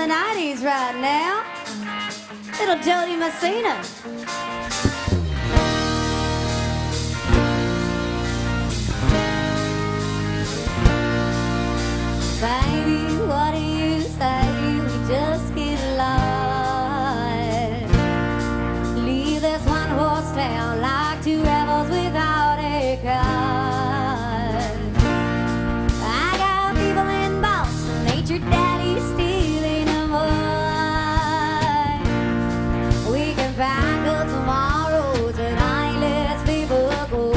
the 90s right now. Little Jody Messina. Baby, what do you say we just get lost? Leave this one horse town like two rebels without a cause. I got people in Boston, ain't your daddy stealing them away? We can find good tomorrow, tonight let's leave a go.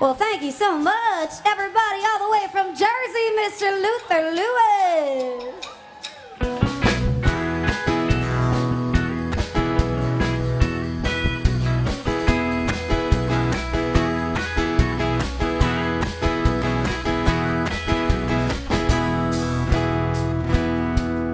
Well, thank you so much, everybody, all the way from Jersey, Mr. Luther Lewis.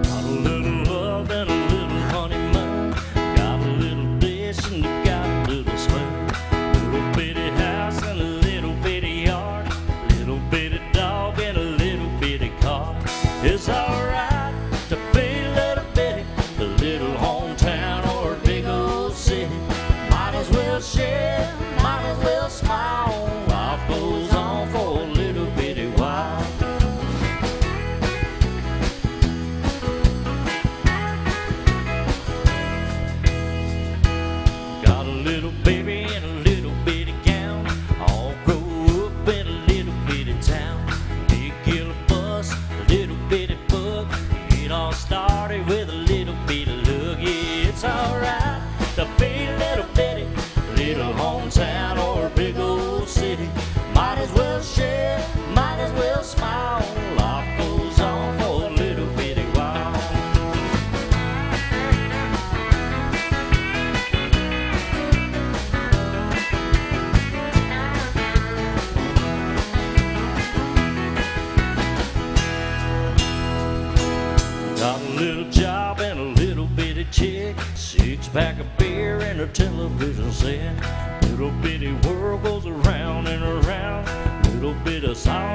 Got a little love and a little honeymoon. Got a little dish and got a little spoon. Little bitty house and a little bitty yard. Little bitty dog and a little bitty car. It's alright to be a little bitty, a little hometown or a big old city. Might as well share, might as well smile. Life goes on for a little bitty while. Got a little baby in a little bitty gown, all grow up in a little bitty town. Big yellow bus, a little bitty bug. It all started with a little bitty lug. Yeah, it's alright to be a little bitty, little hometown or a big old city. Might as well share, might as well smile. Life goes on for a little bitty while. Got a little job and a little bitty chick, 6-pack of beer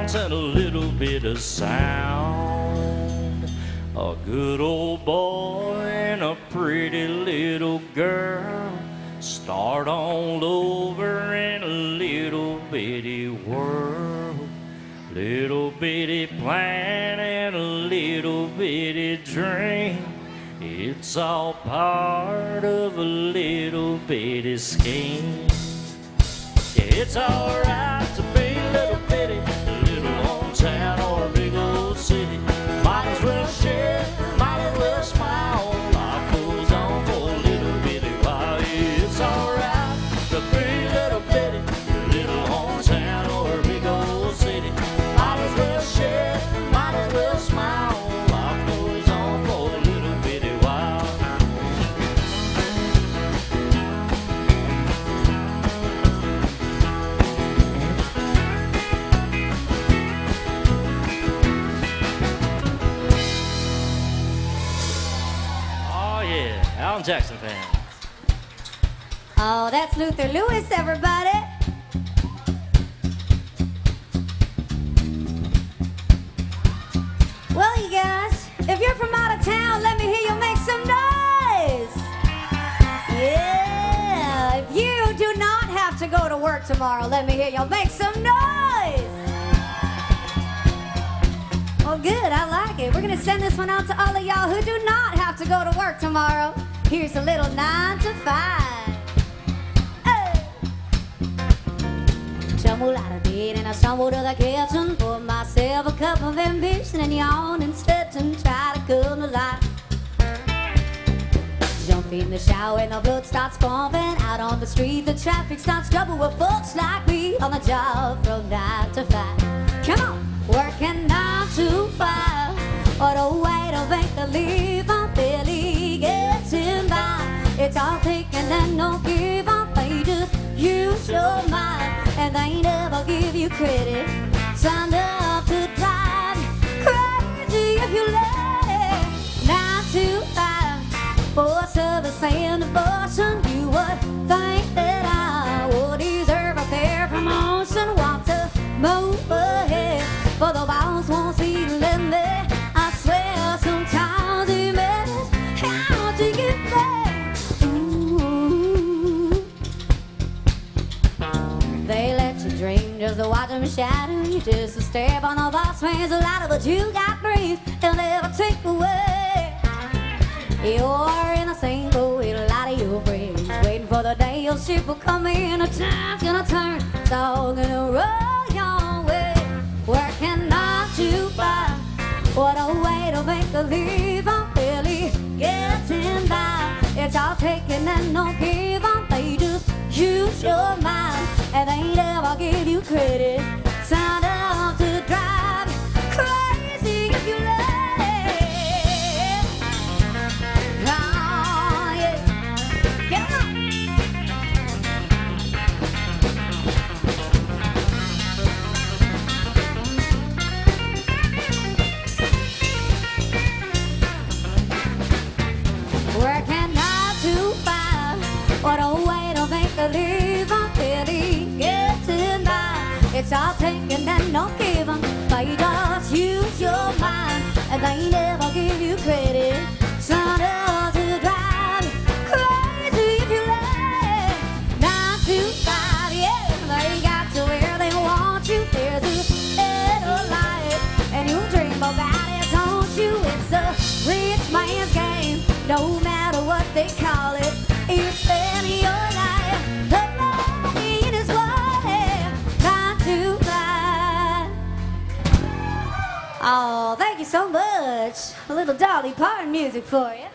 sounds and a little bit of sound. A good old boy and a pretty little girl start all over in a little bitty world. Little bitty plan and a little bitty dream. It's all part of a little bitty scheme. It's alright to be a little bitty, a little hometown or a big old city. Might as well share, might as well smile. Life goes on for a little bitty while. It's alright to be a little bitty, a little hometown or a big old city. Might as well share, might as well smile. Life goes on for a little bitty while. Oh yeah, Alan Jackson fan. Oh, that's Luther Lewis, everybody. Well, you guys, if you're from out of town, let me hear you make some noise. Yeah, if you do not have to go to work tomorrow, let me hear you make some noise. Well, good, I like it. We're gonna send this one out to all of y'all who do not have to go to work tomorrow. Here's a little 9 to 5. Tumbled out of bed and I stumbled to the kitchen, poured myself a cup of ambition and yawned and stretched and tried to come to life. Jump in the shower and the blood starts pumping. Out on the street the traffic starts trouble with folks like me on the job from 9 to 5. Come on, working 9 to 5. What a way to make the leave, I'm barely getting by. It's all taken and no give up, they just use your mind. And they never give you credit. Signed up to drive crazy if you let it. 9 to 5 for service and devotion. You would think that I would deserve a fair promotion. Want to move ahead, but the boss won't see the limit. I swear sometimes he misses how to get there. Ooh. They let you dream just to watch them shadow you, just to stare on the boss man's ladder. But you got dreams they'll never take away. You're in the same boat with a lot of your friends, waiting for the day your ship will come in. The time's gonna turn, it's all gonna roll your way. Working 9 to 5, what a way to make a leave. I'm barely getting by. It's all taken and no give up. They just use your mind and they never give you credit. Signed up to drive crazy if you let it. Oh yeah, come on. Working 9 to 5, what a way to make a leave. I'm barely getting by. It's all taken and no given. They just use your mind and they never give you credit. Signed up to drive crazy if you let it. 9 to 5, yeah, they got to where they want you. There's a better life and you dream about it, don't you? It's a rich man's game, no matter what they call it. You spend your life, the money in his wallet. 9 to 5. Oh, thank you so much. A little Dolly Parton music for you.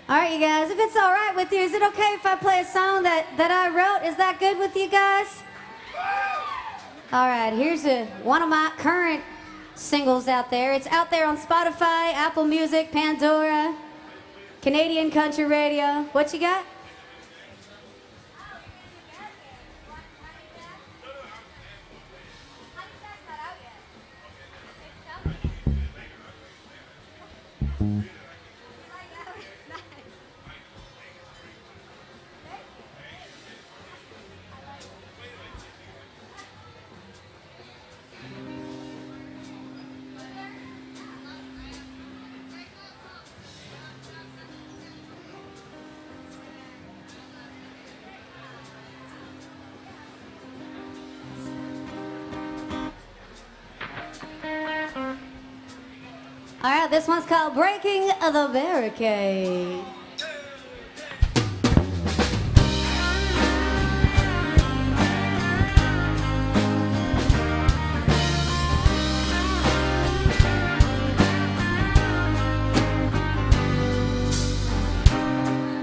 All right, you guys, if it's all right with you, is it okay if I play a song that I wrote? Is that good with you guys? All right, here's one of my current singles out there. It's out there on Spotify, Apple Music, Pandora, Canadian Country Radio. What you got? All right, this one's called Breaking the Barricade.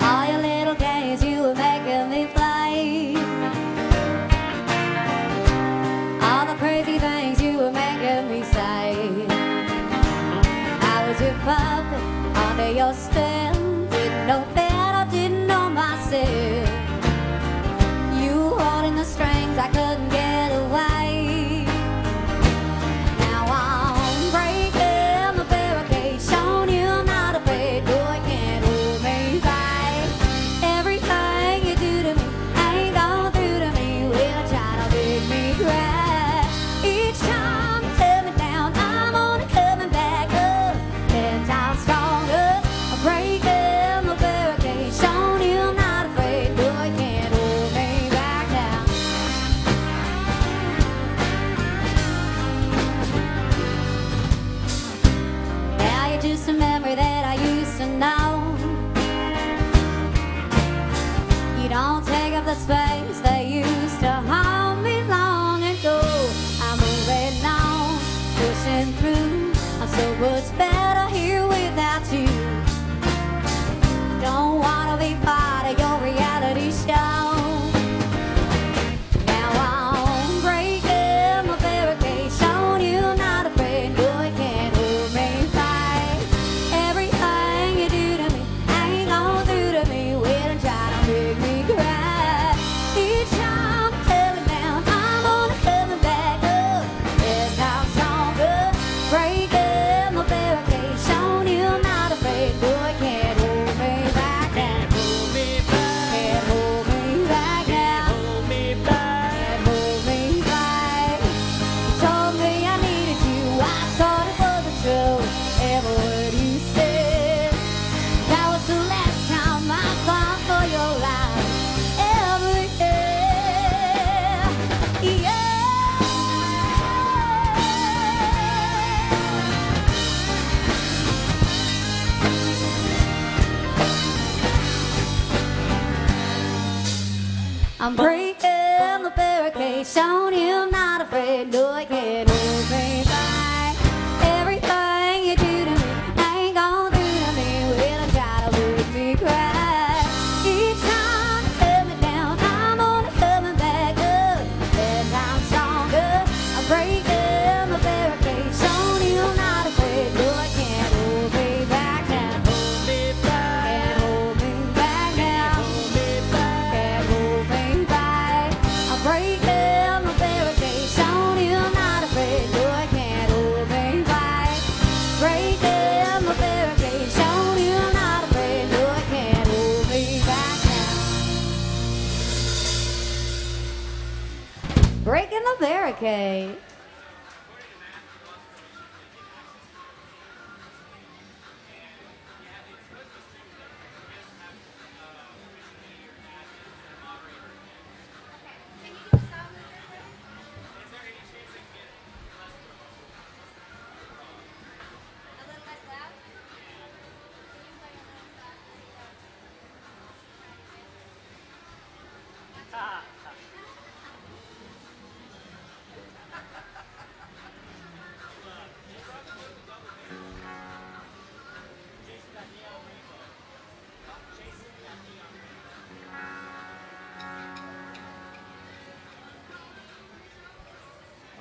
All your little games you were making me play, all the crazy things you were making me say. I was your puppet under your spell, didn't know better, didn't know myself. You holding the strings, I couldn't get away. Now I'm breaking the barricade, showing you I'm not afraid. No, I can't hold me back. Everything you do to me ain't gone through to me when I try to make me cry. Each time you tear me down, I'm only coming back up 10 times stronger. I'm breaking the barricade, showing you I'm not afraid. No, I can't hold me back now. Now you're just a memory that I used to know. You don't take up the space that used to harm me long ago. I'm moving on, pushing through. I'm so much better here without you. Don't wanna be part of your reality show. Now I'm breaking the barricade, showing you I'm not afraid. No, it can't hold me back. Everything you do to me ain't gone through to me when I try to make me cry. Each time you tear me down, I'm only coming back up 10 times stronger. Breaking the barricade, showing you I'm not afraid. No, it can't hold me back now. Hold me back, Can't hold me back now. hold me back. Can't hold me back. You told me I needed you. I thought it wasn't true. Every word you said. That was the last time I fought for your life. Every day. Yeah. I'm breaking the barricade, showing you I'm not afraid. No, I can't hold me back. Everything you do to me ain't gone through to me when I try to make me cry. Each time you tear me down, I'm only coming back up 10 times stronger. I'm breaking the barricade, showing you I'm not afraid. No, I can't hold me back now. Hold me back, Can't hold me back now. hold me back. Can't hold me back. I'm breaking the barricade, showing you I'm not afraid. No, I can't hold me back. Breaking the barricade, showing you I'm not afraid. No, I can't hold me back now. Breaking the barricade.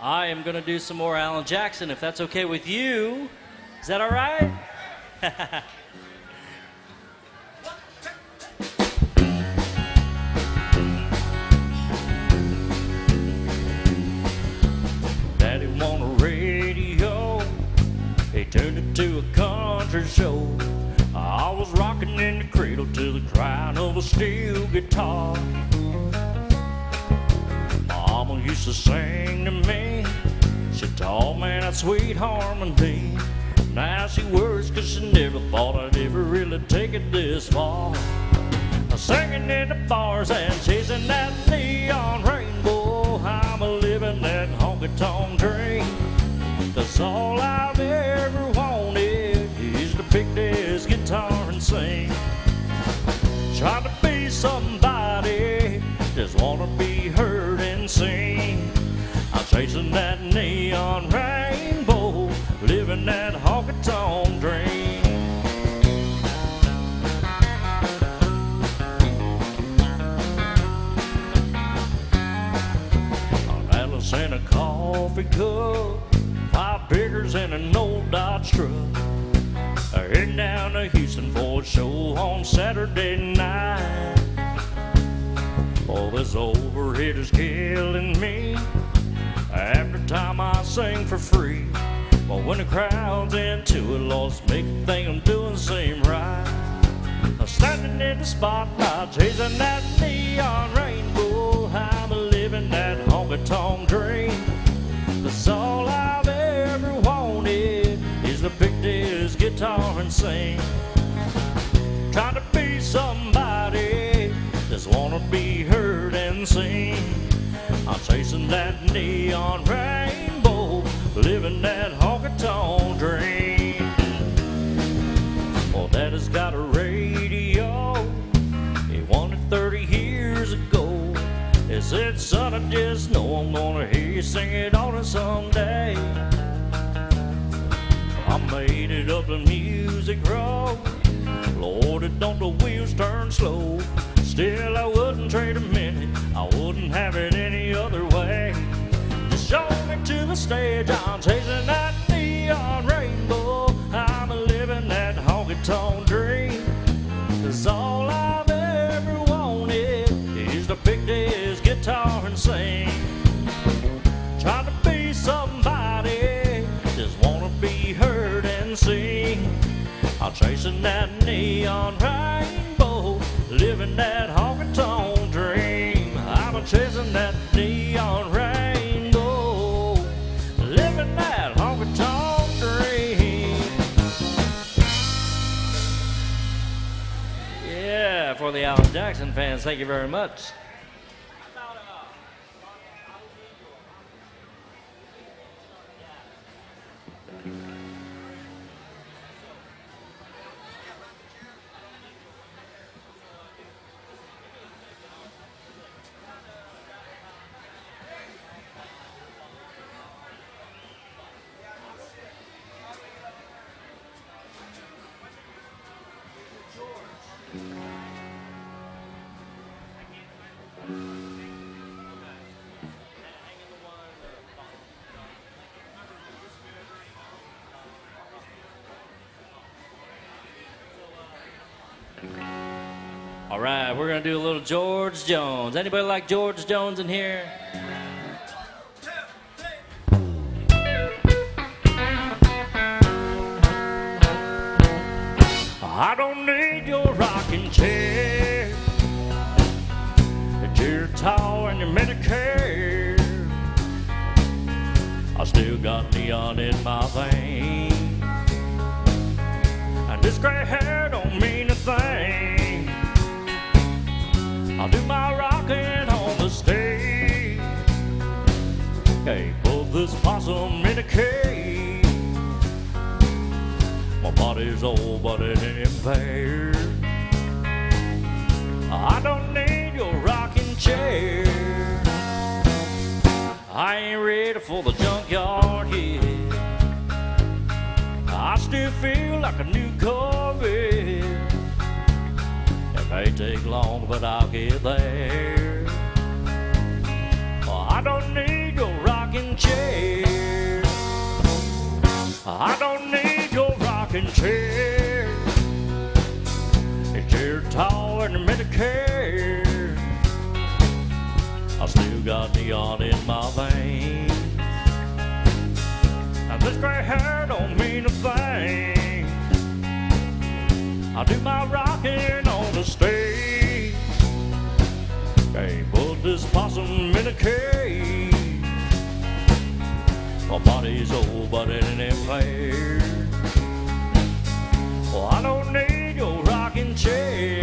I am going to do some more Alan Jackson, if that's okay with you. Is that all right? Daddy want a radio. He turned it to a country show. I was rocking in the cradle to the crying of a steel guitar. Mama used to sing to me. She taught me that sweet harmony. Now she worries 'cause she never thought I'd ever really take it this far. Singing in the bars and chasing that neon rainbow. I'm a living that honky-tonk dream. 'Cause all I've ever wanted coffee cup, 5 pickers and an old Dodge truck. Heading down to Houston for a show on Saturday night. Oh, this overhead is killing me. After time I sing for free, but when the crowd's into it, Lord, make the thing I'm doing seem right. I'm standing in the spotlight, chasing that neon rainbow. I'm living that honky-tonk dream. That's all I've ever wanted, is to pick this guitar and sing. Trying to be somebody, just wanna be heard and seen. I'm chasing that neon rainbow, living that honky-tonk dream. Well, Daddy's got a radio, he won it 30 years ago. He said, son, I just know I'm gonna hear you sing it on it someday. I made it up the music road, Lord, don't the wheels turn slow. Still, I wouldn't trade a minute, I wouldn't have it any other way. Just show me to the stage, I'm chasing that neon rainbow. I'm living that honky-tonk dream. That's all I've ever wanted, is to pick this guitar and sing. Trying to be somebody, just wanna be heard and seen. I'm chasing that neon rainbow, living that honky-tonk dream. I'm chasing that neon rainbow, living that honky-tonk dream. Yeah, for the Alan Jackson fans, thank you very much. All right, we're gonna do a little George Jones. Anybody like George Jones in here? I don't need your rocking chair, your towel and your Medicare. I still got neon in my veins, and this gray hair don't mean a thing. I'll do my rockin' on the stage. Hey, put this possum in a cage. My body's old, but it ain't impaired. I don't need your rocking chair. I ain't ready for the junkyard yet. I still feel like a new Corvette. It may take long, but I'll get there. I don't need your rocking chair. I don't need your rocking chair. It's your tall and the Medicare. I still got neon in my veins, and this gray hair don't mean a thing. I do my rockin' on the stage. Can't put this possum in a cage. My body's old, but it ain't impaired. Well, I don't need your rocking chair.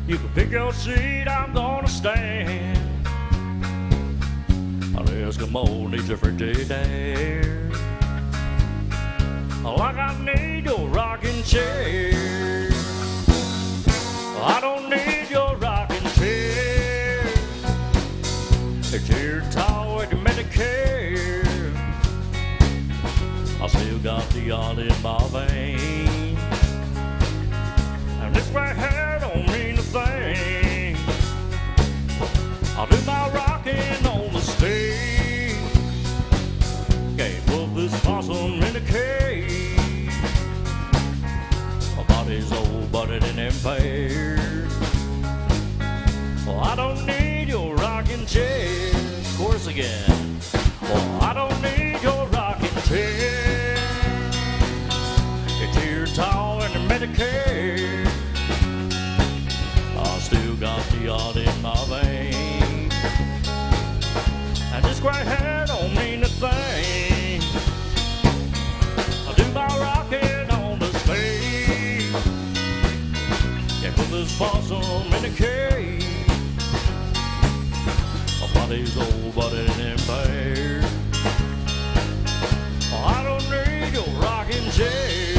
You can pick your seat, I'm gonna stand. I'll Eskimo needs a Frigidaire, like I need your rocking chair. I don't need your rocking chair. It's here tall with Medicare. I still got the oil in my vein, and this right here don't mean a thing. I'll do my rocking on the stage. Can't put this possum in a cage. My body's old, but it ain't impaired. Well, I don't need your rocking chair. Chorus again. Well, I don't need your rocking chair. It's here tall and Medicare. I still got the odd in my vein, and this gray hair don't mean a thing. I do my rocking on the stage. Can't put this possum in a cage. My body's old, but it ain't impaired. I don't need your rocking chair.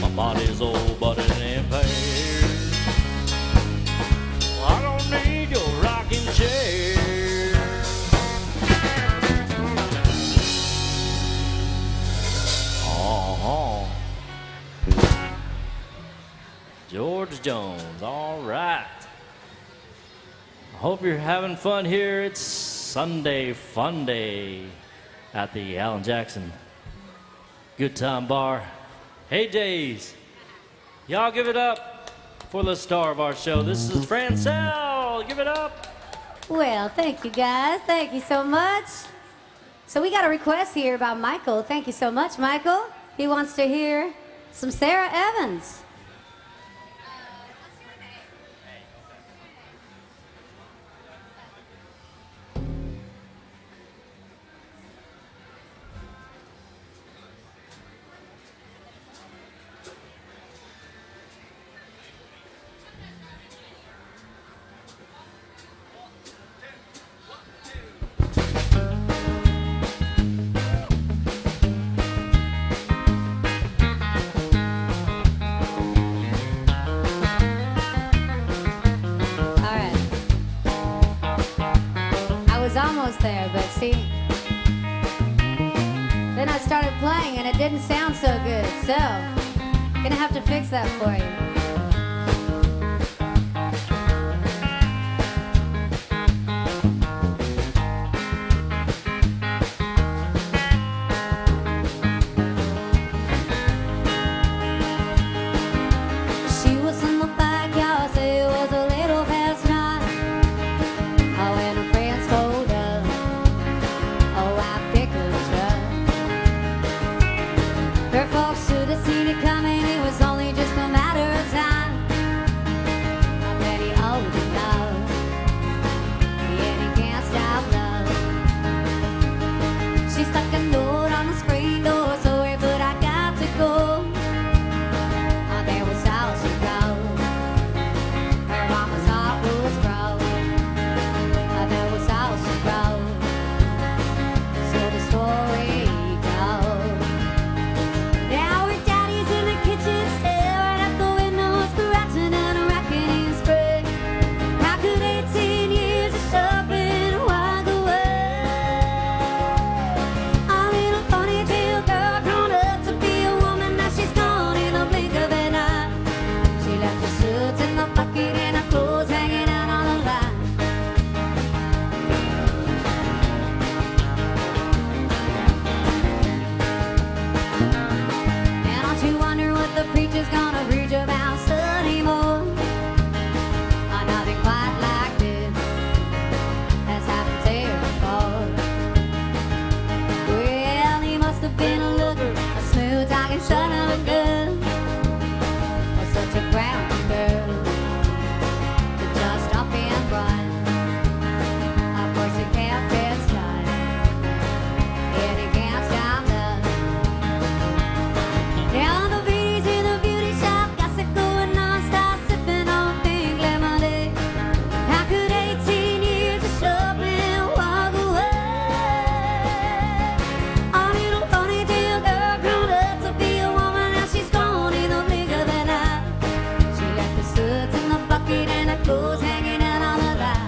My body's old, but it ain't impaired. I don't need your rocking chair. George Jones, all right. I hope you're having fun here. It's Sunday Fun Day at the Alan Jackson Good Time Bar. Hey, Days, y'all give it up for the star of our show. This is Francel. Give it up. Well, thank you guys. Thank you so much. So we got a request here about Michael. Thank you so much, Michael. He wants to hear some Sarah Evans. Almost there, but see, then I started playing and it didn't sound so good, so gonna have to fix that for you. Her folks should have seen it coming, it was only just a matter of time. I bet he owed enough, yet he can't stop love. She stuck a note on the screen door, sorry but I got to go. Oh, there was how she go. Her mama's heart was broke. Oh, there was how she broke. So the story preacher's gonna preach about Sunday morning. Oh, nothing quite like this has happened there before. Well, he must have been a looker, a smooth talking son of a gun, or such a ground girl. clothes hanging out on the line.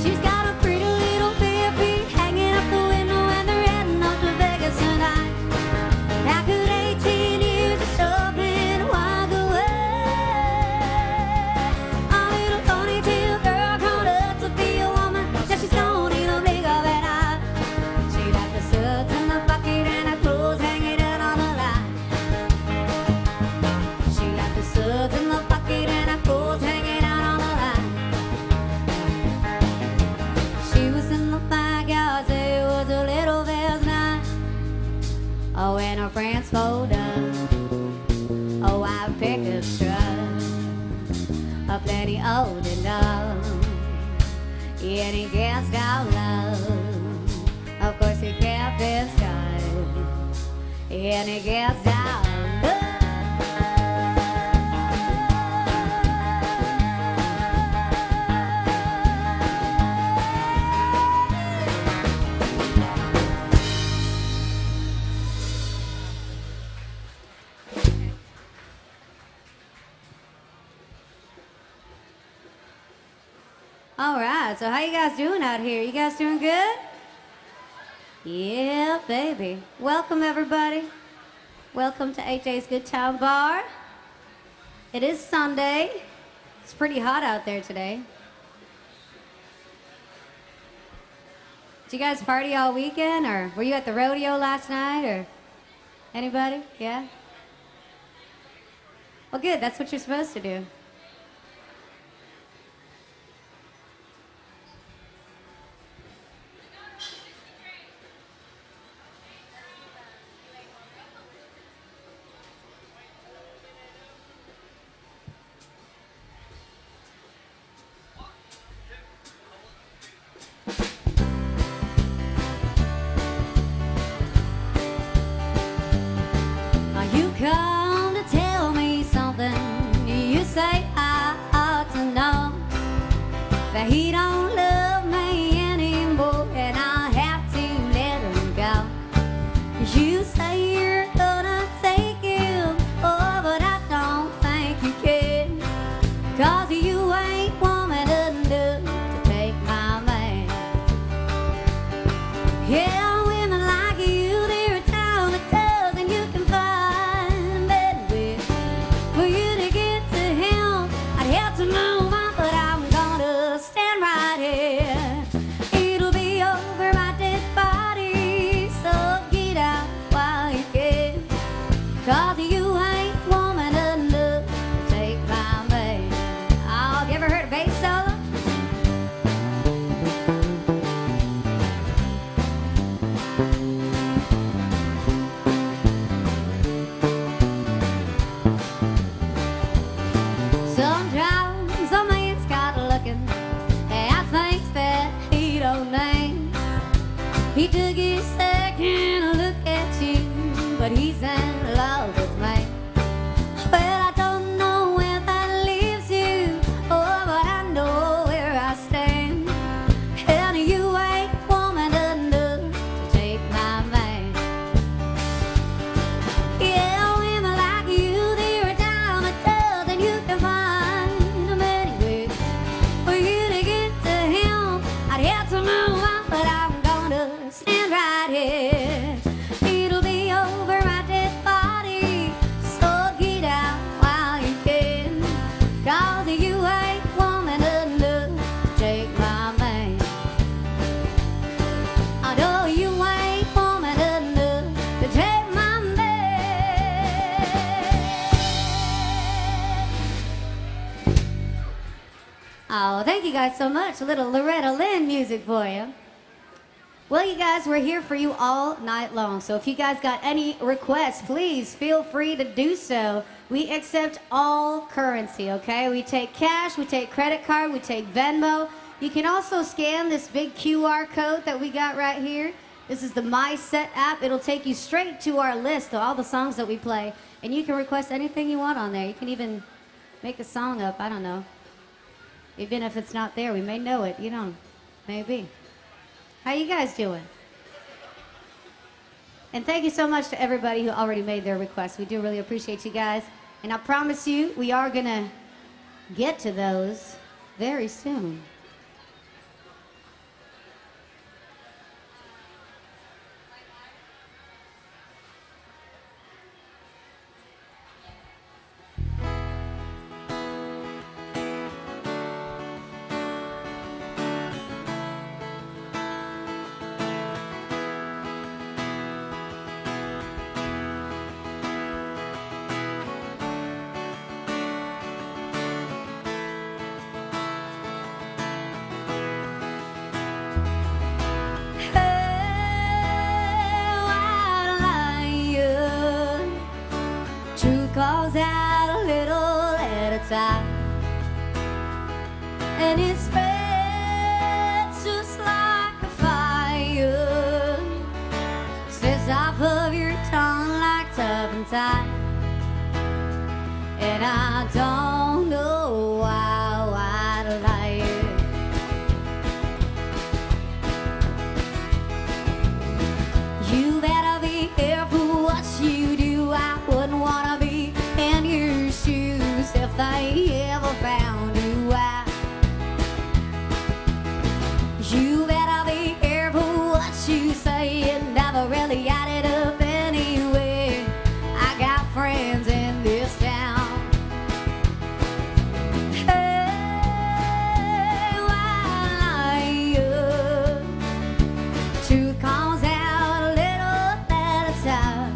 She's got a pretty little bare feet hanging up the window, and they're heading off to Vegas tonight. How could 18 years of something walk away? A little ponytail girl grown up to be a woman. Yeah, she's gonna need a makeup at night. She got the suds in the bucket and her clothes hanging out on the line. She got the suds in the bucket and her clothes hanging out on the line. She was in the backyard, it was a little Vale's night. Oh, and her friends fold up. Oh, I pickup truck. A plenty old enough. Yeah, and he gassed out loud. Of course, he kept his time. Yeah, and he gassed out loud. All right, so how you guys doing out here? You guys doing good? Yeah, baby. Welcome, everybody. Welcome to AJ's Good Time Bar. It is Sunday. It's pretty hot out there today. Did you guys party all weekend, or were you at the rodeo last night, or anybody? Yeah? Well, good. That's what you're supposed to do. You come to tell me something. You say I ought to know that he don't love me anymore, and I have to let him go. You say you're gonna take him, oh, but I don't think you can, 'cause you ain't woman enough to take my man. Yeah, women like you, they're a town of tells, and you can find better with. For you to get to him, I'd have to move on, but I'm gonna stand right here. It'll be over my dead body, so get out while you can, 'cause you ain't woman enough to take my man. Oh, have you ever heard a bass solo? Sometimes a man's got looking, and I think that he don't name. He took his second look at you, but he's in love with me. Well, I don't know where that leaves you, oh, but I know where I stand. And you ain't woman enough to take my man. Yeah, women like you, they're a dime a dozen, and you can find them anywhere. For you to get to him, I'd have to move on, but I'm gonna stand right here. It'll be over my dead body, so get out while you can, 'cause you ain't woman enough to take my man. I know you ain't woman enough to take my man. Oh, thank you guys so much. A little Loretta Lynn music for you. Well, you guys, we're here for you all night long. So if you guys got any requests, please feel free to do so. We accept all currency, okay? We take cash, we take credit card, we take Venmo. You can also scan this big QR code that we got right here. This is the My Set app. It'll take you straight to our list of all the songs that we play. And you can request anything you want on there. You can even make a song up, I don't know. Even if it's not there, we may know it, you know, maybe. How you guys doing? And thank you so much to everybody who already made their requests. We do really appreciate you guys. And I promise you, we are going to get to those very soon. Calls out a little at a time, and it spreads just like a fire, slips off of your tongue like turpentine, and I don't know how I'd lie it. You better be careful what you do. I wouldn't want to be in your shoes if they ever found you out. You better be careful what you say. It never really added up anyway. I got friends in this town. Hey, while truth comes out a little at a time.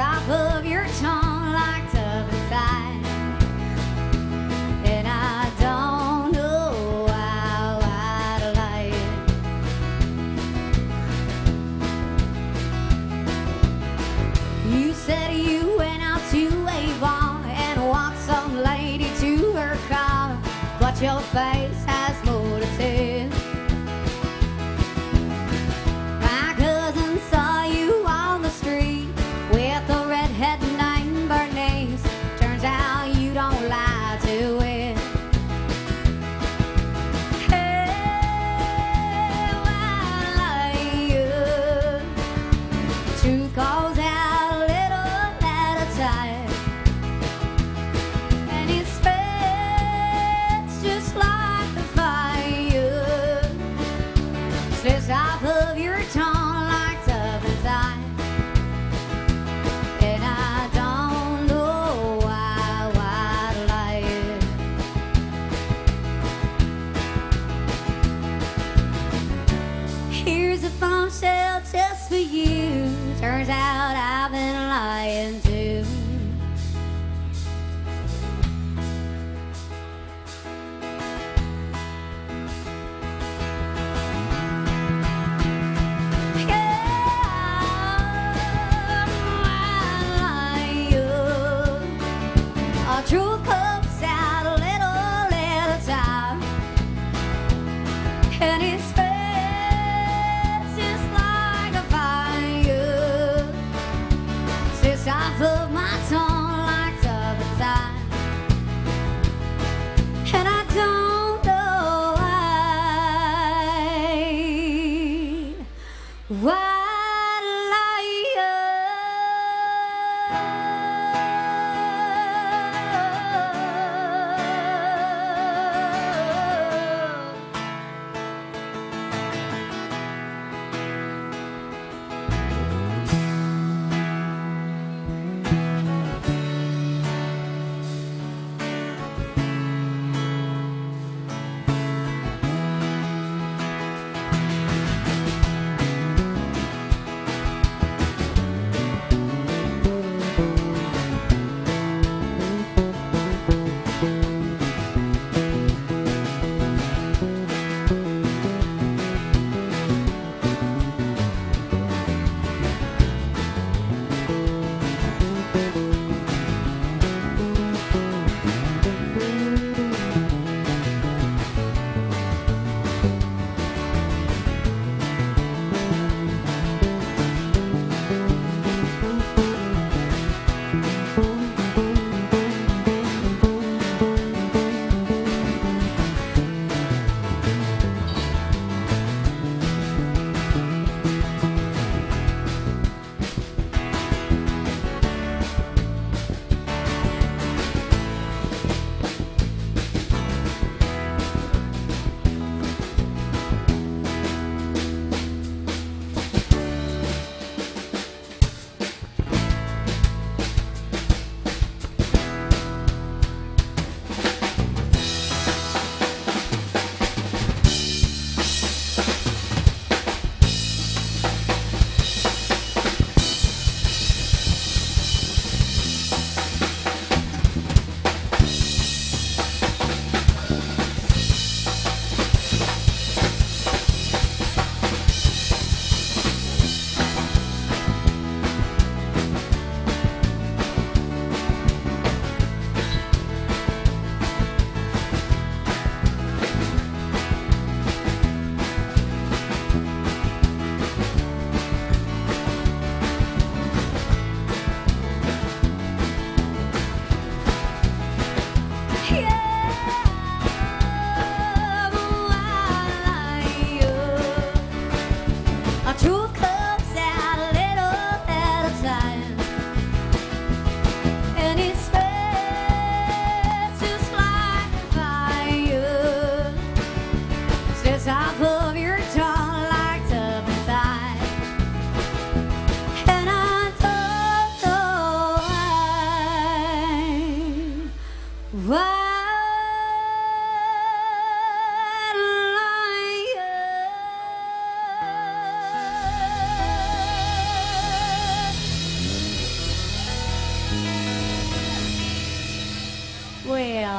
Off of your tongue like turpentine, and I don't know how I'd lie it. You said you went out to Avon and walked some lady to her car, but your face has more to tell. My cousin saw you on the street with a redhead named Bernice. Turns out you don't lie to it. Hey, while truth calls out a little at a time, and it spreads just like the fire, slips off of your tongue like turpentine. Bombshell just for you. Turns out I've been lying too. Our truth comes out a little at a time, and it's off of my tongue like turpentine, and I don't know why.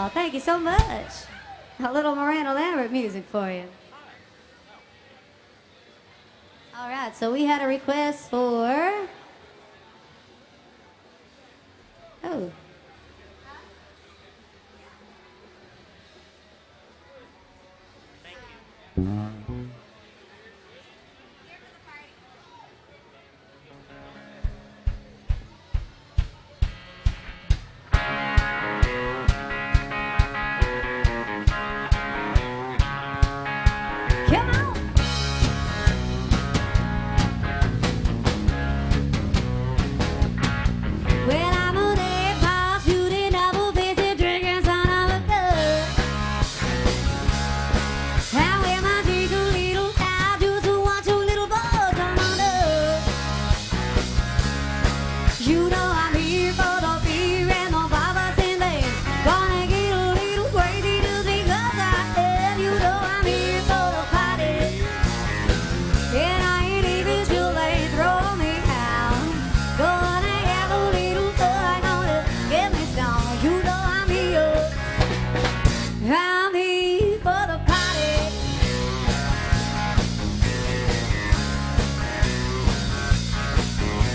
Well, thank you so much. A little Miranda Lambert music for you. All right, so we had a request for... Oh. Come on. Well, I'm a day boss, shooting double fisted, drinking son of a gun. I wear my jeans a little tight just to watch a little boy come on up. You know I'm here for the beer and the baba and they gonna get a little crazy just because I am. You know I'm here for the party, and I ain't even till they throw me out. Gonna have a little fun, gonna get me stoned. You know I'm here for the party.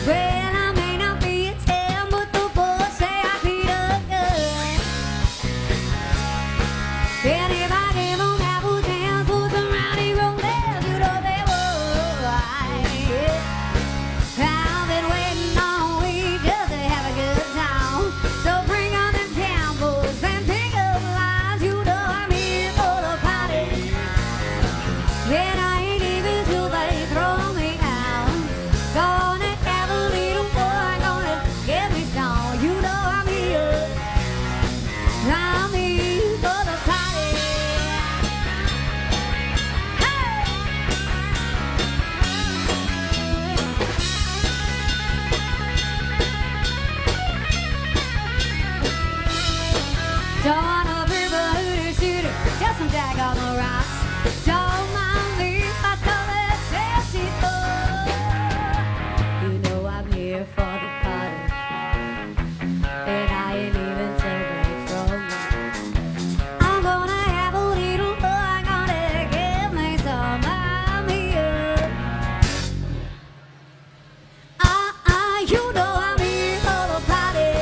Well, I may not be a 10, but the boys say I beat a gun. And if I give them apple jams for some rowdy romance, you know they would. I've been waiting all week just to have a good time. So bring on them cowboys and pick up lines. You know I'm here for the party, and I ain't even till they throw me out. Gonna have a little fun, gonna get me stoned. You know I'm here for the party. Hey! Don't want a river hooter shooter, just some jack on the rocks. Don't mind me, I saw that sexy toy. You know I'm here for the party, and I ain't even till they throw me. I'm gonna have a little fun, gonna give me some. I'm here. You know I'm here for the party,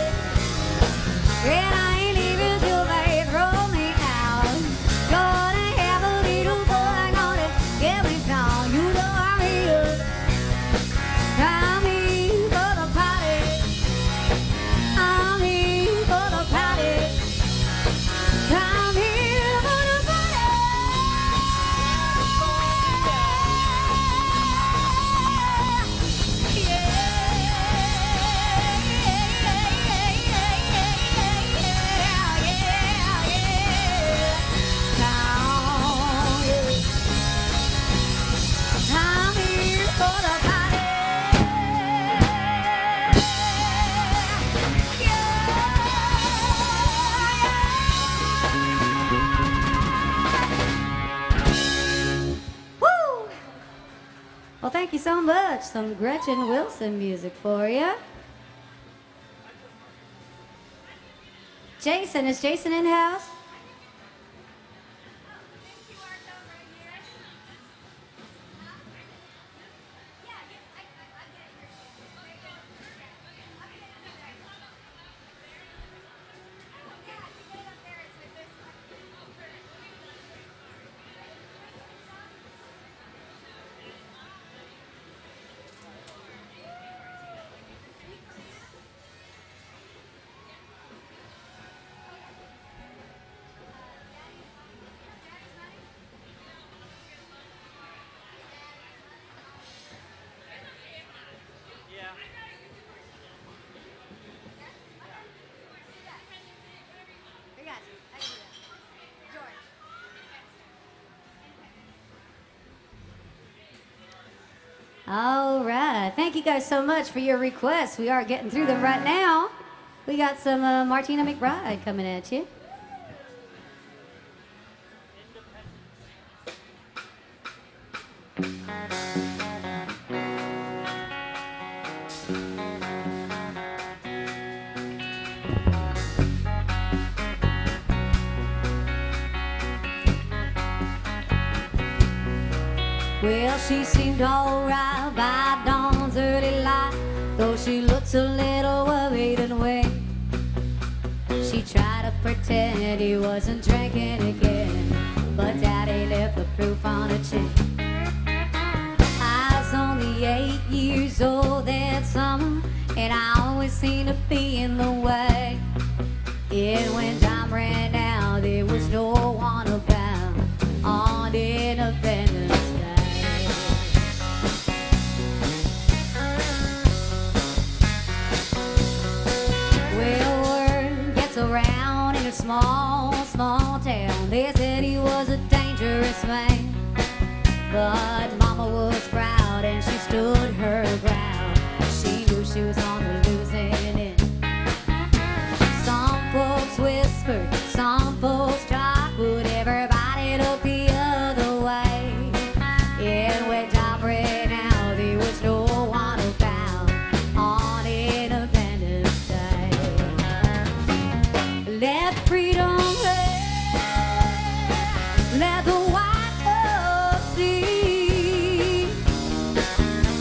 and I ain't even till they throw me out. Gonna have a little fun, gonna get me some. You know I'm here for the party. I'm here for the party. I'm here for the party. I'm here for the party. Woo! Well, thank you so much. Some Gretchen Wilson music for you. Jason, is Jason in house? All right. Thank you guys so much for your requests. We are getting through them right now. We got some Martina McBride coming at you. she seemed alright by dawn's early light, though she looked a little worried and weak. She tried to pretend he wasn't drinking again, but Daddy left the proof on her chin. I was only 8 years old that summer, and I always seemed to be in the way. And when time ran out, there was no one about on Independence Day. Well, word gets around in a small, small town. They said he was a dangerous man, but Mama was proud and she stood her ground. She knew she was on the losing end. Some folks whispered, some folks talked, but everybody looked the other way. And when time ran out, there was no one about on Independence Day. Let freedom reign, let the white folks see,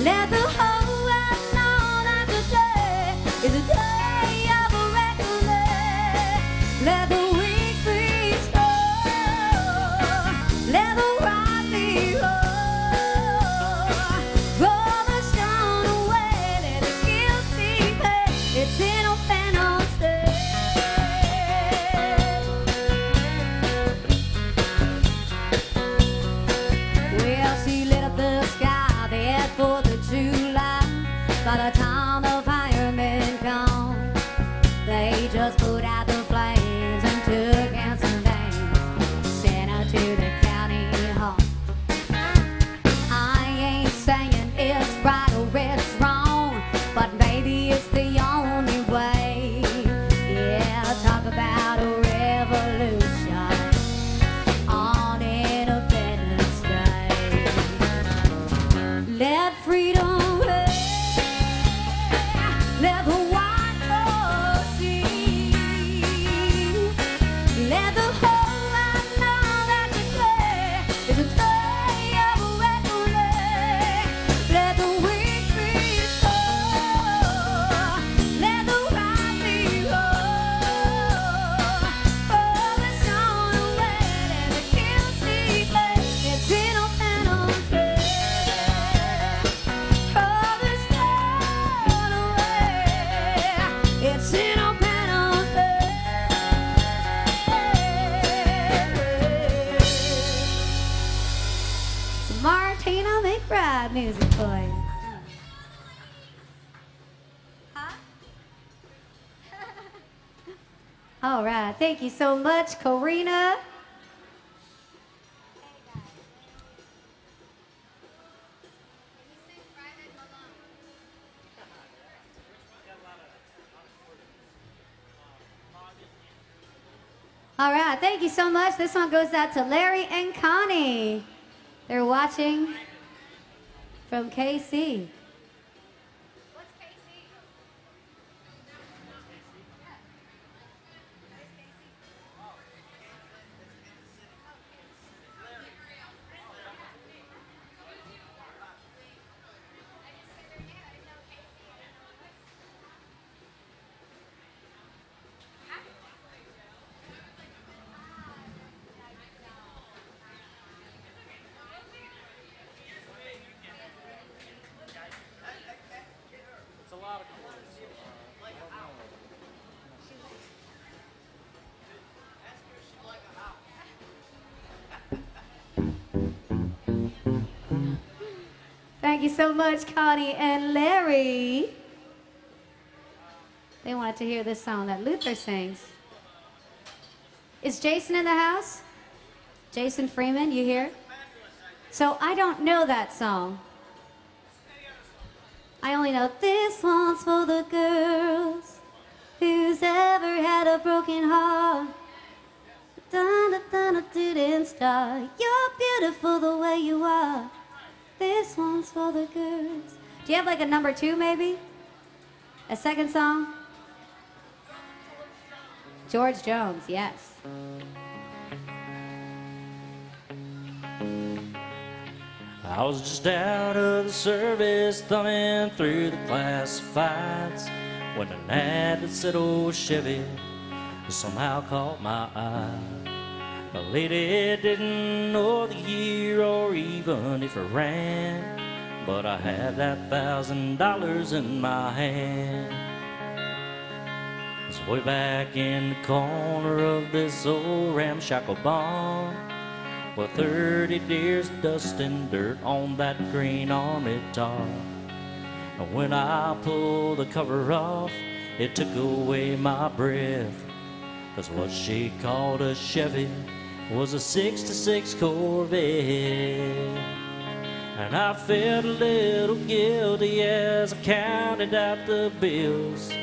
let the whole world know that today is a day of reckoning. Let the weak be strong, let the right be wrong. Roll the stone away, let the guilty pay. It's Independence Day. Well, she lit up the sky there for the July. By the time the firemen come, they just put out the flames and took out some names, sent her to the county hall. I ain't saying it's right or it's wrong, but maybe it's the only way. Yeah, talk about a revolution on Independence Day. Let freedom reign, let the white folks see, let the whole world know that today is a day of reckoning. Let the weak be strong, let the right be wrong. Roll the stone away, let the guilty pay. It's Independence Day. Roll the stone away, it's Independence Day. Some Martina McBride music for you. Huh? All right, thank you so much, Karina. All right, thank you so much. This one goes out to Larry and Connie. They're watching from KC. What's KC? Thank you so much, Connie and Larry. They wanted to hear this song that Luther sings. Is Jason in the house? Jason Freeman, you here? So I don't know that song. I only know this one's for the girls who's ever had a broken heart. Didn't start. You're beautiful the way you are. This one's for the girls. Do you have like a number 2 maybe? A second song? George Jones, yes. I was just out of the service, thumbing through the classifieds, when an ad that said old Chevy somehow caught my eye. The lady didn't know the year or even if it ran, but I had that $1,000 in my hand. It's way back in the corner of this old ramshackle barn, with 30 deers dusting dirt on that green army tar. And when I pulled the cover off, it took away my breath, 'cause what she called a Chevy was a 66 Corvette. And I felt a little guilty as I counted out the bills.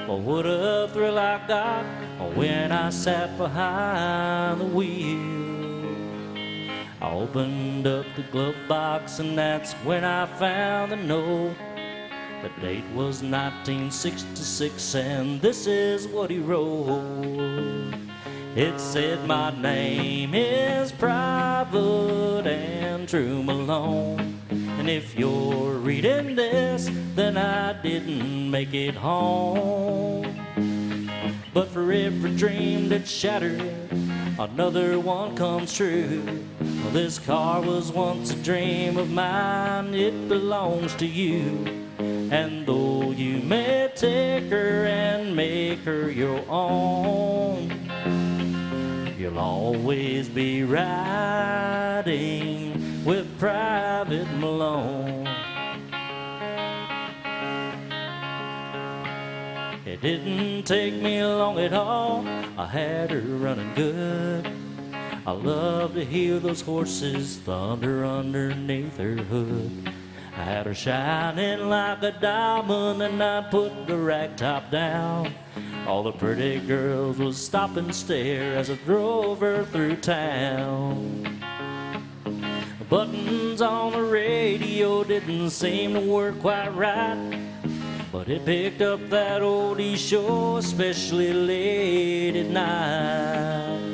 But what a thrill I got when I sat behind the wheel. I opened up the glove box and that's when I found the note. The date was 1966 and this is what he wrote. It said, my name is Private Andrew Malone, and if you're reading this, then I didn't make it home. But for every dream that's shattered, another one comes true. Well, this car was once a dream of mine, it belongs to you. And though you may take her and make her your own, you'll always be riding with Private Malone. It didn't take me long at all, I had her running good. I love to hear those horses thunder underneath her hood. I had her shining like a diamond and I put the rag top down. All the pretty girls would stop and stare as I drove her through town. The buttons on the radio didn't seem to work quite right, but it picked up that oldie show, especially late at night.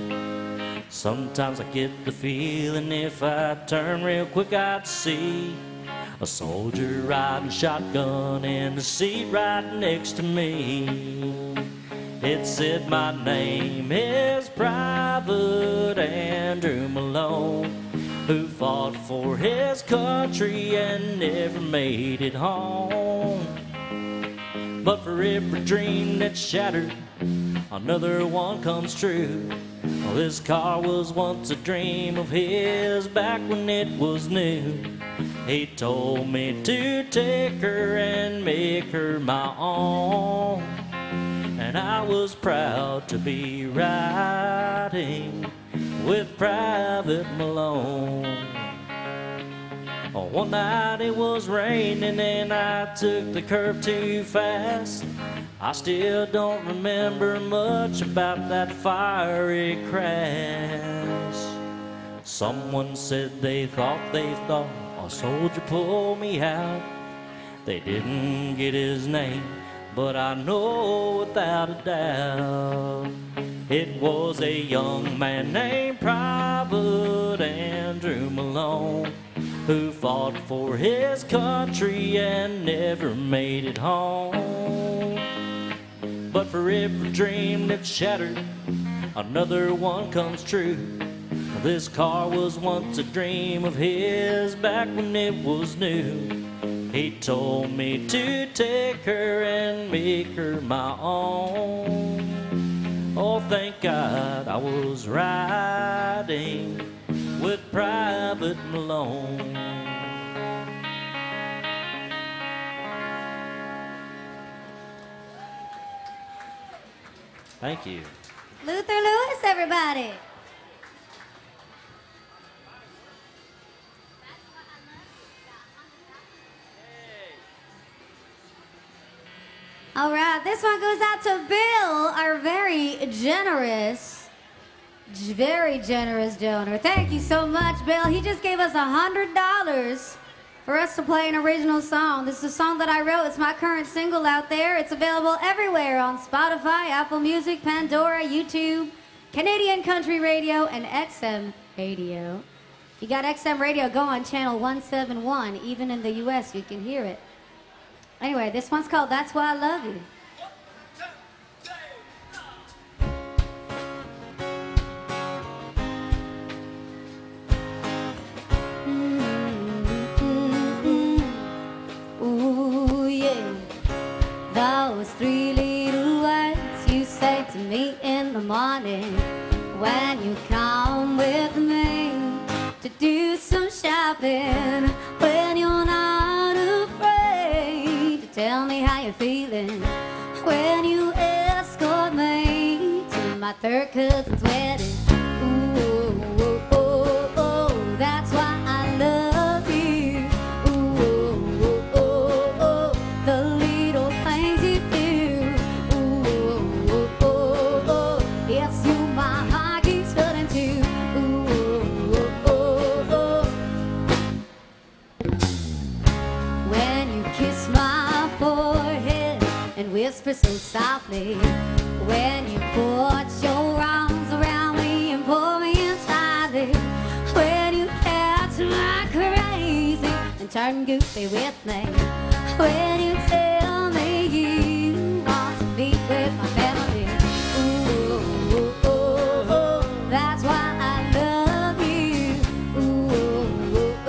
Sometimes I get the feeling if I turn real quick I'd see a soldier riding shotgun in the seat right next to me. It said, my name is Private Andrew Malone, who fought for his country and never made it home. But for every dream that's shattered, another one comes true. Well, this car was once a dream of his back when it was new. He told me to take her and make her my own, and I was proud to be riding with Private Malone. Oh, one night it was raining and I took the curb too fast. I still don't remember much about that fiery crash. Someone said they thought a soldier pulled me out. They didn't get his name, but I know without a doubt it was a young man named Private Andrew Malone, who fought for his country and never made it home. But for every dream that's shattered, another one comes true. This car was once a dream of his back when it was new. He told me to take her and make her my own. Oh, thank God I was riding with Private Malone. Thank you. Luther Lewis, everybody. All right, this one goes out to Bill, our very generous donor. Thank you so much, Bill. He just gave us $100 for us to play an original song. This is a song that I wrote. It's my current single out there. It's available everywhere on Spotify, Apple Music, Pandora, YouTube, Canadian Country Radio, and XM Radio. If you got XM radio, go on channel 171. Even in the US, you can hear it. Anyway, this one's called That's Why I Love You. Ooh, yeah. Those three little words you say to me in the morning when you come with me to do some shopping, when you're not afraid to tell me how you're feeling, when you escort me to my third cousin's wedding. Ooh, oh, oh, oh, that's why I love you. Ooh, oh, oh, oh, the little things you do. Ooh, oh, oh, oh, yes, you my heart keeps running to. Ooh, oh, oh, oh. When you kiss my forehead and whisper so softly, when you put your arms around me and pull me inside it, when you catch my crazy and turn goofy with me, when you tell me you want to be with my family. Ooh, oh, oh, oh, that's why I love you. Ooh,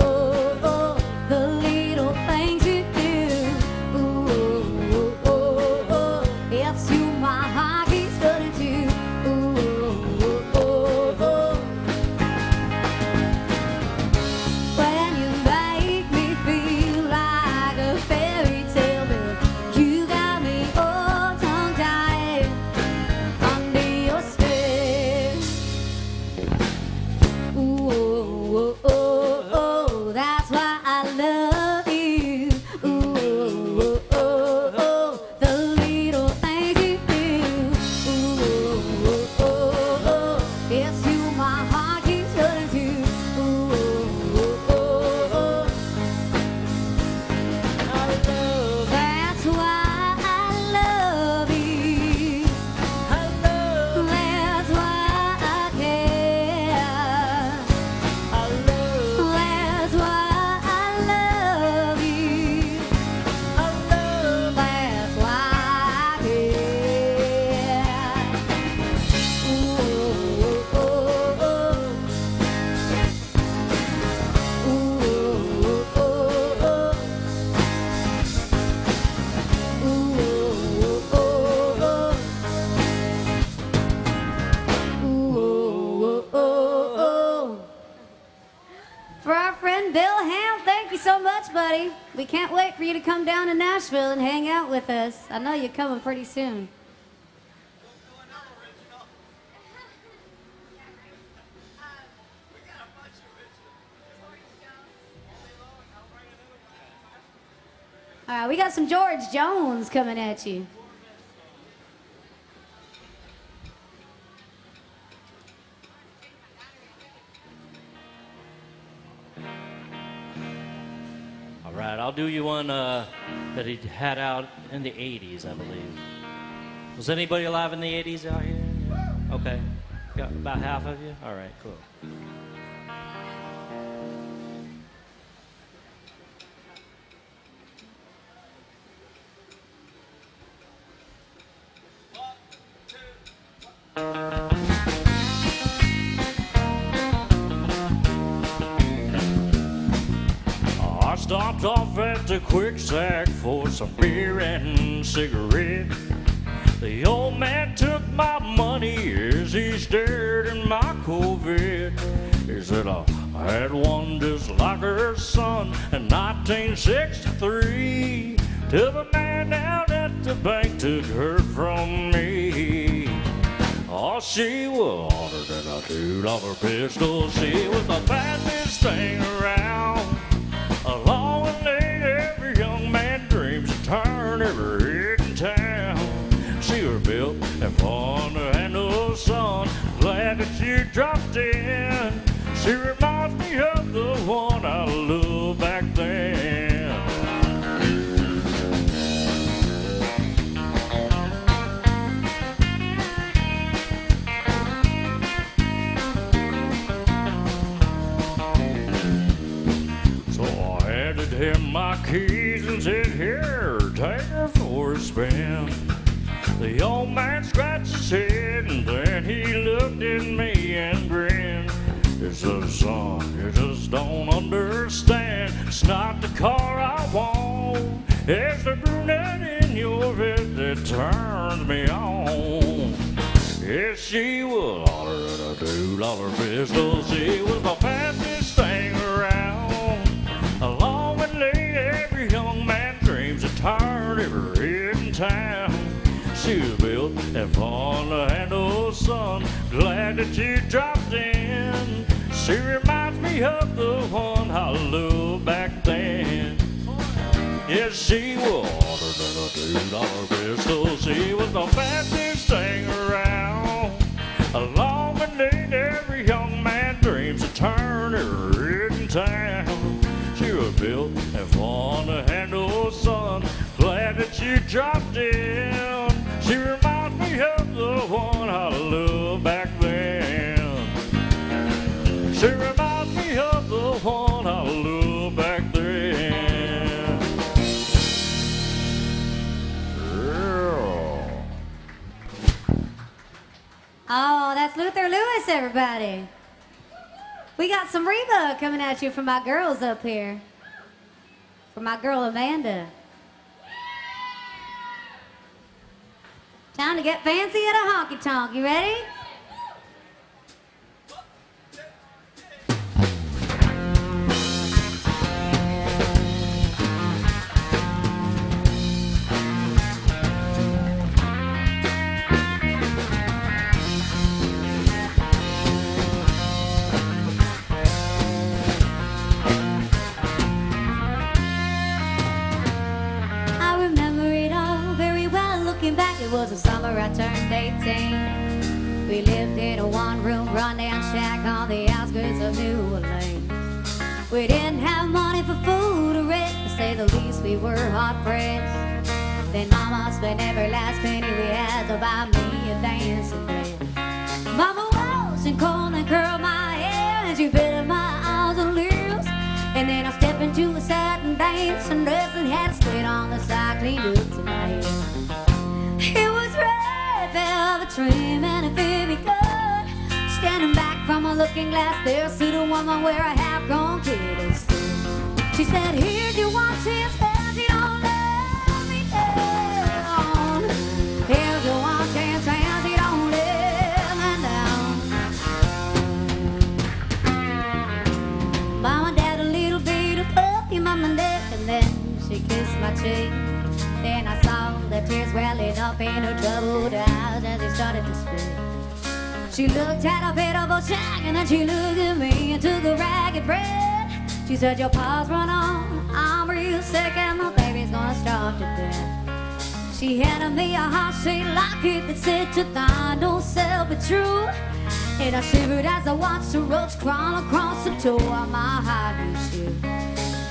oh, oh, oh, the little things you do. Ooh, oh, oh, oh, yes, you my heart keeps running to. Ooh, oh, oh, oh. When you make me feel like a fairy tale, but you got me all tongue-tied under your spell. Ooh, oh, oh, oh, oh, that's why I love you. Ooh, oh, oh, oh, the little things you do. Ooh, oh, oh, oh, yes, you my heart keeps running to. Ooh, oh, oh, oh, that's why I love you. That's why I care. That's why I love you. That's why I care. Ooh, oh, oh, oh. Ooh, oh, oh, oh. Ooh, oh, oh, oh. Ooh, oh, oh, oh. For our friend Bill Ham, thank you so much, buddy. We can't wait for you to come down to Nashville and hang out with us. I know you're coming pretty soon. All right, we got some George Jones coming at you. All right, I'll do you one that he had out in the 80s, I believe. Was anybody alive in the 80s out here? Yeah. Okay. Got about half of you? All right, cool. I stopped off at the Quick Sack for some beer and cigarettes. The old man took my money as he stared in my Corvette. He said, I had one just like her son in 1963, till the man down at the bank took her from me. Oh, she was hotter than a $2 pistol. She was the fastest thing around. Along with me, every young man dreams of turn every head in town. She was built and fun to handle, son. Glad that you dropped in. She reminds me of the one I loved back then. car I want. It's the brunette in your vid that turns me on. Yes, she was holler at a $2 pistol. She was the fastest thing around. Along with late, every young man dreams of turn every head in town. She was built and fun to handle, son. Glad that you dropped in. She reminds me of the one I loved back then. Yes, she was hotter than a $2 pistol. She was the fastest thing around. Along with Nate, every young man dreams of turn her head in town. She was built and fun to handle, son. Glad that you dropped in. She reminds me of the one I loved back then. She reminds me of the one I loved back then. Yeah. Oh, that's Luther Lewis, everybody. We got some Reba coming at you from my girls up here. From my girl Amanda. Time to get fancy at a honky tonk. You ready? Looking back, it was the summer I turned 18. We lived in a one-room rundown shack on the outskirts of New Orleans. We didn't have money for food or rent, to say the least. We were hard-pressed. Then Mama spent every last penny we had to buy me a dancing dress. Mama washed and combed and curled my hair, and she fitted my arms and lips. And then I stepped into a satin dancing dress and had it straight on the side, cleaned up to my head. It was red velvet trim and it fit me good. Standing back from a looking glass, there stood a woman where a half-grown kid stood. She said, "Here's your one chance, fast, you don't let me down. Here's your one chance, fast, you don't let me down." Mom and Dad a little bit of puppy, Mom and Dad, and then she kissed my cheek. Then I saw the tears welling up in her troubled eyes as they started to speak. She looked at her pitiful shack and then she looked at me and took a ragged breath. She said, "Your paws run on, I'm real sick and my baby's gonna starve to death." She handed me a heart-shaped locket that said, "To thine don't sell but true." And I shivered as I watched the roach crawl across the toe of my high-heel shoe.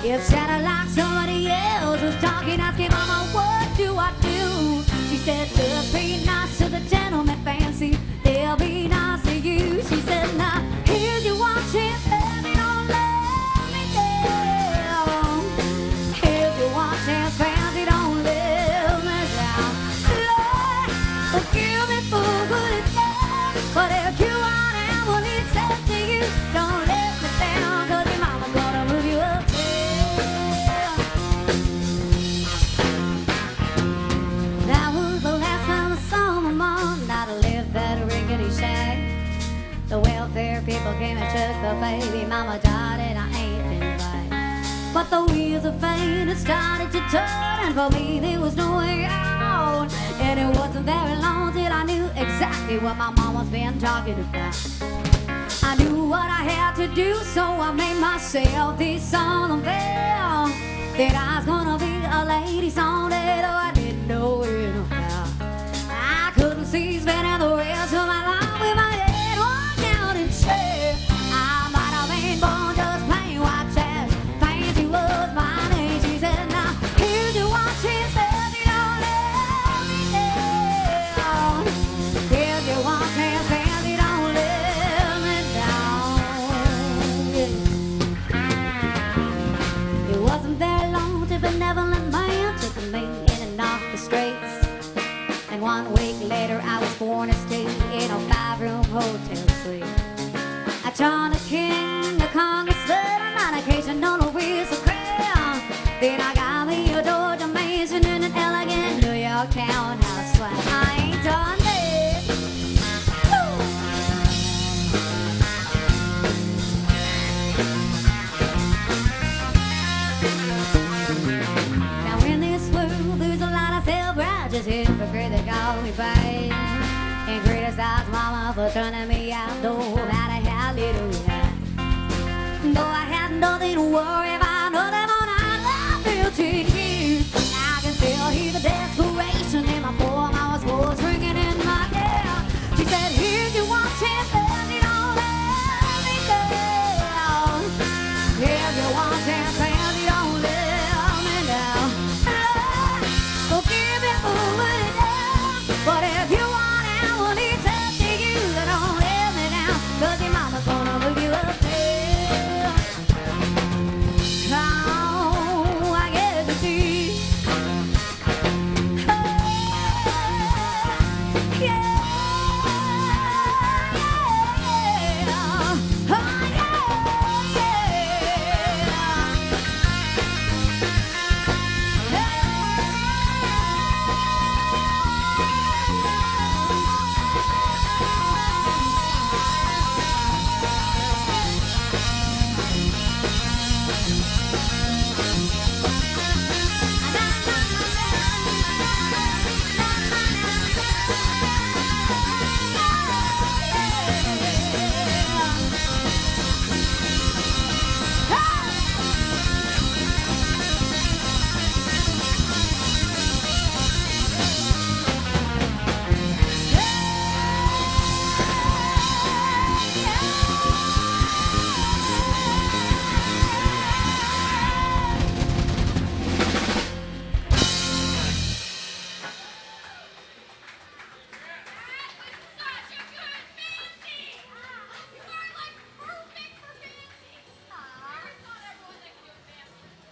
It sounded like somebody else was talking, asking Mama, "What do I do?" She said, "Just be nice to the gentleman, fancy. They'll be nice to you." She said, "Now, here's your one chance, baby, don't let me down. Here's your one chance, fancy, don't let me down. Lord, forgive me for what it's done, but if you want it, well, it's up to you. Don't let me down, 'cause your mama's gonna move you up." The welfare people came and took the baby. Mama died and I ain't been back. But the wheels of fate had started to turn, and for me there was no way out. And it wasn't very long till I knew exactly what my mama's been talking about. I knew what I had to do, so I made myself this song and veil. That I was gonna be a lady someday, though I didn't know it how. I couldn't see spending the rest of my life with my head down and share. I might have been born just plain white trash. Fancy was my name. She said, "Now here's your one chance, baby, don't let me down. Here's your one chance, baby, don't let me down." Yeah. It wasn't very long till benevolent man took me in and off the streets. And 1 week later I was born a state in a 5-room hotel suite. I turned a king, a congressman, an occasional aristocrat. myself for turning me out. Though that I had little right. Though I had nothing to worry about, nothing more than I feel 10 years. I can still hear the desperation in my poor mama's voice ringing in my ear. She said, here's your one chance, and you don't let me down. Here's your one chance, and you don't let me down. So keep it moving down. But if you want out when it's up to you, then don't let me down. 'Cause your mama's gonna move you up there. Oh, I get to see.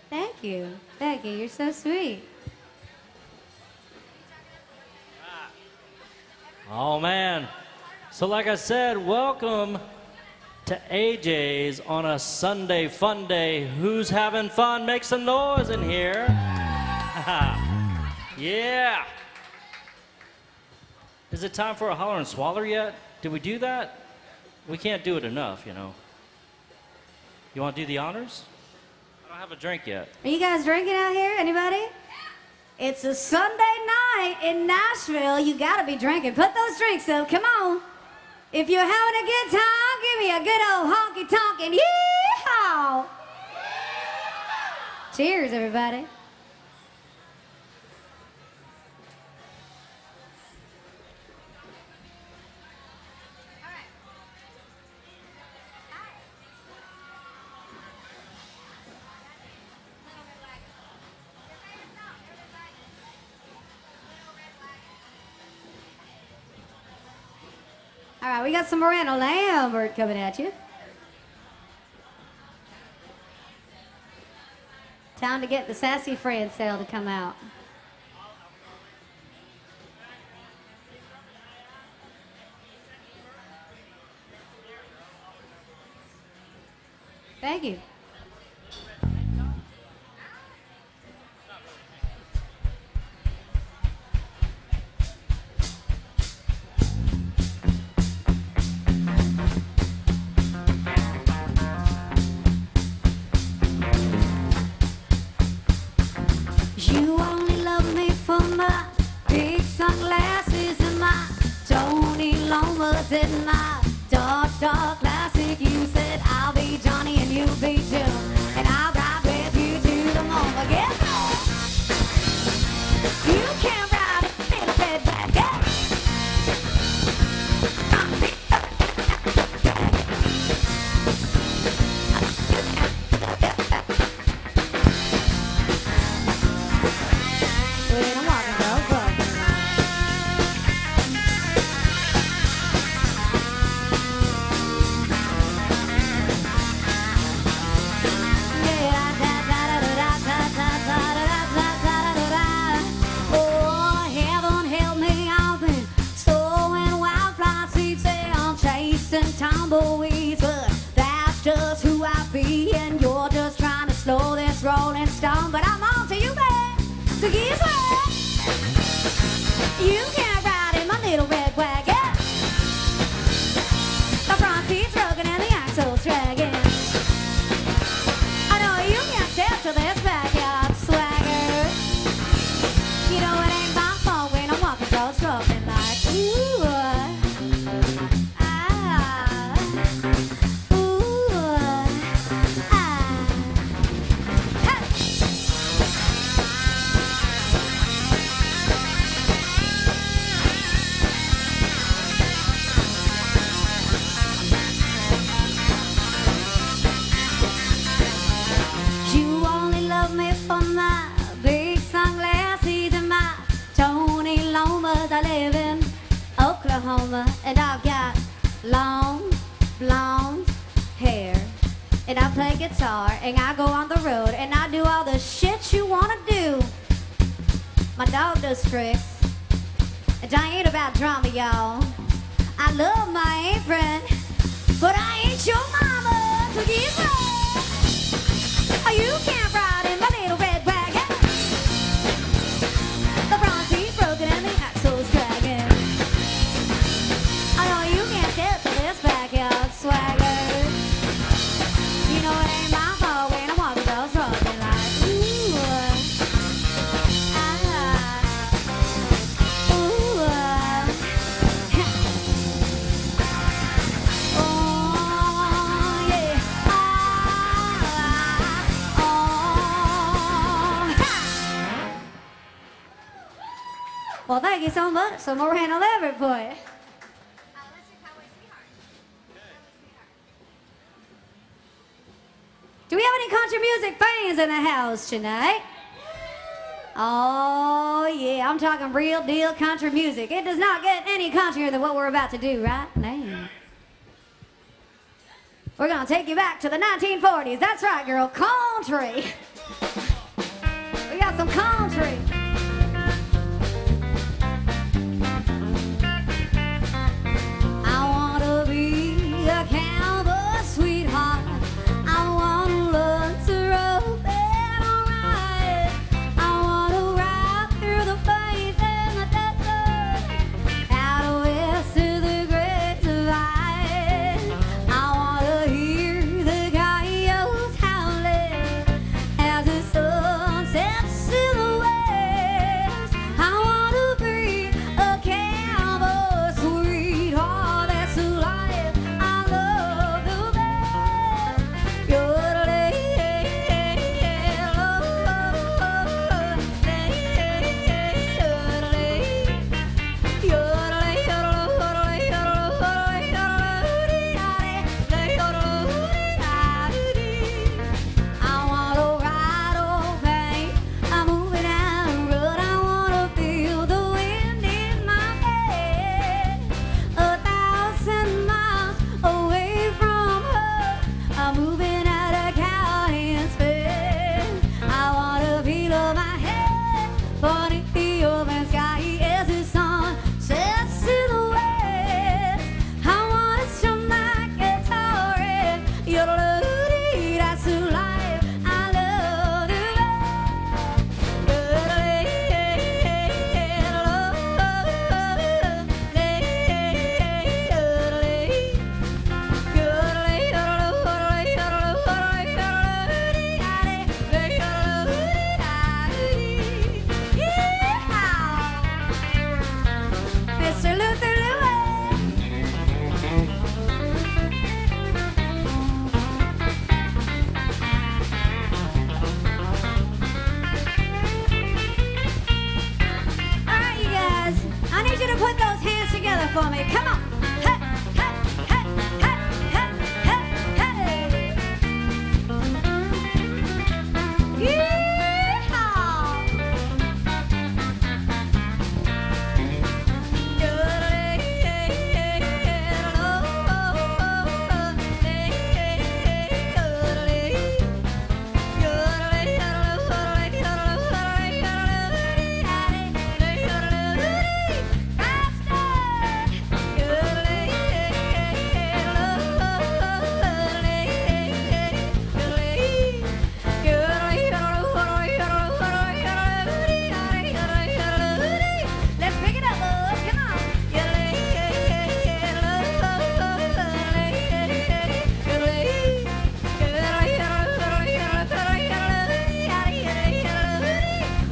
Thank you. Thank you. You're so sweet. Oh, man. So like I said, welcome to AJ's on a Sunday fun day. Who's having fun? Make some noise in here. Yeah. Is it time for a holler and swaller yet? Did we do that? We can't do it enough, you know. You want to do the honors? I don't have a drink yet. Are you guys drinking out here? Anybody? It's a Sunday night in Nashville. You gotta be drinking. Put those drinks up. Come on. If you're having a good time, give me a good old honky tonk and yee-haw. Cheers, everybody. All right, we got some Miranda Lambert coming at you. Time to get the Sassy Fred sale to come out. Thank you. You only love me for my big sunglasses and my Tony Lomas and my dark, dark classic. You said I'll be Johnny and you'll be Jim, and I'll ride with you to the mall. But guess what? You can't ride a little bit back up. When I'm walking the parking lot. Oh, heaven help me, I've been sowing wildflower seeds, say I'm chasing tumbleweeds, but that's just who I be, and you're just trying to slow this rolling stone, but I'm on to you, man. So guess what? car and I go on the road and I do all the shit you wanna do. My dog does tricks. And I ain't about drama, y'all. I love my ain't friend, but I ain't your mama, so give up. You can't ride in my little red wagon. The front seat's broken and the axle's dragging. I know you can't step to this backyard swagger. You know it ain't my fault when I'm walking those roads and like, ooh, ooh, oh, yeah, oh, ha. Well, thank you so much. So Moreno Leverett for you. Do we have any country music fans in the house tonight? Oh, yeah, I'm talking real deal country music. It does not get any countrier than what we're about to do right now. We're gonna take you back to the 1940s. That's right, girl, country. We got some country. I wanna be a cowboy sweetheart. I wanna learn to rope and ride. I wanna ride through the plains and the desert, out west to the Great Divide. I wanna hear the coyotes howling as the sun sets in the west. I wanna be a cowboy sweetheart. That's the life I love the best. I wanna ride open, I'm moving down the road. I wanna feel the wind in my head. 1,000 miles away from her, I'm moving at a cowhand's pace. I wanna feel on my head beneath the open sky as the sun sets in the west. I wanna strum my guitar and yodeloo-dee. That's the life I love the Mr. Luther Lewis. All right, you guys. I need you to put those hands together for me. Come on. Hey, hey, hey, hey, hey, hey, hey. Yeehaw. Let's pick it up, boys. Come on.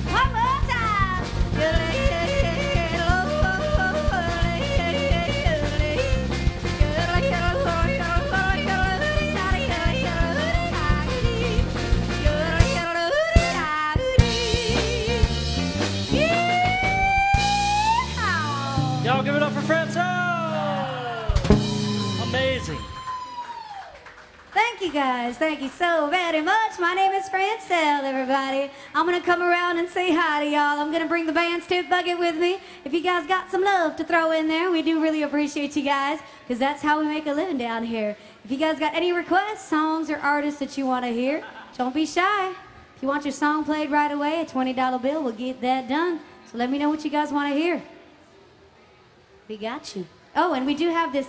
One more time. Y'all give it up for Fretzo! Amazing. Thank you. you guys. Thank you so very much. My name is Francel, everybody. I'm going to come around and say hi to y'all. I'm going to bring the band Stiff Bucket with me. If you guys got some love to throw in there, we do really appreciate you guys, because that's how we make a living down here. If you guys got any requests, songs, or artists that you want to hear, don't be shy. If you want your song played right away, a $20 bill will get that done. So let me know what you guys want to hear. We got you. Oh, and we do have this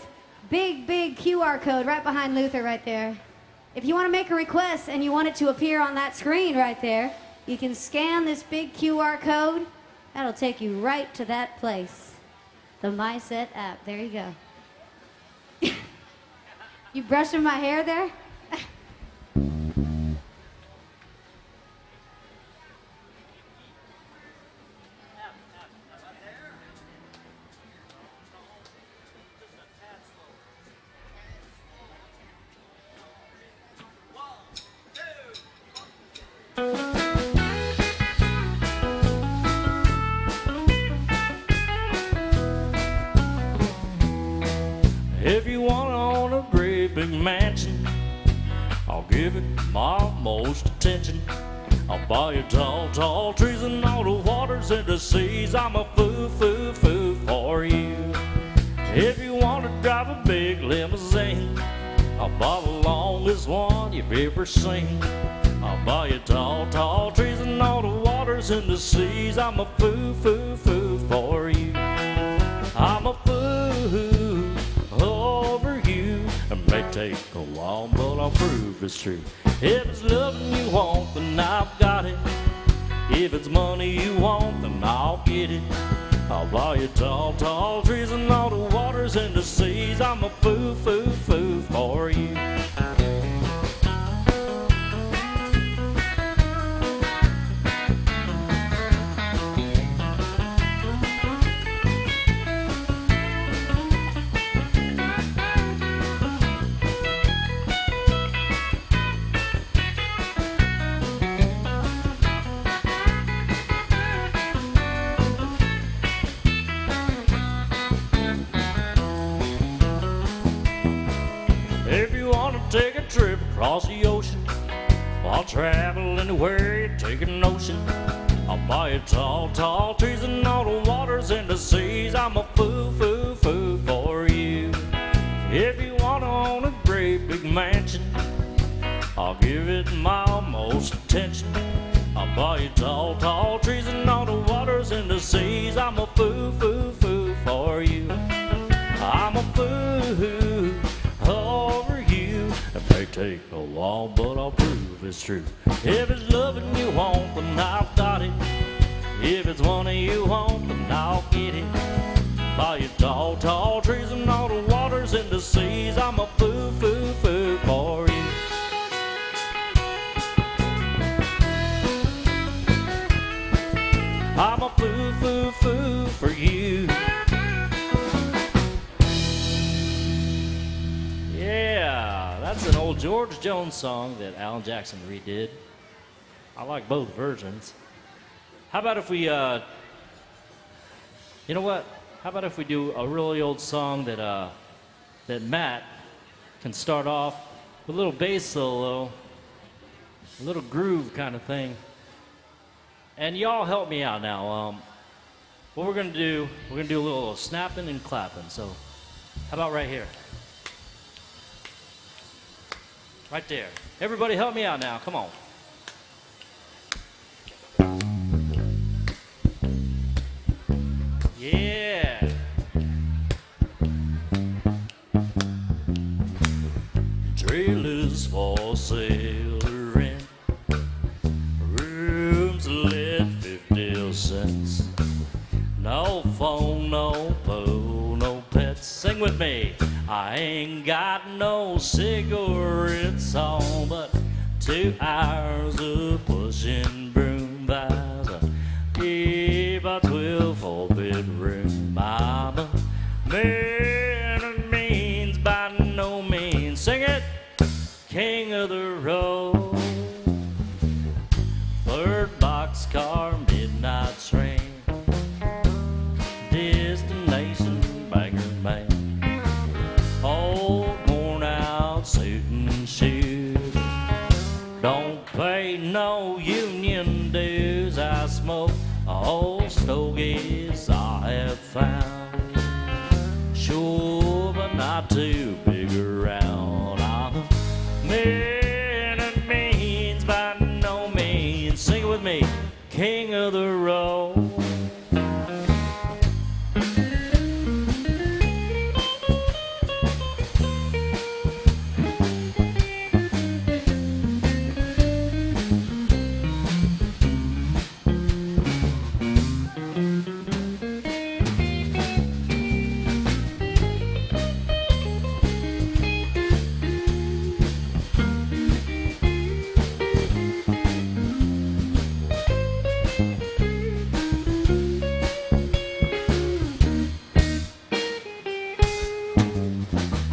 big QR code right behind Luther right there. If you want to make a request and you want it to appear on that screen right there, you can scan this big QR code. That'll take you right to that place. The MySet app. There you go. You brushing my hair there? If you want to own a great big mansion, I'll give it my most attention. I'll buy you tall trees and all the waters and the seas. I'm a foo for you. If you want to drive a big limousine, I'll buy the longest one you've ever seen. I'll buy you tall trees and all the waters and the seas. I'm a foo for you. I'm a foo over you. It may take a while, but I'll prove it's true. If it's loving you want, then I've got it. If it's money you want, then I'll get it. I'll buy you tall trees and all the waters and the seas. I'm a foo for you. If you want to take a trip across the ocean, I'll travel anywhere you take a notion. I'll buy you tall trees and all the waters and the seas. I'm a foo for you. If you want to own a great big mansion, I'll give it my most attention. I'll buy you tall trees and all the waters and the seas. I'm a foo for you. I'm a foo over you. It may take a while, but I'll prove it's true. If it's loving you want, then I've got it. If it's money you want, then I'll get it. Buy you tall trees and all the waters and the seas. I'm a foo for you. I'm a foo for you. Yeah, that's an old George Jones song that Alan Jackson redid. I like both versions. How about if we, you know what? How about if we do a really old song that Matt can start off with a little bass solo, a little groove kind of thing. And y'all help me out now. What we're gonna do a little snapping and clapping. So, how about right here? Right there. Everybody help me out now. Come on. Yeah. Trailers for sale to rent. Rooms let 50 cents. No phone, no pole, no pets. Sing with me. I ain't got no cigarettes on, but 2 hours of pushing broom buys a 8x12 4-bedroom. I'm a man of means by no means. Sing it, king of the road. 3rd boxcar, midnight train. Destination, Bangor, Maine. Old worn out suit and shoes. stogies I have found. Sure, but not too big around. I'm a man of means by no means. Sing it with me, king of the road.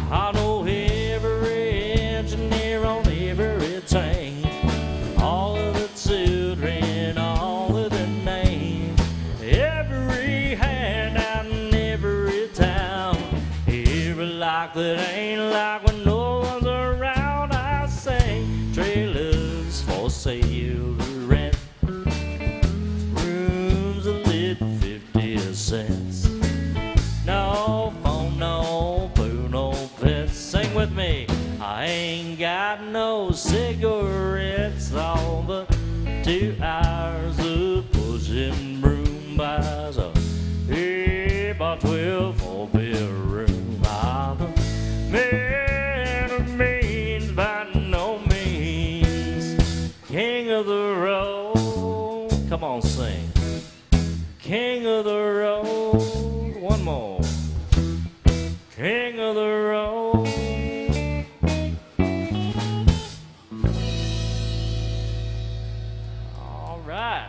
I know every engineer on every train, all of the children, all of their names, every hand out in every town, every lock that ain't locked when no one's around. I say trailers for sale to rent, rooms a lit 50 cents. No phone, no boo, no pets. Sing with me, I ain't got no cigarettes. All but 2 hours of pushing broom buys a 8 by 12 4-bedroom. I'm a man of means by no means, king of the road. Come on, sing, king of the road. One more, king of the road. All right,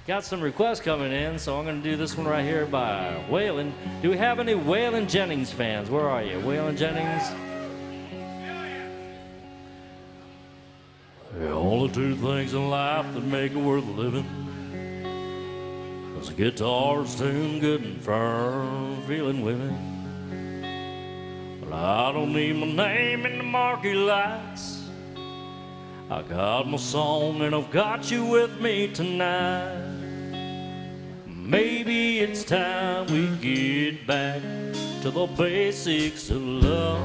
got some requests coming in, so I'm going to do this one right here by Waylon. Do we have any Waylon Jennings fans? Where are you, Waylon Jennings? Yeah, only 2 things in life that make it worth living: the guitar's tuned good and firm, feeling women. But I don't need my name in the marquee lights. I got my song and I've got you with me tonight. Maybe it's time we get back to the basics of love.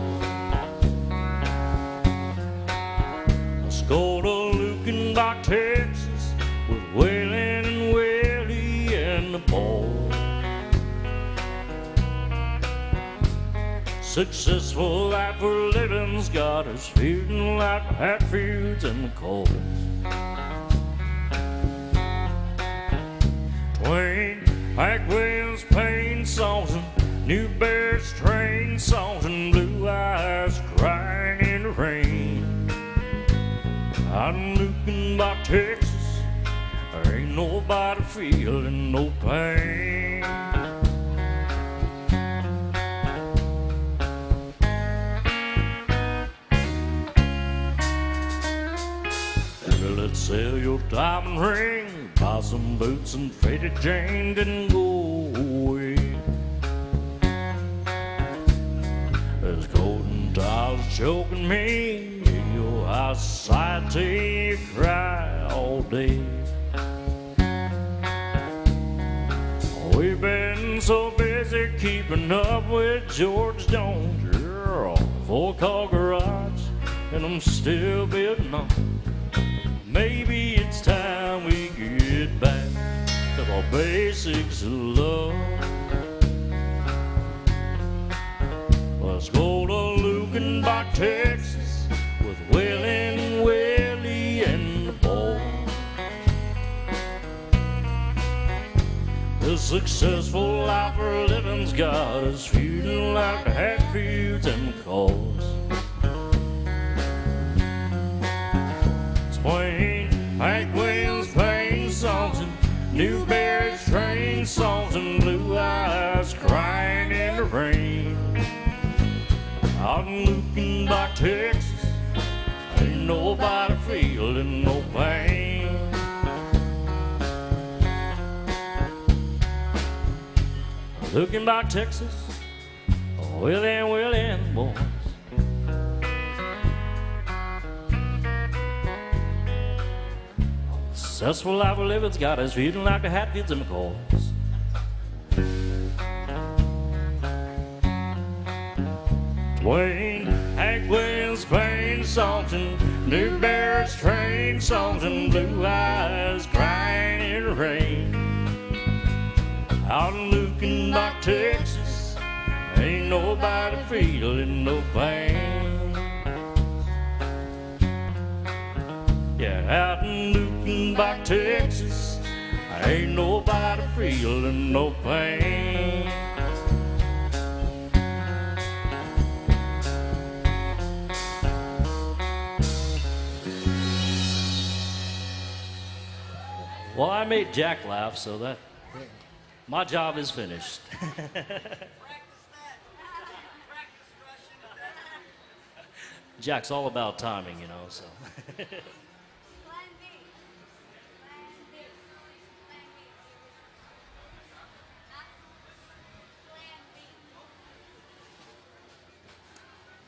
Let's go to Lukenbach, Texas, with Waylon and Willie and the boys. Successful life we're living's got us feeling like Hatfields and McCoys. Twain, Hank Williams, Payne songs and Newberry's train songs and Blue Eyes crying in the rain. Out in Lukenbach, Texas, there ain't nobody feeling no pain. Let's sell your diamond ring, buy some boots and faded Jane didn't go away. There's golden tiles choking me, your high society, you cry all day. We've been so busy keeping up with George Jones, girl, 4-car garage, and I'm still building on. Maybe it's time we get back to the basics of love. Let's go to Lukenbach, Texas, with Waylon and Willie and the boys. The successful life we're living's got us feeling like the Hatfields and McCoys. Twain, Hank Williams, Payne songs and Newberry's train songs and Blue Eyes crying in the rain. Out in Lukenbach, Texas, ain't nobody feeling no pain. Lukenbach, Texas, Willie and the boys. Successful life we live, it's got us feeling like the Hatfields and McCoys. Wayne, Hank Williams, playing songs and New Barrett's train songs and Blue Eyes crying in the rain. Out in Lukenbach, Texas, ain't nobody feeling no pain. Yeah, out in Lukenbach, Texas, ain't nobody feeling no pain. Well, I made Jack laugh, so that my job is finished. Jack's all about timing, you know, so.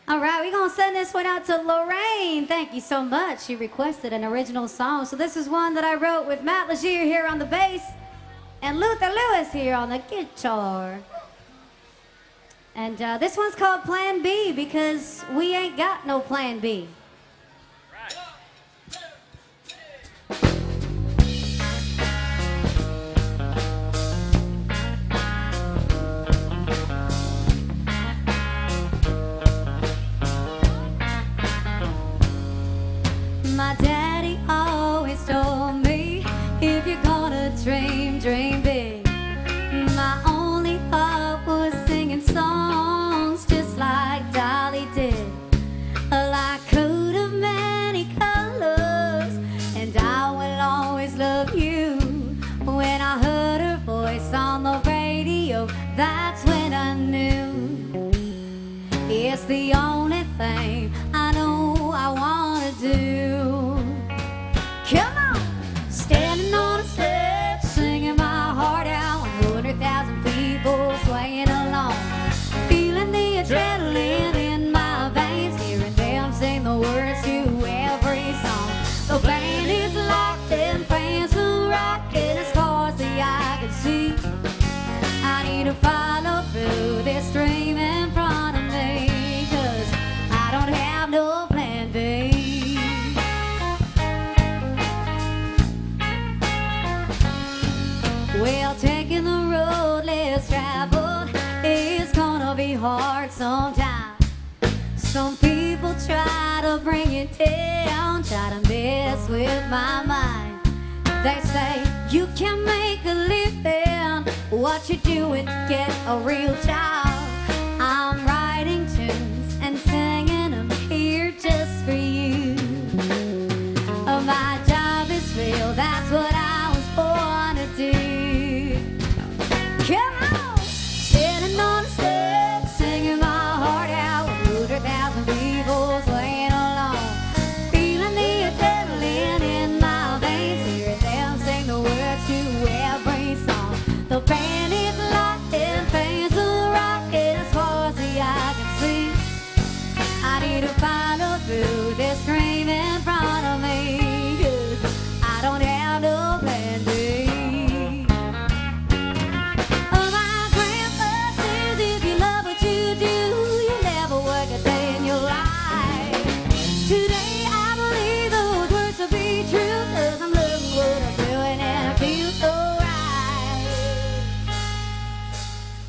All right, we're going to send this one out to Lorraine. Thank you so much. She requested an original song. So this is one that I wrote with Matt Legier here on the bass and Luther Lewis here on the guitar. And this one's called Plan B because we ain't got no Plan B. My daddy always told me, if you're gonna dream, dream big. My only hope was singing songs just like Dolly did, like coat of many colors, and I will always love you. When I heard her voice on the radio, that's when I knew it's the only thing I know I wanna do. Come on! Standing on a stage, singing my heart out, 100,000 people swaying along, feeling the adrenaline in my veins, hearing them sing the words to every song. The band is locked and fans are rocking as far as the eye can see. I need to follow through this dream in front of me, 'cause I don't have no plan B. Well, taking the road less traveled is gonna be hard sometimes. Some people try to bring it down, try to mess with my mind. They say you can make a living, what you doing, get a real job. I'm writing tunes and singing them here just for you. My job is real, that's what I was born to do. Come on! Standing on the stage, singing my heart out, 100,000 people swaying along, feeling the adrenaline in my veins, hearing them sing the words to every song. The band is locked and fans are rocking as far as the eye can see. I need to follow through this dream in front of me, 'cause I don't have no plan B. Oh, my grandpa says if you love what you do, you never work a day in your life. Today I believe those words to be true, 'cause I'm loving what I'm doing and I feel so right.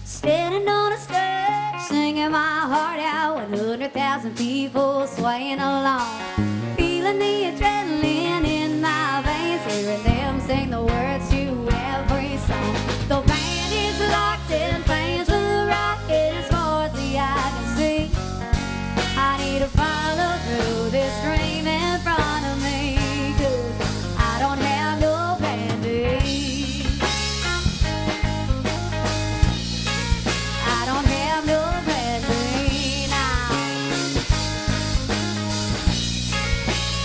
Standing on a stage, singing my heart out, 100,000 people swaying along, feeling the adrenaline in my veins, hearing them sing the words to every song. The band is locked and fans are rocking as far as the eye can see. I need to follow through this dream in front of me, 'cause I don't have no plan B. I don't have no plan B now.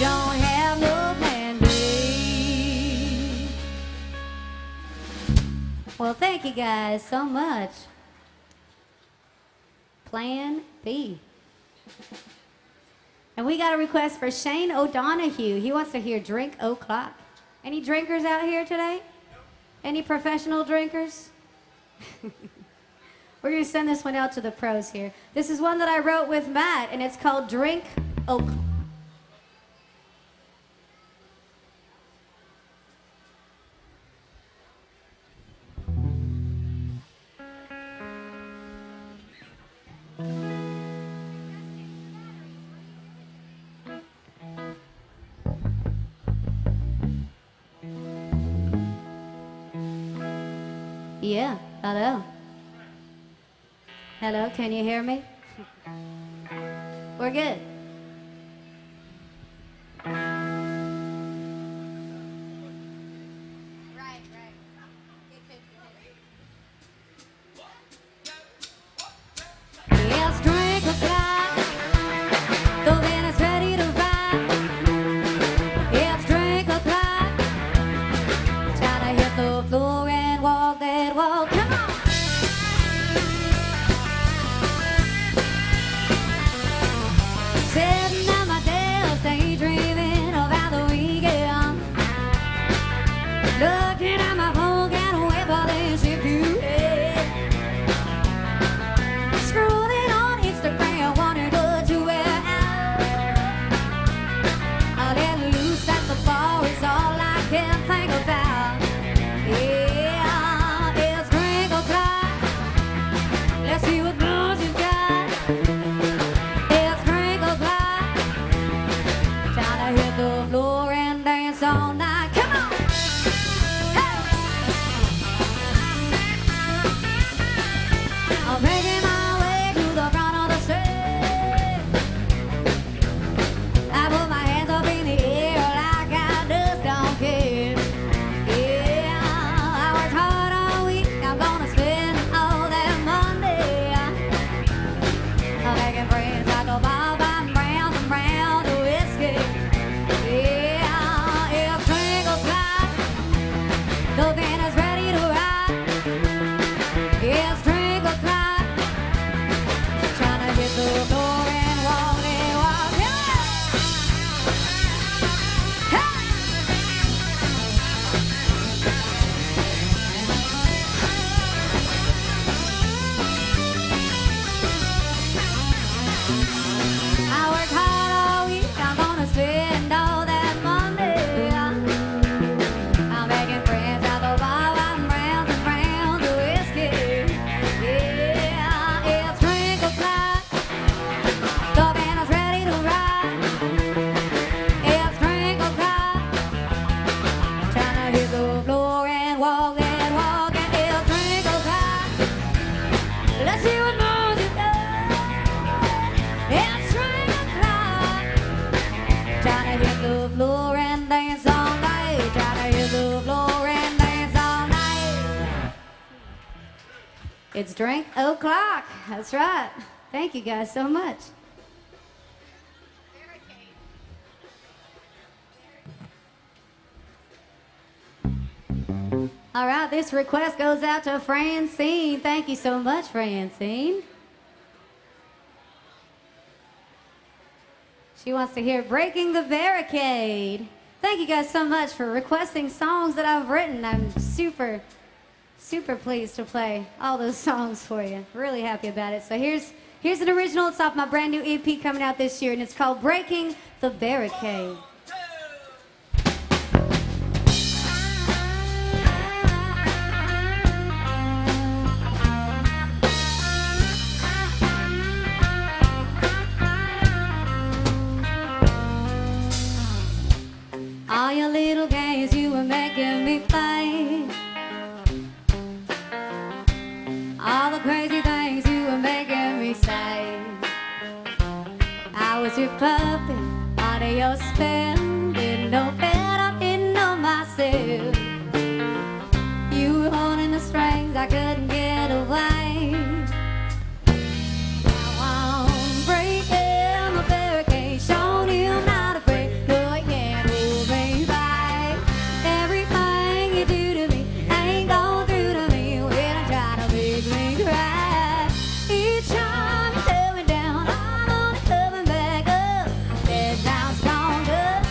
Don't have no plan B. Well, thank you guys so much. Plan B. And we got a request for Shane O'Donohue. He wants to hear Drink O'Clock. Any drinkers out here today? Any professional drinkers? We're going to send this one out to the pros here. This is one that I wrote with Matt, and it's called Drink Oak. Yeah, hello. Hello, can you hear me? We're good. Yes, drink a glass, the van is ready to ride. Yes, drink a glass, try to hit the floor and walk that walk. Come on! Sitting at my desk, daydreaming about the weekend. Looking at my phone, can't wait for this if you did. Scrolling on Instagram, wondering what to wear out. I let loose at the bar is all I can think about. Yeah, it's drink o'clock. Let's see what blues you got. It's drink o'clock. Time to hit the floor and dance all night. Come on! Hey! I'm making my way to the front of the stage. I put my hands up in the air like I just don't care. Yeah, I worked hard all week. I'm gonna spend all that Monday. I'm making friends at the bar, buying rounds and rounds of whiskey. Yeah, it's drink o'clock. The band is ready to ride. It's drink o'clock. Trying to hit the floor and walk it, walk it. Hey! I worked hard all week. I'm gonna spend all that Monday. I'm making friends at the bar, I'm rounds and rounds of whiskey. Yeah, it's drink o'clock. The band is ready to ride. It's drink o'clock. Trying to hit the floor and walk it, walk it. It's drink o'clock. Let's see what moves you got. It's drink o'clock. Trying to hit the floor and dance all night. Trying to hit the floor and dance all night. It's drink o'clock. That's right. Thank you guys so much. All right, this request goes out to Francine. Thank you so much, Francine. She wants to hear Breaking the Barricade. Thank you guys so much for requesting songs that I've written. I'm super pleased to play all those songs for you. Really happy about it. So here's an original. It's off my brand new EP coming out this year, and it's called Breaking the Barricade. All your little games you were making me play. All the crazy things you were making me say. I was your puppet under your spell. Didn't know better, didn't know myself. You were holding the strings, I couldn't get away. Now I'm breaking the barricade, showing you I'm not afraid. No, you can't hold me back. Everything you do to me ain't going through to me when I try to make me cry. Each time you tear me down, I'm only coming back up. Dead down stronger.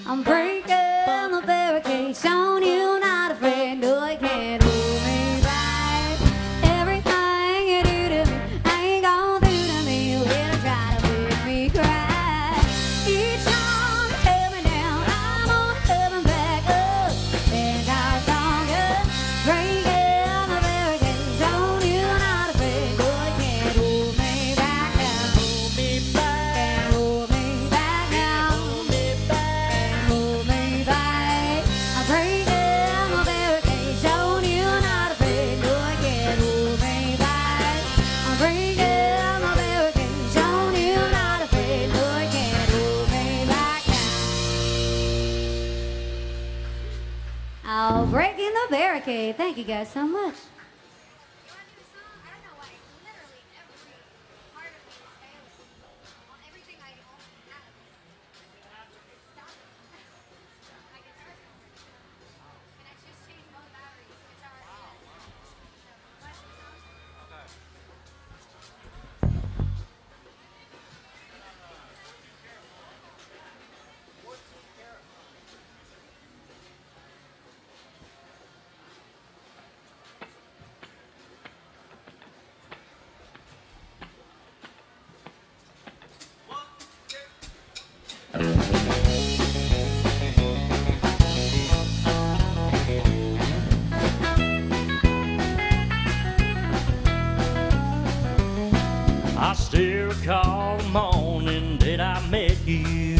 I'm breaking the barricades on you, not afraid, no, I can't hold me back. Everything you do to me ain't gone through to me, will try to make me cry. Each time you tear me down, I'm on coming back up, and I'm stronger. Breaking the barricades on you, not afraid, no, I can't hold me back now. Hold me back. Can't hold me back now. Hold me back. Hold me back. I'm breaking the barricades on you, not afraid, no, I can't hold me back. I'm breaking the barricades on you, not afraid, no, I can't hold me back now. Oh, breaking the barricade. Thank you guys so much. I still recall the morning that I met you,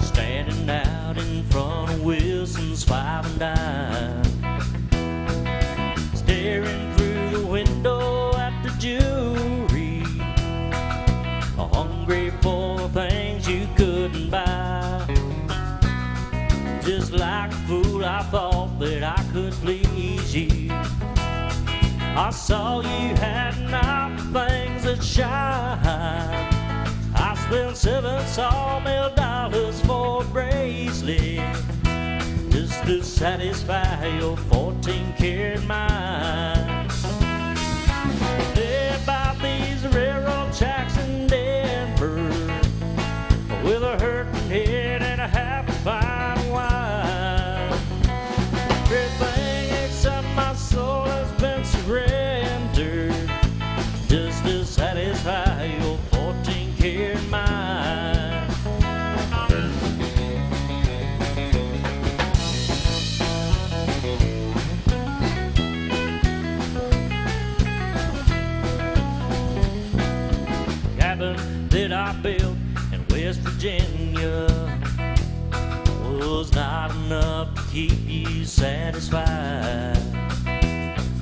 standing out in front of Wilson's 5 and Dime, staring through the window at the jewelry, hungry for things you couldn't buy. Just like a fool, I thought that I could please you. I saw you had enough things that shine. I spent 7 sawmill dollars for a bracelet just to satisfy your 14-karat mind. There about these railroad tracks in Denver, with a hurting head and a half a pint of wine. Everything except my soul has been surrendered just to satisfy your 14-karat mind. Cabin that I built in West Virginia was not enough to keep you satisfied.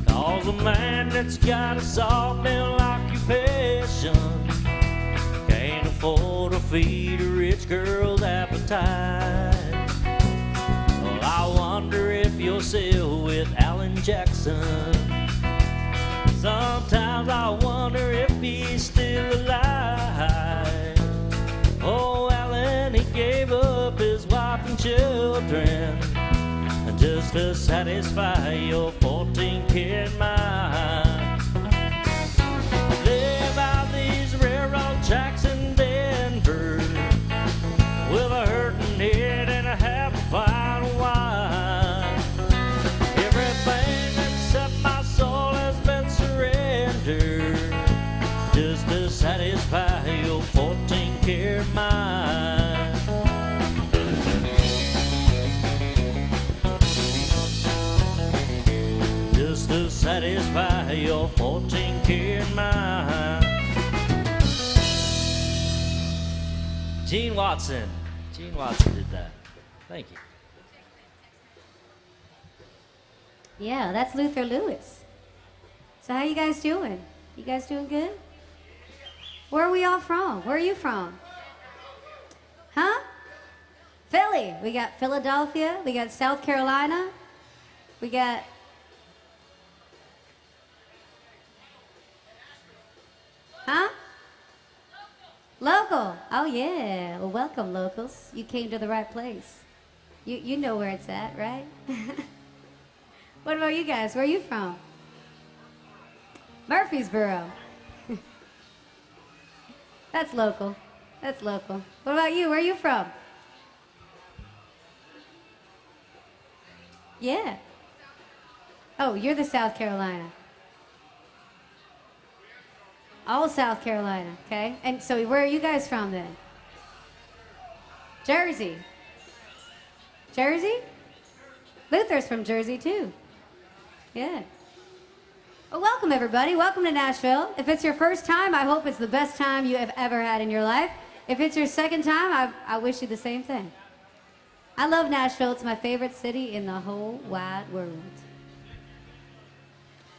Cause a man that's got a sawmill occupation can't afford to feed a rich girl's appetite. Well, I wonder if you're still with Alan Jackson. Sometimes I wonder if he's still alive. Oh, Alan, he gave up his wife and children just to satisfy your 14-karat mind. Live out these railroad tracks in Denver, with a hurting head and a half a pint of wine. Everything except my soul has been surrendered just to satisfy your 14-karat mind. Just to satisfy your 14-karat mind. Gene Watson. Gene Watson did that. Thank you. Yeah, that's Luther Lewis. So how you guys doing? You guys doing good? Where are we all from? Where are you from? Huh? Philly. We got Philadelphia. We got South Carolina. We got... Huh? Local. Oh, yeah. Well, welcome, locals. You came to the right place. You know where it's at, right? What about you guys? Where are you from? Murfreesboro. That's local. That's local. What about you? Where are you from? Yeah. Oh, you're the South Carolina. All South Carolina, okay? And so where are you guys from then? Jersey. Jersey? Luther's from Jersey too. Yeah. Well, welcome everybody. Welcome to Nashville. If it's your first time, I hope it's the best time you have ever had in your life. If it's your second time, I wish you the same thing. I love Nashville. It's my favorite city in the whole wide world.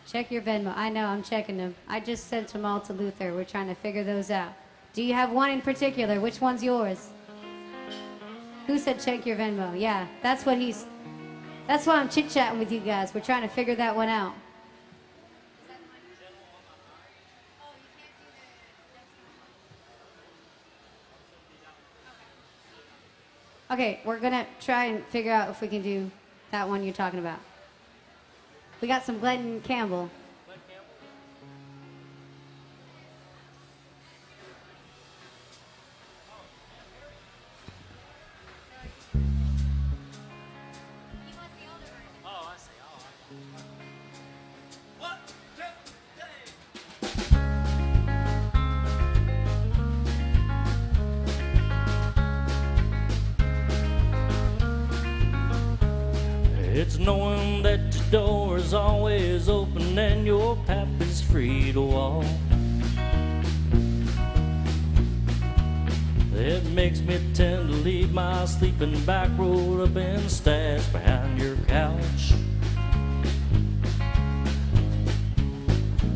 Check your Venmo. I know, I'm checking them. I just sent them all to Luther. We're trying to figure those out. Do you have one in particular? Which one's yours? Who said check your Venmo? Yeah, that's why I'm chit-chatting with you guys. We're trying to figure that one out. Okay, we're gonna try and figure out if we can do that one you're talking about. We got some Glenn Campbell. It's knowing that your door is always open and your path is free to walk. It makes me tend to leave my sleeping back rolled up and stashed behind your couch.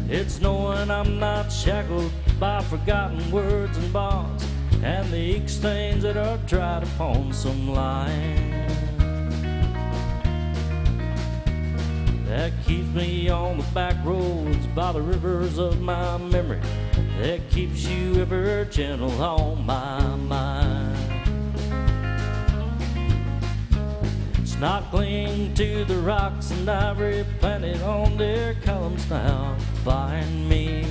It's knowing I'm not shackled by forgotten words and bonds and the ink stains that are dried upon some line. That keeps me on the back roads by the rivers of my memory. That keeps you ever gentle on my mind. It's not clinging to the rocks and ivory planted on their columns now find me.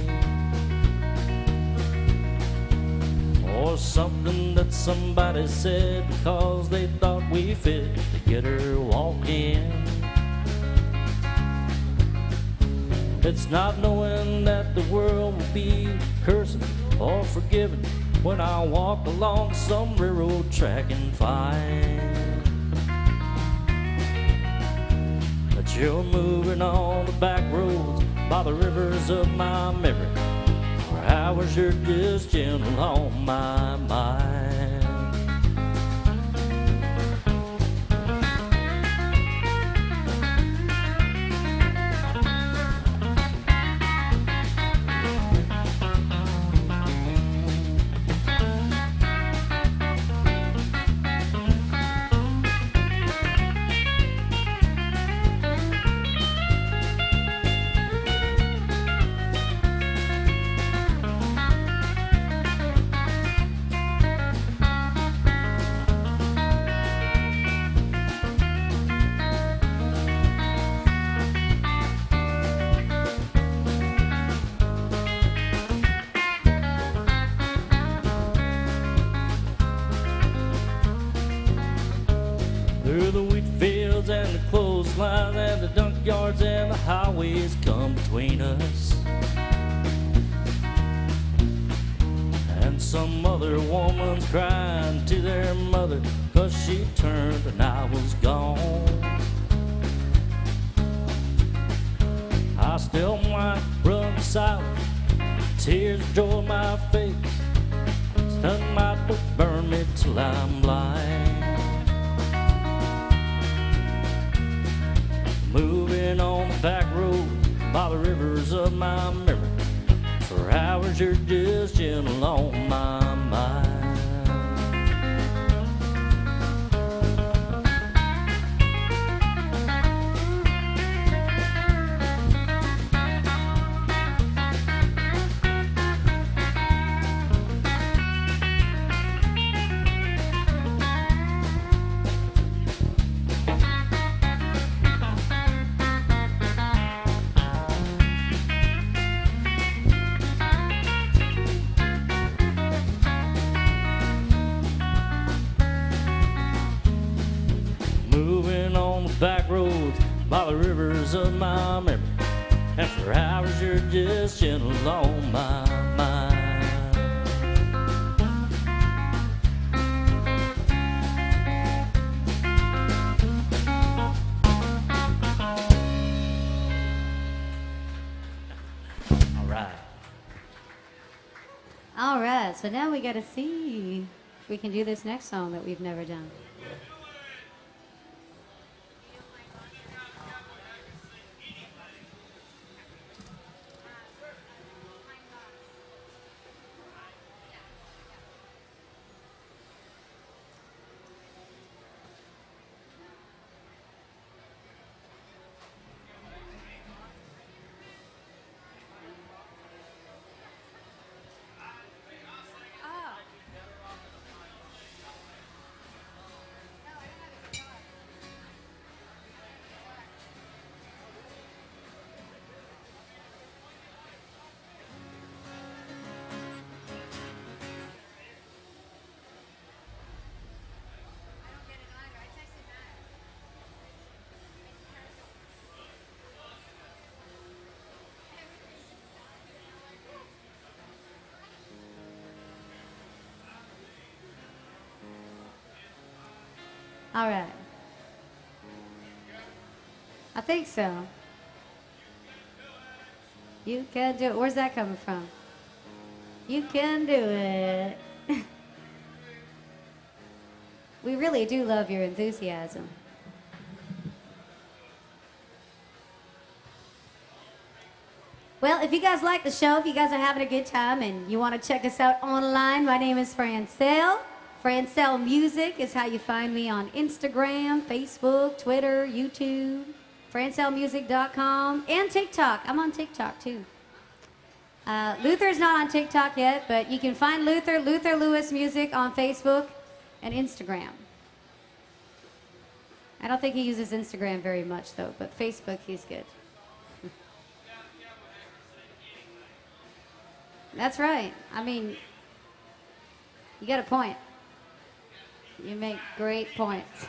Or something that somebody said because they thought we fit together walking. It's not knowing that the world will be cursing or forgiving when I walk along some railroad track and find that you're moving on the back roads by the rivers of my memory. For hours you're just gentle on my mind. Through the wheat fields and the clotheslines and the dunk yards and the highways come between us. And some other woman's crying to their mother 'cause she turned and I was gone. I still might run silent, tears joy my face. Sun might burn me till I'm blind. Moving on the back road by the rivers of my memory. For hours you're just gentle on my mind. by the rivers of my memory. After hours, you're just gentle on my mind. All right, so now we got to see if we can do this next song that we've never done. All right. I think so. You can do it. Where's that coming from? You can do it. We really do love your enthusiasm. Well, if you guys like the show, if you guys are having a good time and you want to check us out online, my name is Francel. Francel Music is how you find me on Instagram, Facebook, Twitter, YouTube, francelmusic.com, and TikTok. I'm on TikTok too. Luther's not on TikTok yet, but you can find Luther Lewis Music on Facebook and Instagram. I don't think he uses Instagram very much though, but Facebook he's good. That's right. I mean, you got a point. You make great points.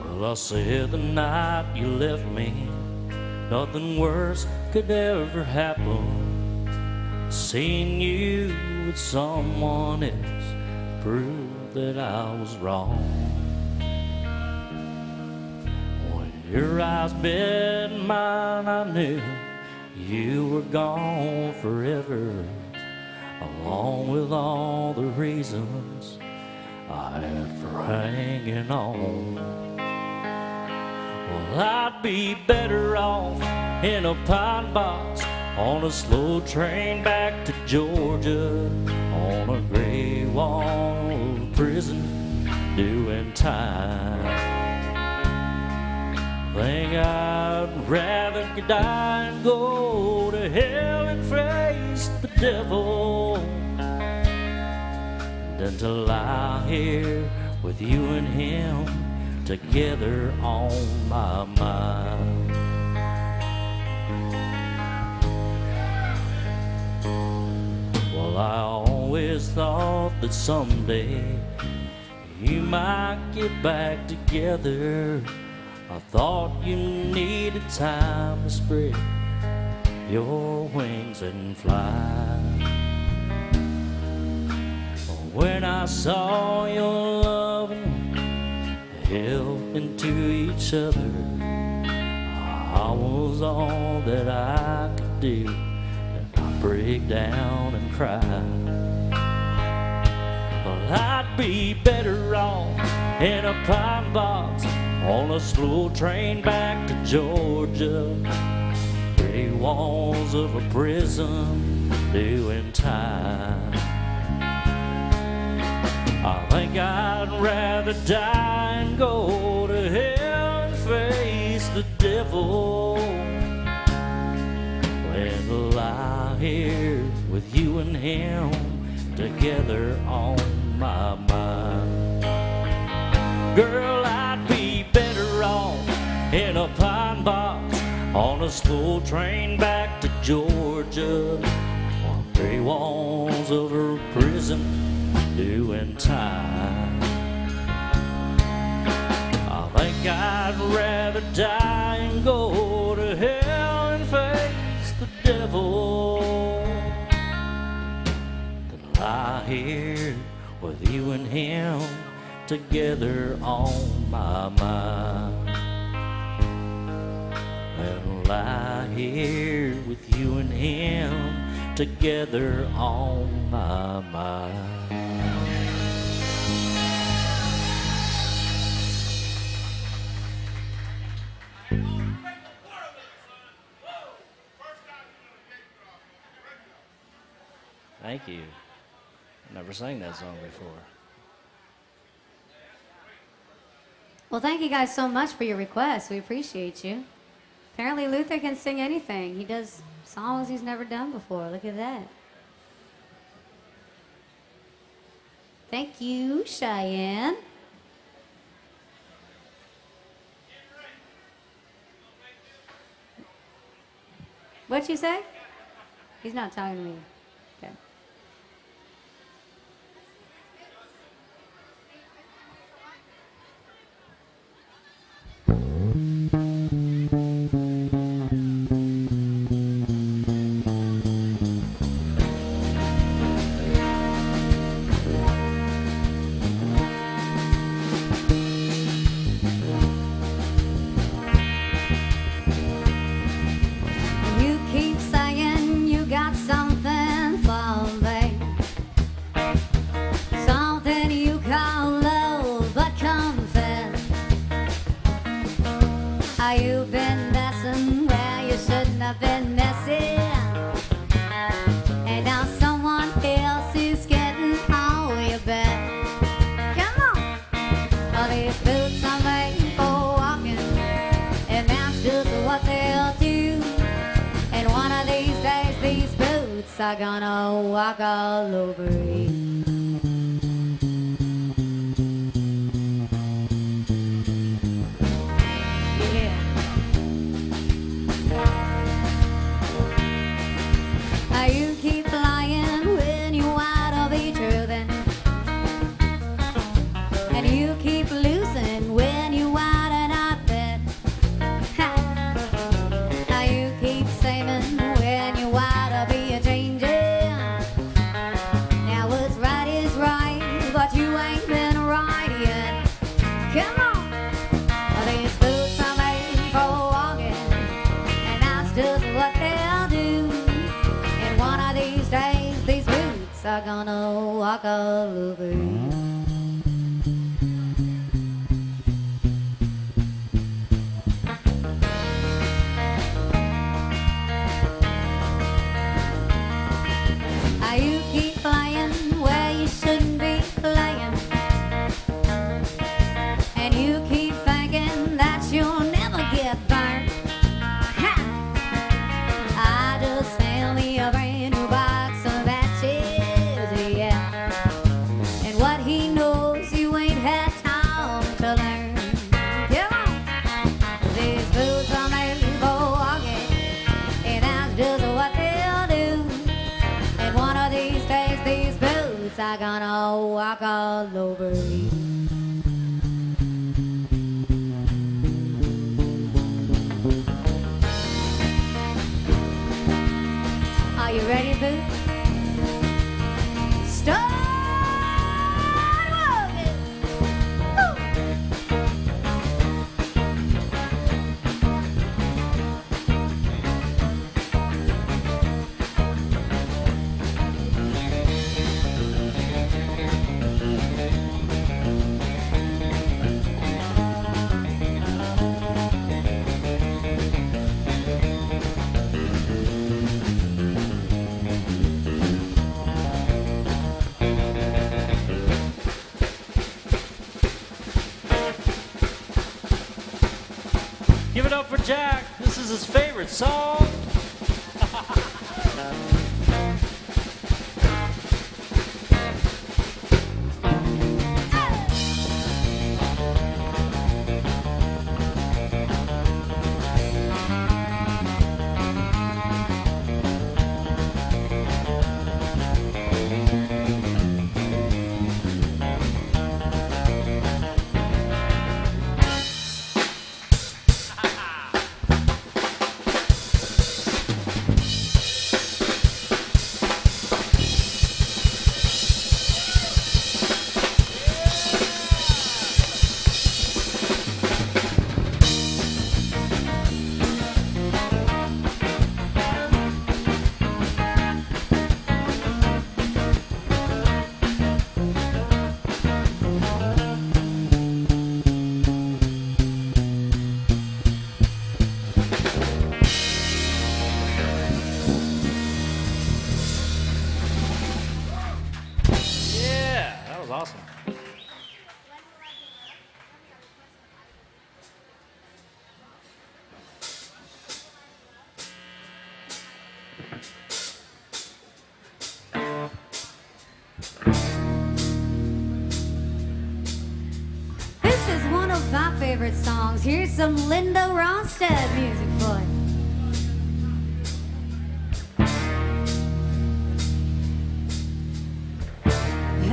Well, I said the night you left me, nothing worse could ever happen. Seeing you with someone else proved that I was wrong. When your eyes met mine, I knew you were gone forever, along with all the reasons I had for hanging on. Well, I'd be better off in a pine box on a slow train back to Georgia, on a gray wall of prison doing time. Think I'd rather die and go to hell and face the devil than to lie here with you and him together on my mind. Well, I always thought that someday you might get back together. I thought you needed time to spread your wings and fly. When I saw your loving held into each other, I was all that I could do, and I break down and cry. Well, I'd be better off in a pine box on a slow train back to Georgia. Gray walls of a prison doing time. I think I'd rather die and go to hell and face the devil than to lie here with you and him together on my mind. Girl, I'd be better off in a pine box on a slow train back to Georgia, on gray walls of a prison doing time. I think I'd rather die and go to hell and face the devil than lie here with you and him together on my mind. And lie here with you and him together on my mind. Thank you. Never sang that song before. Well, thank you guys so much for your request. We appreciate you. Apparently Luther can sing anything. He does songs he's never done before. Look at that. Thank you, Cheyenne. What'd you say? He's not talking to me. Okay. You keep saying you got something for me, something you call love, but confess, how you've been messing where you shouldn't have been messing, and now someone else is getting all your best. Come on, all these boots are made for walking, and that's just what they'll do. And one of these days, these boots are gonna walk all over you. Yeah. Now you keep lying when you ought to be truthing, and you keep losing when you ought to not bet. Now you keep saving when you ought to be a changing. Now what's right is right, but you ain't been right yet. Come on, well, these boots are made for walking, and that's just what they'll do. And one of these days, these boots are gonna walk all over you. How you keep playing where you shouldn't be playing, and you keep thinking that you'll never get burned. Ha! I just found me a brand new box of matches, yeah. And what he knows you ain't had time to learn. Come on, these boots are made for walking, and that's just what they'll do. And one of these days, these boots are gonna walk all over you. Are you ready, Boots? Start walking. Woo. Give it up for Jack. This is his favorite song. Awesome. This is one of my favorite songs. Here's some Linda Ronstadt music for you.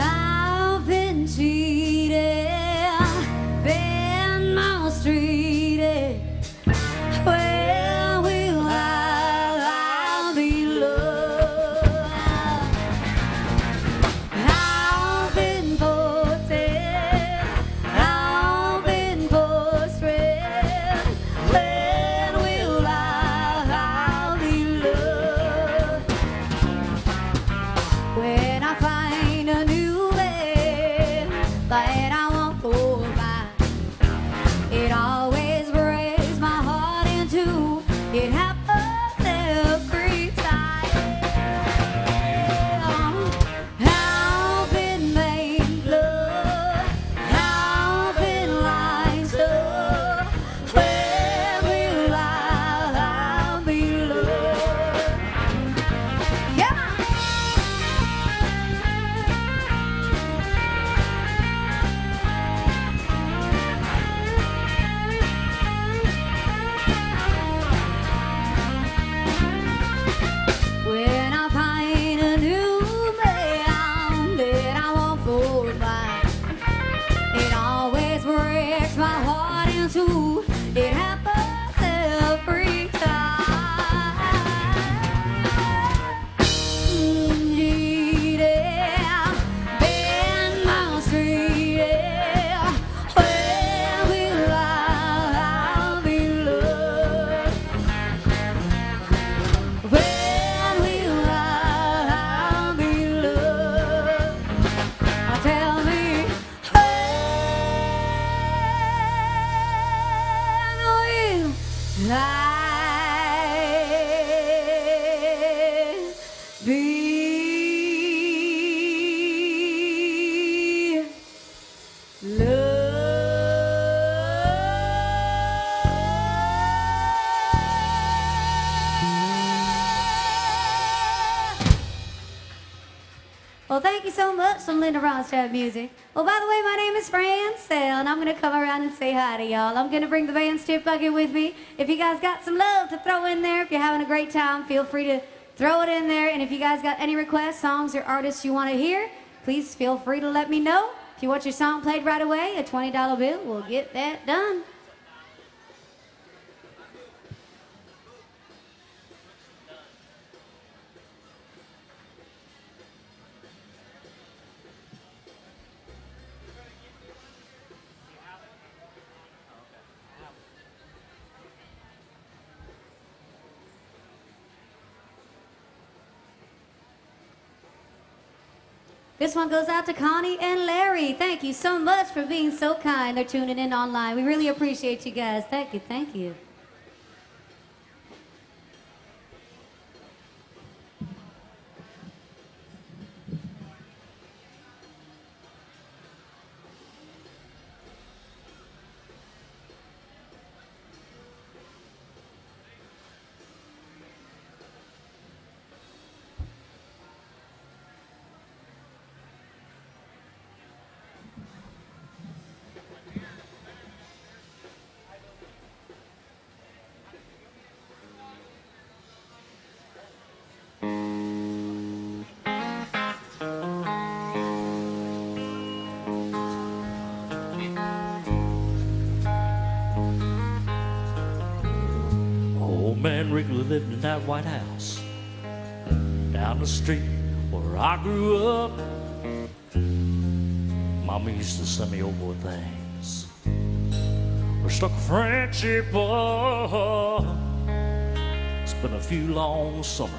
I've been cheated, been mistreated. Where will I be loved? I've been forsaken, I've been frustrated. When will I be loved? When I find a new way, but I won't go by. It always breaks my heart in two. It happens every time. I've been made love, I've been lied to. When will I be loved? Yeah. When I find a new man that I won't go by, it always breaks my heart in two. It happens every time. Cheated, been mistreated. When will I be loved? When will I be loved? Tell me, when will I be loved? Well, thank you so much, some Linda Ronstadt music. Well, by the way, my name is Fran Sell, and I'm going to come around and say hi to y'all. I'm going to bring the band's tip bucket with me. If you guys got some love to throw in there, if you're having a great time, feel free to throw it in there. And if you guys got any requests, songs, or artists you want to hear, please feel free to let me know. If you want your song played right away, a $20 bill will get that done. This one goes out to Connie and Larry. Thank you so much for being so kind. They're tuning in online. We really appreciate you guys. Thank you, thank you. man Wrigley lived in that White House down the street where I grew up. Mama used to send me over things. We stuck a friendship up. It's been a few long summers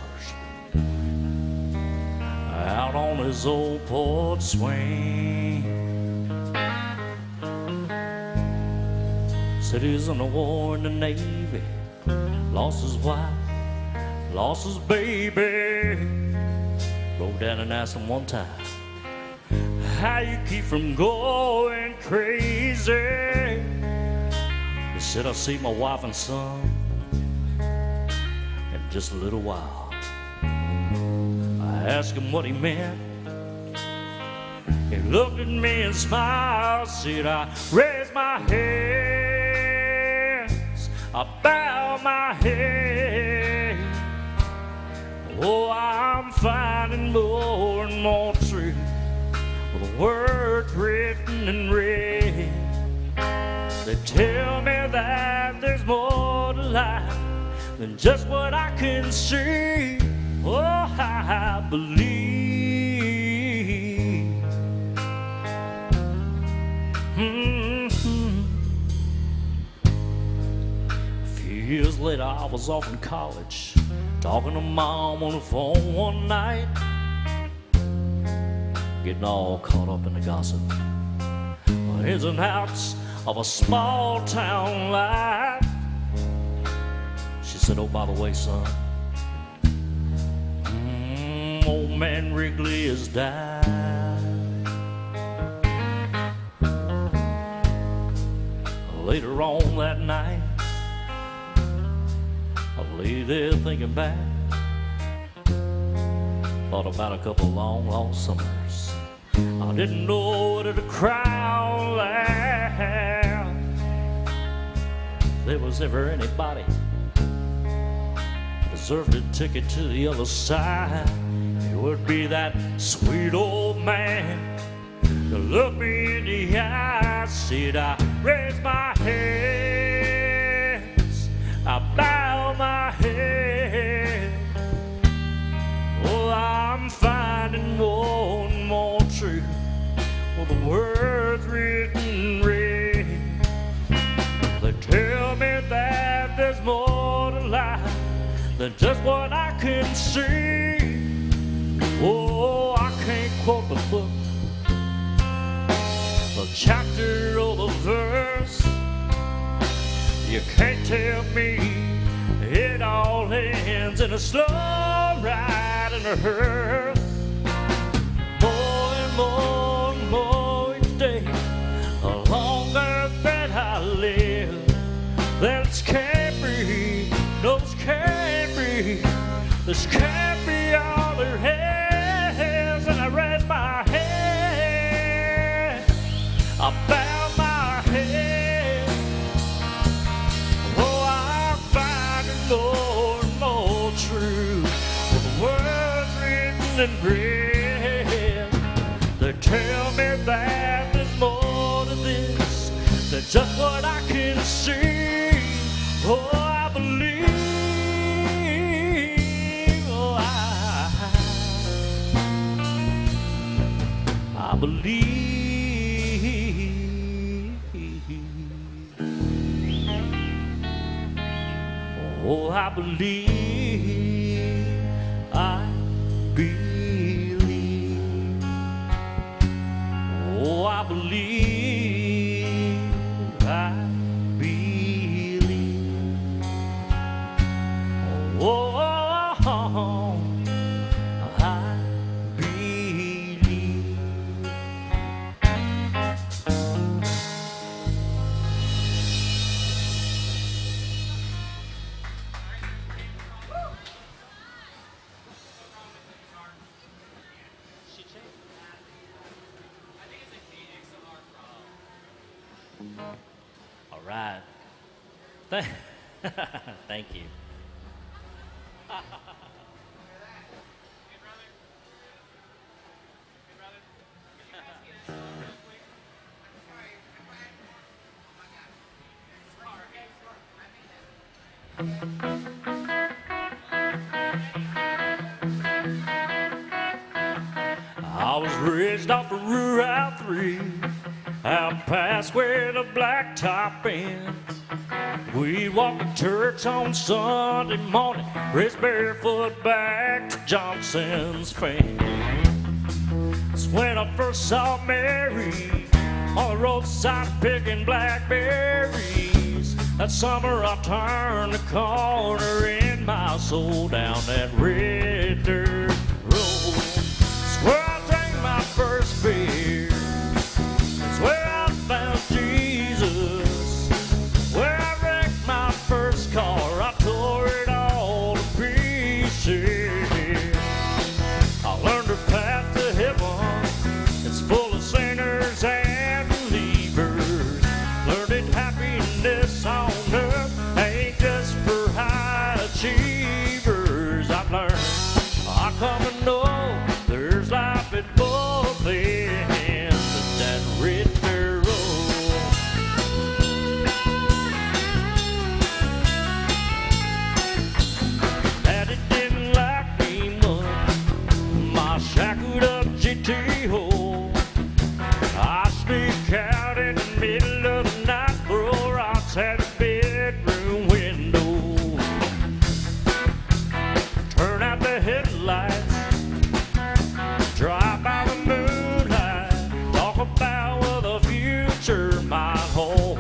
out on his old porch swing. Said he was in the war in the Navy, lost his wife, lost his baby. Wrote down and asked him one time, how you keep from going crazy? He said, I'll see my wife and son in just a little while. I asked him what he meant. He looked at me and smiled, said, I raise my hands, I bow my head. Oh, I'm finding more and more truth with the words written in red. They tell me that there's more to life than just what I can see. Oh, I believe. A few years later, I was off in college, talking to Mom on the phone one night, getting all caught up in the gossip, ins and outs of a small town life. She said, oh, by the way, son, old man Wrigley has died. Later on that night, I lay there thinking back, thought about a couple long, long summers. I didn't know whether to cry or laugh. If there was ever anybody deserved a ticket to the other side, it would be that sweet old man that looked me in the eye, said, I raise my hands, I bow my head. Oh, I'm finding more and more truth with the words written in red. They tell me that there's more to life than just what I can see. Oh, I can't quote the book, the chapter or the verse. You can't tell me it all ends in a slow ride in a hearse. More and more and more each day, the longer that I live, this can't be, no, this can't be, this can't be all there is. And I raise my head, I bow my head. Oh, I'm finding more and more truth with the words written in red. They tell me that there's more to this than just what I can see. Oh, I believe. Oh, I believe. Oh, I believe. I believe. Oh, I believe. I believe. Oh, I believe. All right. Thank you. Calvary, out past where the blacktop ends. We walk to church on Sunday morning, race barefoot back to Johnson's fence. It's when I first saw Mary on the roadside picking blackberries. That summer I turned the corner in my soul down that red dirt road. It's where I drank my first beer. It's where I found Jesus. Where I wrecked my first car. I tore it all to pieces. I learned the path to heaven. It's full of sinners and believers. Learned that happiness on earth ain't just for high achievers. I've learned I come to know there's life at both ends of that red dirt road. Daddy didn't like me much, my shackled up GTO. I sneak out in the middle of the night, throw rocks at the bedroom window. Turn out the headlights, drive by the moonlight, talk about what the future might hold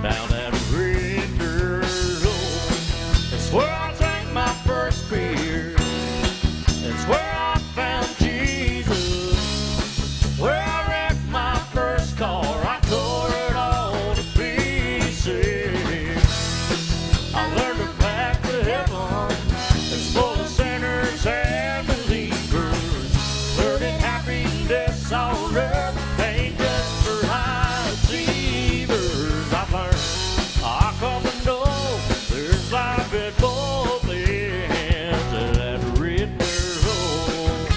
down that red dirt road. It's where I drank my first beer. It's where I found Jesus. Where I wrecked my first car. I tore it all to pieces. I learned the path to heaven. It's full of sinners and believers. Learned that happiness on earth ain't just for high achievers. I've learned I come to know there's life at both ends of that red dirt road.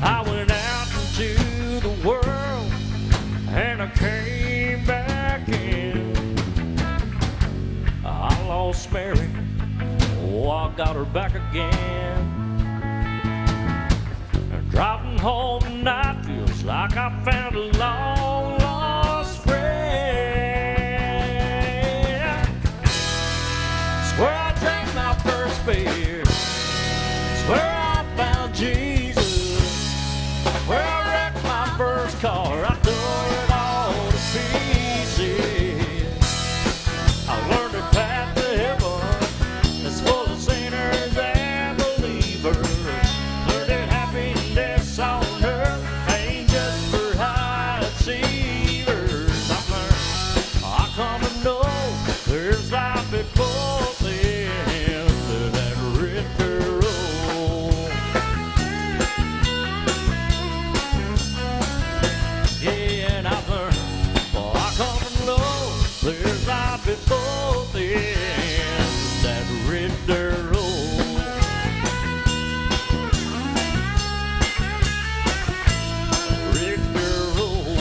I went out into the world and I came back in. I lost Mary, oh, I got her back again. And driving home tonight feels like I found a long lost friend. It's where I drank my first beer. It's where I found Jesus. Where I wrecked my first car. I tore it all to pieces. I learned the path to heaven. It's full of sinners and believers. Learned that happiness on earth ain't just for high achievers. I've learned I come to know there's life at both ends of that red dirt road. Yeah, and I've learned, well, I come to know there's life at both ends of that red dirt road. Red dirt road.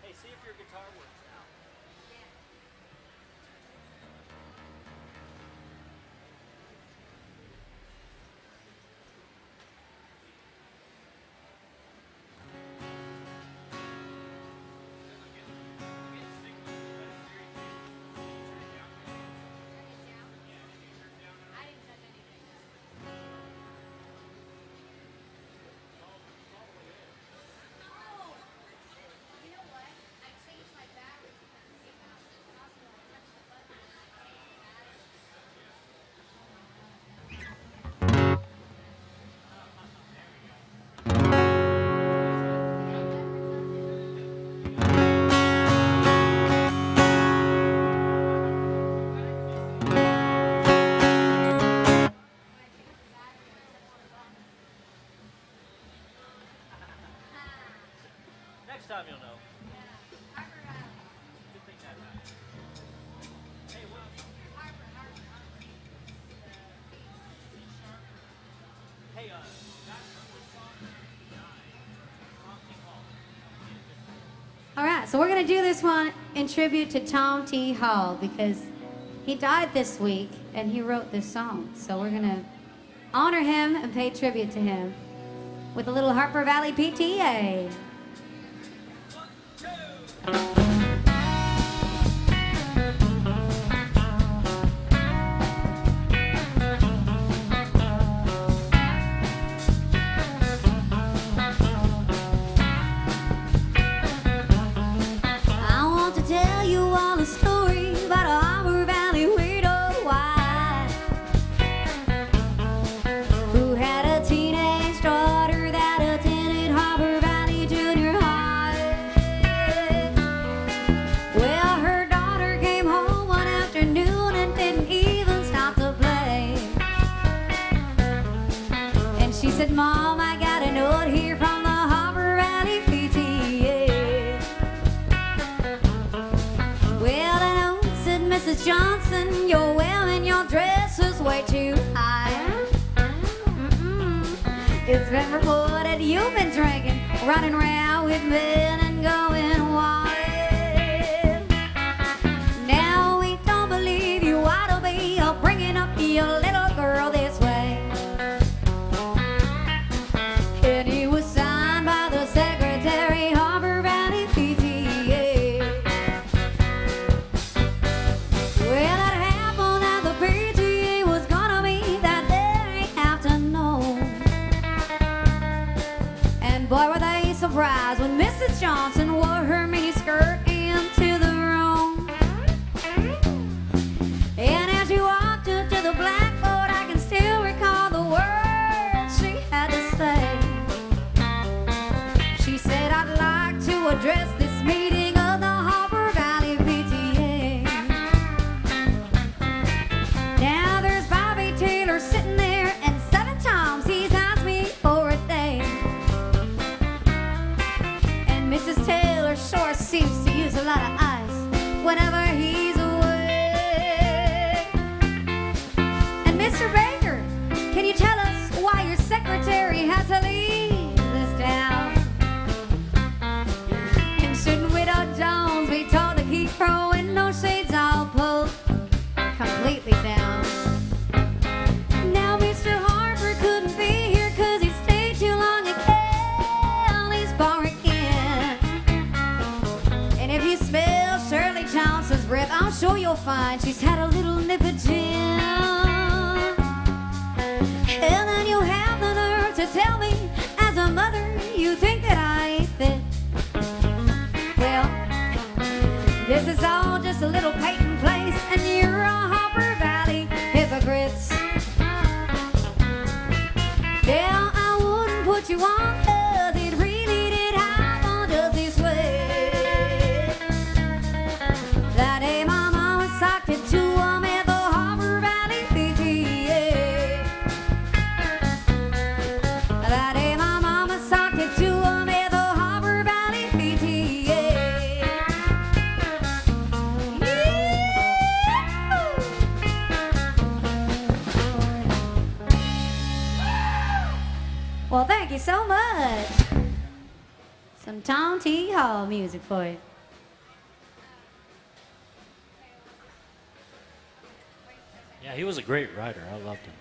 Hey, see if your guitar works now. Next time you'll know. Good thing that happened. Hey, what? All right, so we're going to do this one in tribute to Tom T. Hall because he died this week and he wrote this song. So we're going to honor him and pay tribute to him with a little Harper Valley PTA. Mom, I got a note here from the Harper Valley PTA. Well, the note said, Mrs. Johnson, you're wearing your dress is way too high. It's been reported you've been drinking, running around with men and going wild. Now we don't believe you ought to be bringing up your little girl this way. Boy, were they surprised when Mrs. Johnson wore her miniskirt into the room. And as she walked up to the blackboard, I can still recall the words she had to say. She said, I'd like to address this meeting of the Harper Valley PTA. Now there's Bobby Taylor sitting there, and 7 times he's asked me for a day. Mrs. Taylor sure seems to use a lot of ice whenever he's away. And Mr. Baker, can you tell us why your secretary had to leave this town? And shouldn't Widow Jones be told to keep her window shades all pulled completely down? Now Mr. Harper couldn't be here 'cause he stayed too long at Kelly's bar again. If you smell Shirley Johnson's breath, I'm sure you'll find she's had a little nip of gin. And then you have the nerve to tell me, as a mother, you think that I ain't fit. Well, this is all just a little Peyton place, and you're a Harper Valley hypocrites. Yeah, I wouldn't put you on 'cause it really did happen just this way. That day my mama socked it to him at the Harper Valley PTA. That day my mama socked it to him at the Harper Valley PTA. Well, thank you so much. Some Tom T. Hall music for you. Yeah, he was a great writer. I loved him.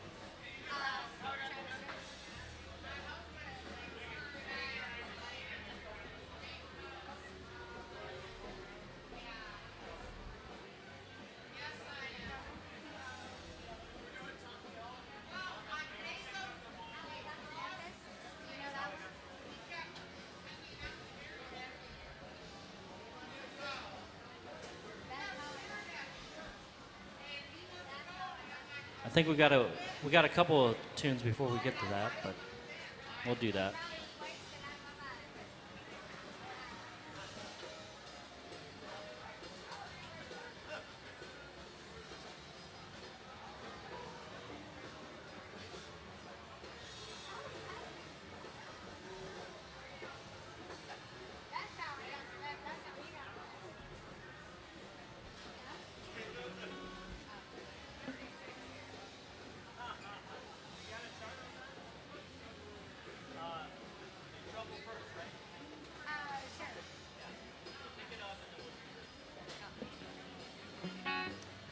I think we got a couple of tunes before we get to that, but we'll do that.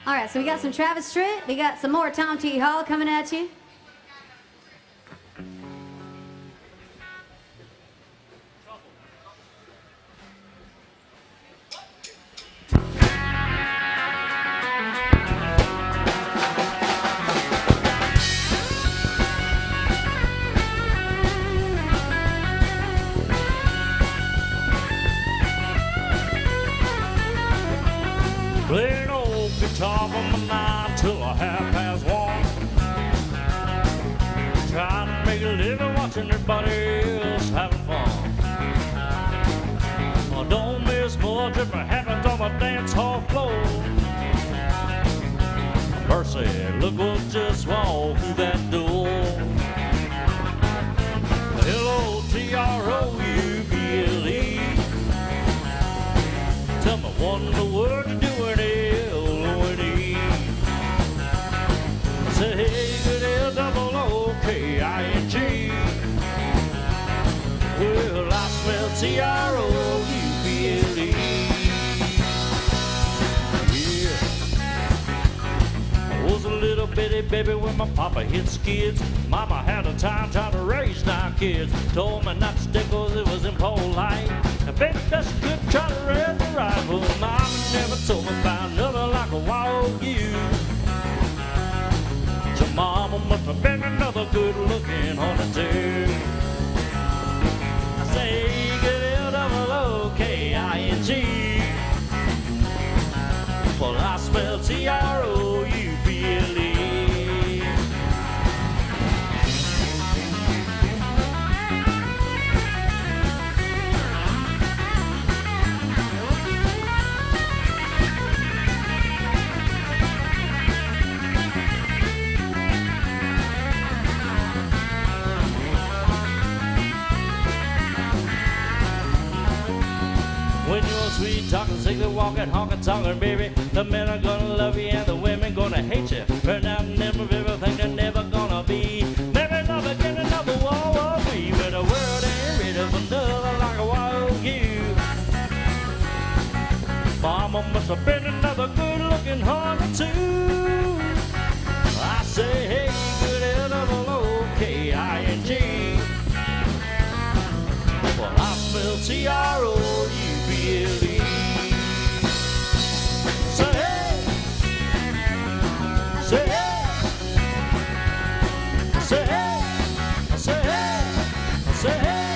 All right, so we got some Travis Tritt. We got some more Tom T. Hall coming at you. Playing old guitar from the 9 till a 1:30. Trying to make a living watching everybody else having fun. Oh, don't miss more different happens on the dance hall floor. Mercy, look what just walked through that door. L-O-T-R-O-U-B-L-E. Tell me what in the world you doing, L-O-N-E. Say, hey, good L-O-O-K-I-N-G. Well, I smell T-R-O-U-B-L-E. Yeah. I was a little bitty baby when my papa hit skids. Mama had a time trying to raise 9 kids. Told me not to stick 'cause it was impolite. I bet that's good try to raise the rifle. Mama never told me about nothing like a wild goose. So mama must have been another good looking honey too. I say good L-O-O-K-I-N-G. Well, I smell T-R-O-U-B-L-E. When you're sweet talking, sickly walking, honking, talking, baby, the men are gonna love you and the women gonna hate you. Burn out and never everything they're never gonna be. Maybe love again another war we, but the world ain't ready for nothing like a wild goose. Mama must have been another good-looking honey too. I say, hey, good L-O-O-K-I-N-G. Well, I smell T-R-O-U-B-L-E. Say hey, say hey, say hey, say hey, say hey.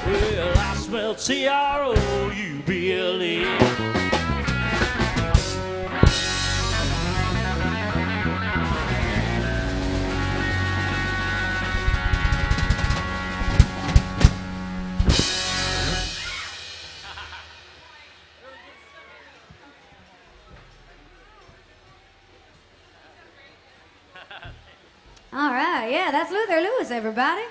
Well, I smell T-R-O-U-B-L-E. All right, yeah, that's Luther Lewis, everybody.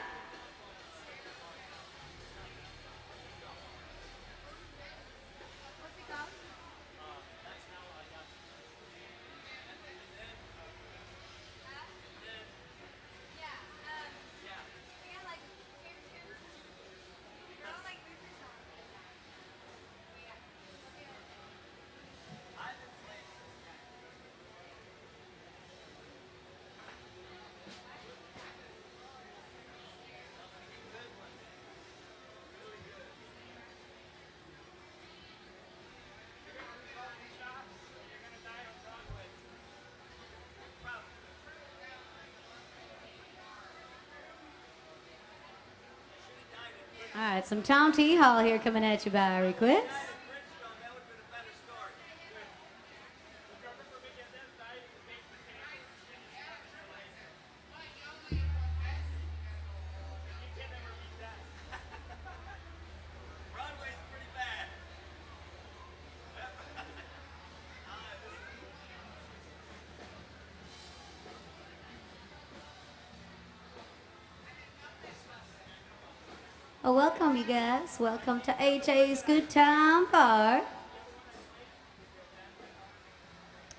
All right, some Tom T. Hall here coming at you by request. Well, welcome, you guys. Welcome to HA's Good Time Bar.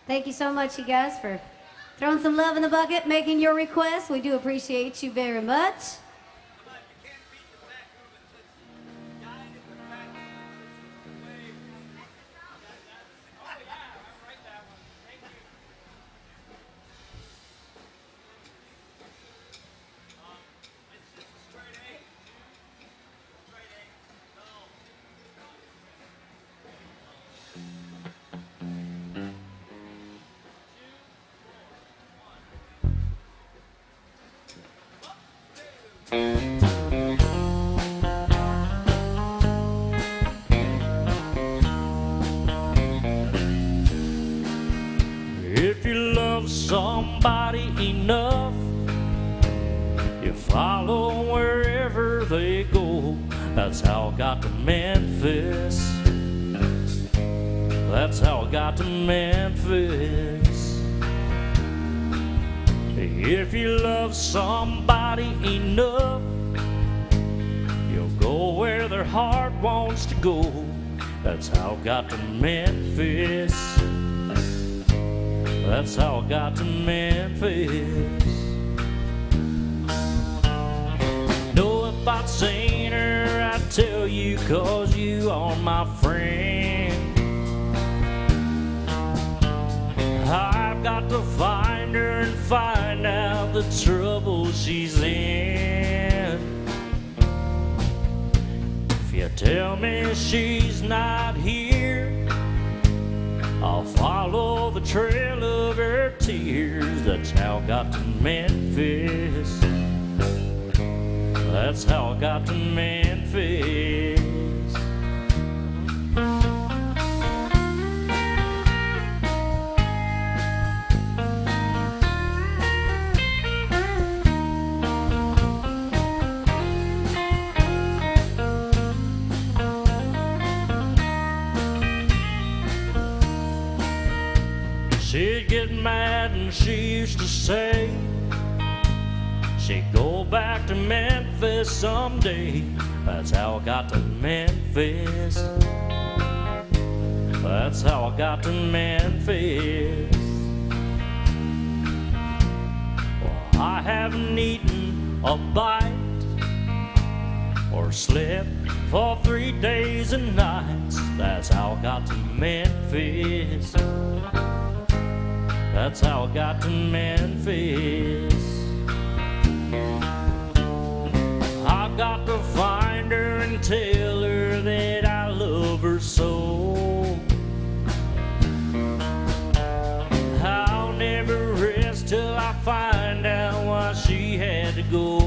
Thank you so much, you guys, for throwing some love in the bucket, making your requests. We do appreciate you very much. love somebody enough, you follow wherever they go. That's how I got to Memphis. That's how I got to Memphis. If you love somebody enough, you'll go where their heart wants to go. That's how I got to Memphis. That's how I got to Memphis. Know if I'd seen her, I'd tell you, 'cause you are my friend. I've got to find her and find out the trouble she's in. If you tell me she's not here, I'll follow the trail of her tears. That's how I got to Memphis. That's how I got to Memphis. She'd get mad and she used to say she'd go back to Memphis someday. That's how I got to Memphis. That's how I got to Memphis. Well, I haven't eaten a bite or slept for 3 days and nights. That's how I got to Memphis. That's how I got to Memphis. I've got to find her and tell her that I love her so. I'll never rest till I find out why she had to go.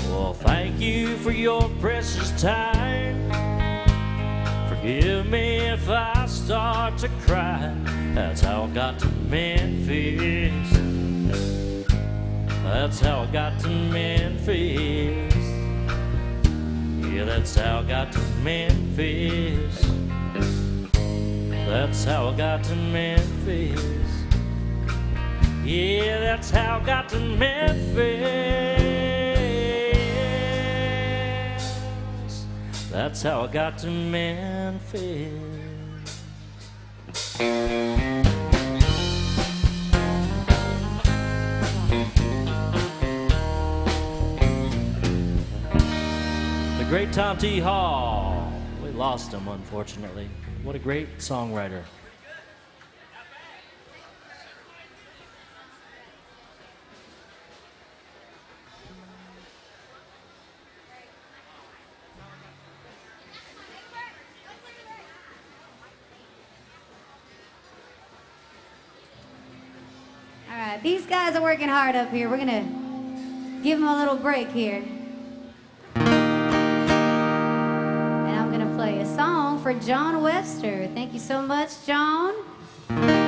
Well, thank you for your precious time. Forgive me if I start to cry. That's how I got to Memphis. That's how I got to Memphis. Yeah, that's how I got to Memphis. That's how I got to Memphis. Yeah, that's how I got to Memphis. That's how I got to Memphis. The great Tom T. Hall. We lost him, unfortunately. What a great songwriter. All right, these guys are working hard up here. We're gonna give them a little break here. And I'm gonna play a song for John Webster. Thank you so much, John. Baby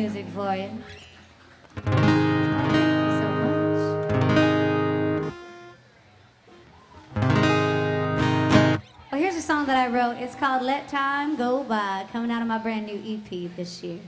music for you. Thank you so much. Well, here's a song that I wrote. It's called Let Time Go By, coming out of my brand new EP this year.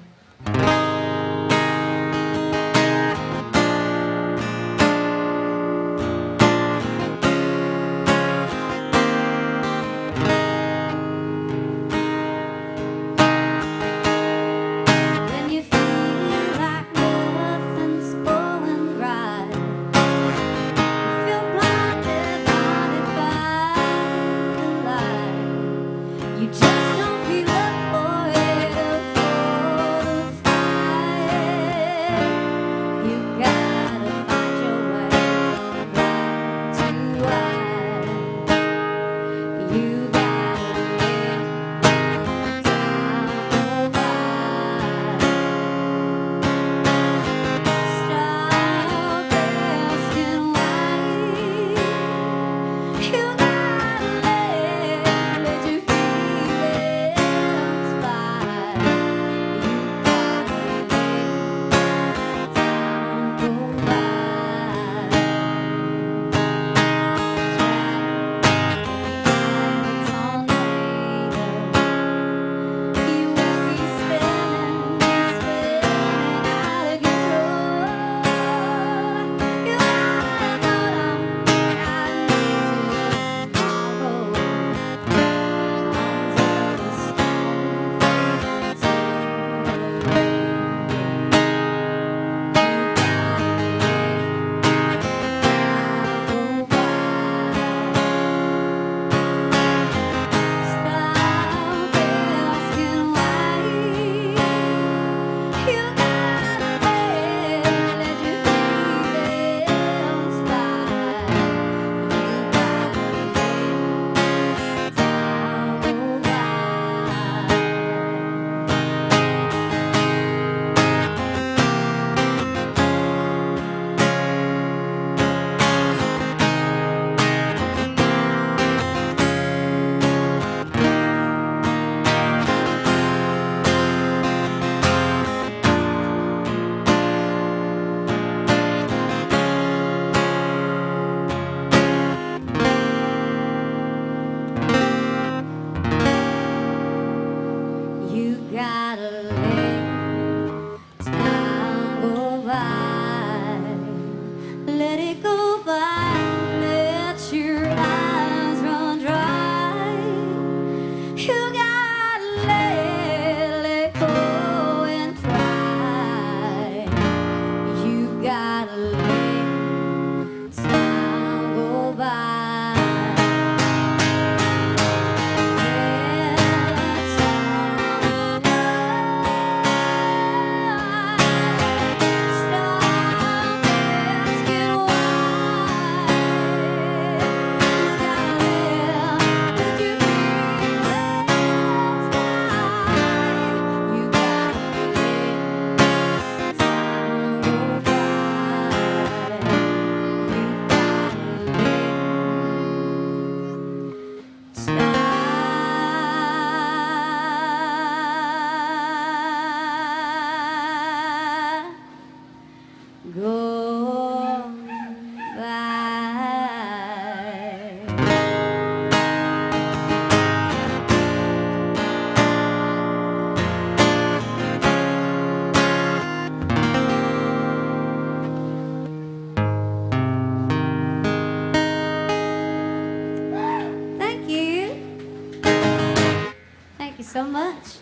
So much.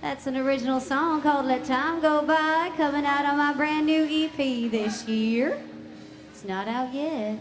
That's an original song called Let Time Go By, coming out on my brand new EP this year. It's not out yet.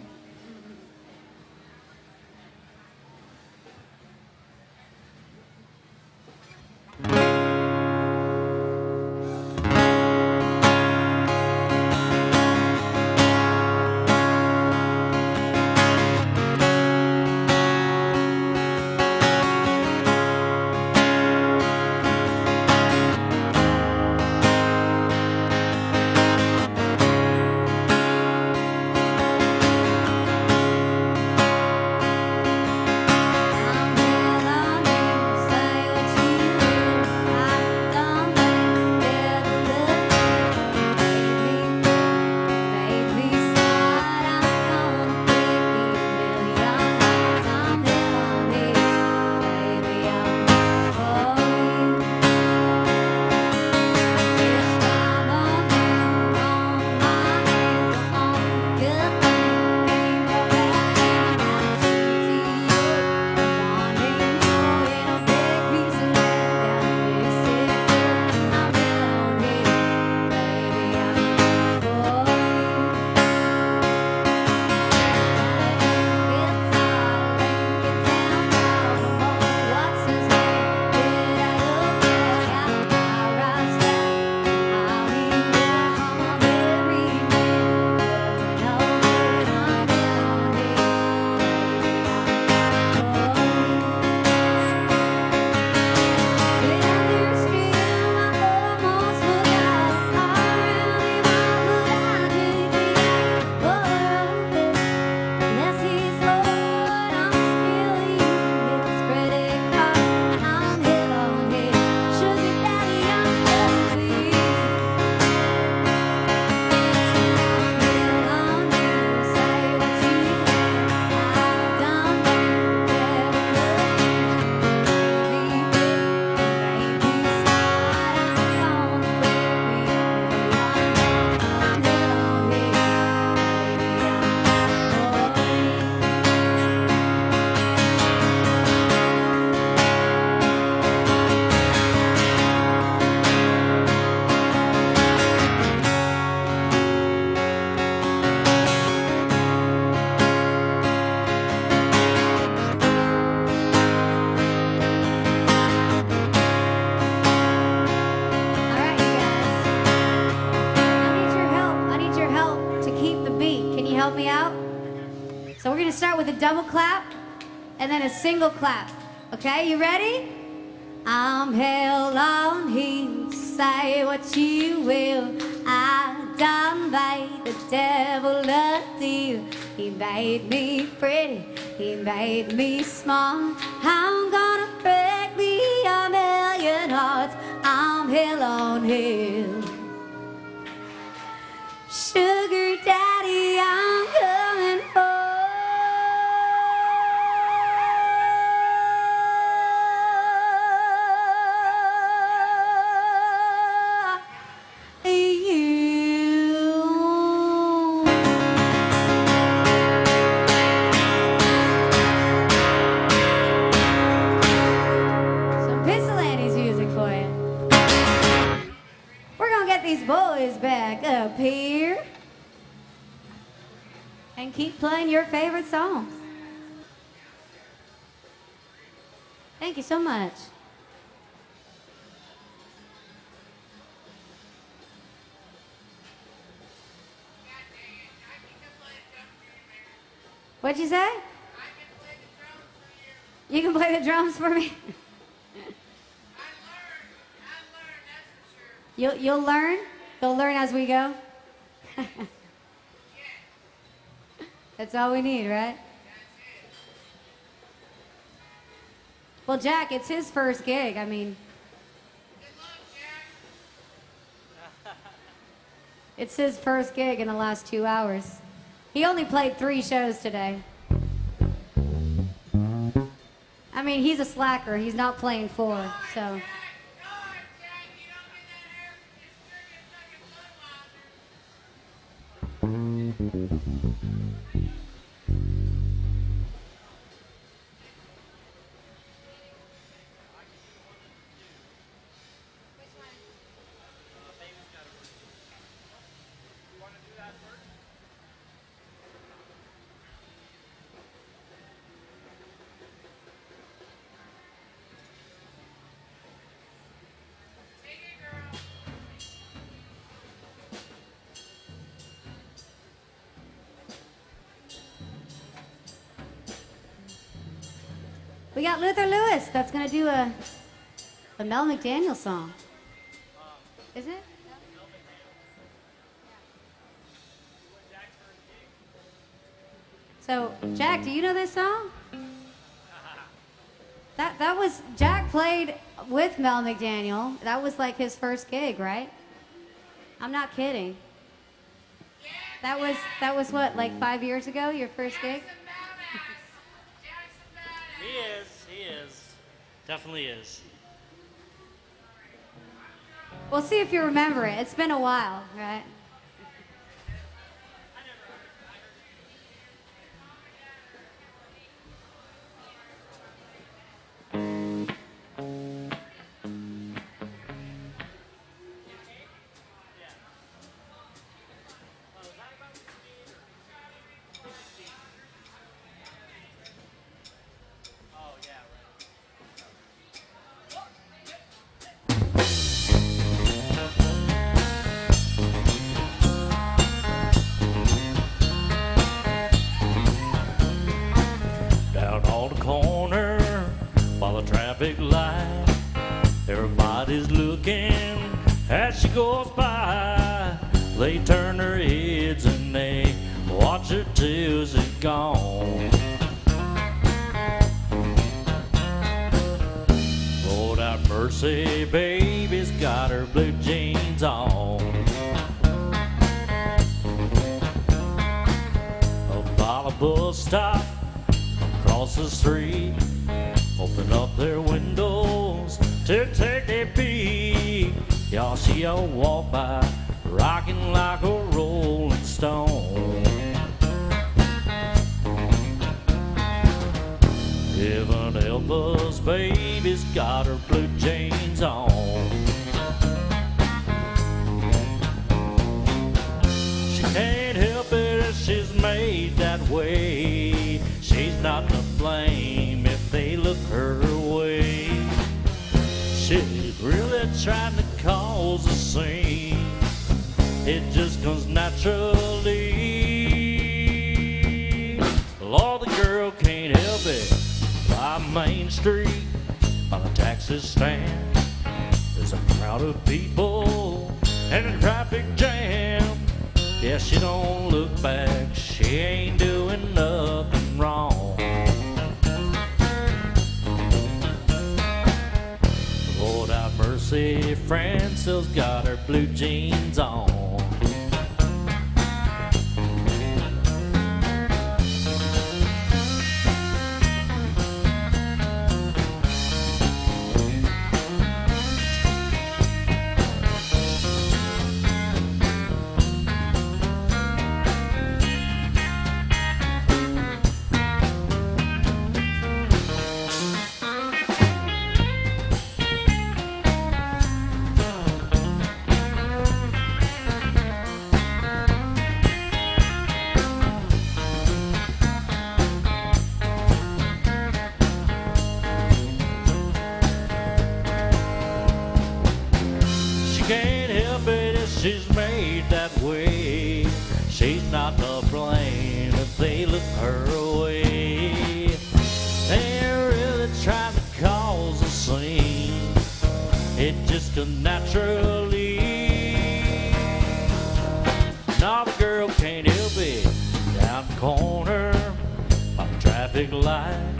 help me out? So we're gonna start with a double clap and then a single clap. Okay, you ready? I'm hell on heels, say what you will. I done made the devil a deal. He made me pretty, he made me smart. I'm gonna break me a million hearts. I'm hell on heels. Sugar daddy, I'm coming for boys back up here and keep playing your favorite songs. Thank you so much. What'd you say? You can play the drums for me? You'll learn? You'll learn as we go? That's all we need, right? Well, Jack, it's his first gig. I mean, it's his first gig in the last 2 hours. He only played 3 shows today. I mean, he's a slacker. He's not playing 4, so... We got Luther Lewis that's gonna do a Mel McDaniel song. Is it? So, Jack, do you know this song? That was, Jack played with Mel McDaniel. That was like his first gig, right? I'm not kidding. That was what, like 5 years ago, your first gig? He is. Definitely is. We'll see if you remember it. It's been a while, right? Traffic light, everybody's looking as she goes by. They turn their heads and they watch her till she's gone. Lord have mercy, baby's got her blue jeans on. By the bus stop across the street, open up their windows to take a peek. Y'all see her walk by, rocking like a rolling stone. Heaven help us, baby's got her blue jeans on. She can't help it if she's made that way. She's not to blame if they look her way. She's really trying to cause a scene. It just comes naturally. Main Street by the taxi stand. There's a crowd of people and a traffic jam. Yeah, she don't look back, she ain't doing nothing wrong. Lord have mercy, Francil's got her blue jeans on. Can't help it if she's made that way. She's not to blame if they look her way. They're really trying to cause a scene. It just comes naturally. Now the girl can't help it. Down the corner by the traffic light,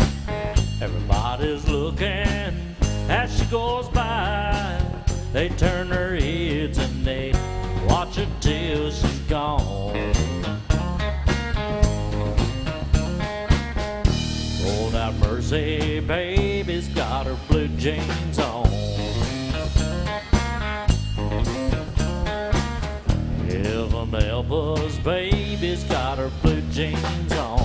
everybody's looking as she goes by. They turn their heads and they watch her till she's gone. Lord have mercy, baby's got her blue jeans on. Heaven help us, baby's got her blue jeans on.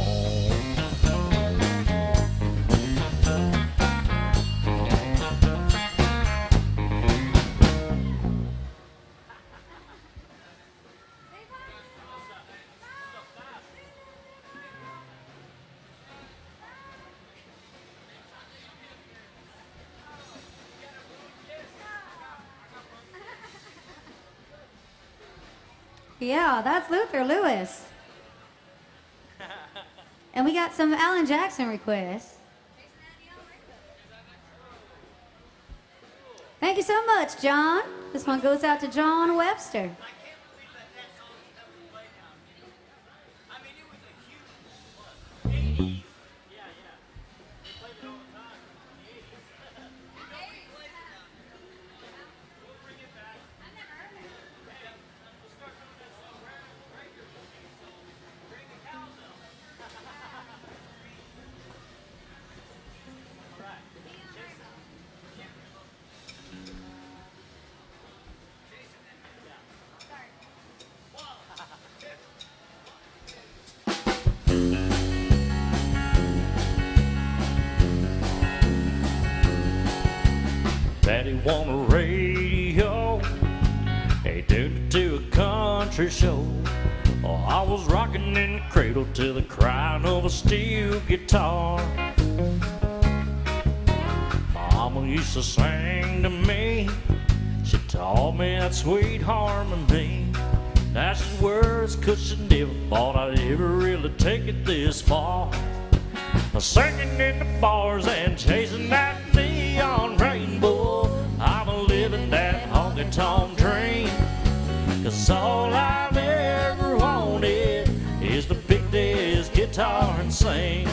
Yeah, that's Luther Lewis. And we got some Alan Jackson requests. Thank you so much, John. This one goes out to John Webster. Daddy want a radio, he took it to a country show. Oh, I was rocking in the cradle to the crying of a steel guitar. Mama used to sing to me, she taught me that sweet harmony. That's the words, 'cause she never thought I'd ever really take it this far. Singing in the bars and chasing that neon rainbow. I'm a living that honky-tonk dream. 'Cause all I've ever wanted is to pick this guitar and sing.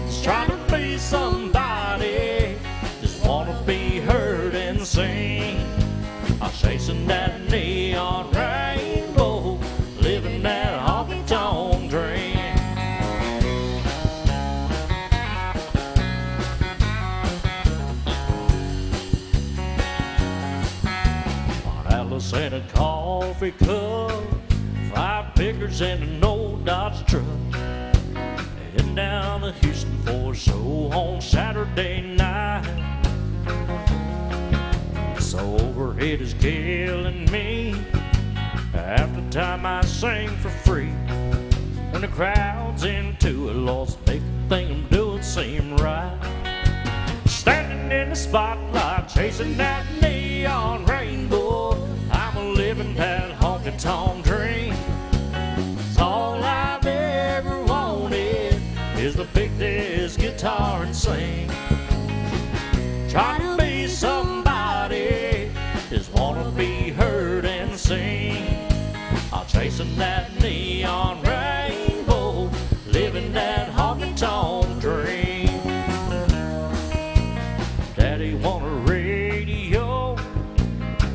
Just trying to be somebody, just wanna be heard and sing. I'm chasing that neon rainbow, living that honky-tonk dream. And a coffee cup, 5 pickers and an old Dodge truck. Heading down to Houston for a show on Saturday night. This overhead is killing me. Half the time I sing for free. When the crowd's into it, lost make the thing I'm doing seem right. Standing in the spotlight, chasing that neon rainbow. I'm living that honky-tonk dream. All I've ever wanted is to pick this guitar guitar and sing. Trying to be somebody, just wanna be heard and sing. I'm chasing that neon rainbow, living that honky-tonk dream. Daddy won a radio,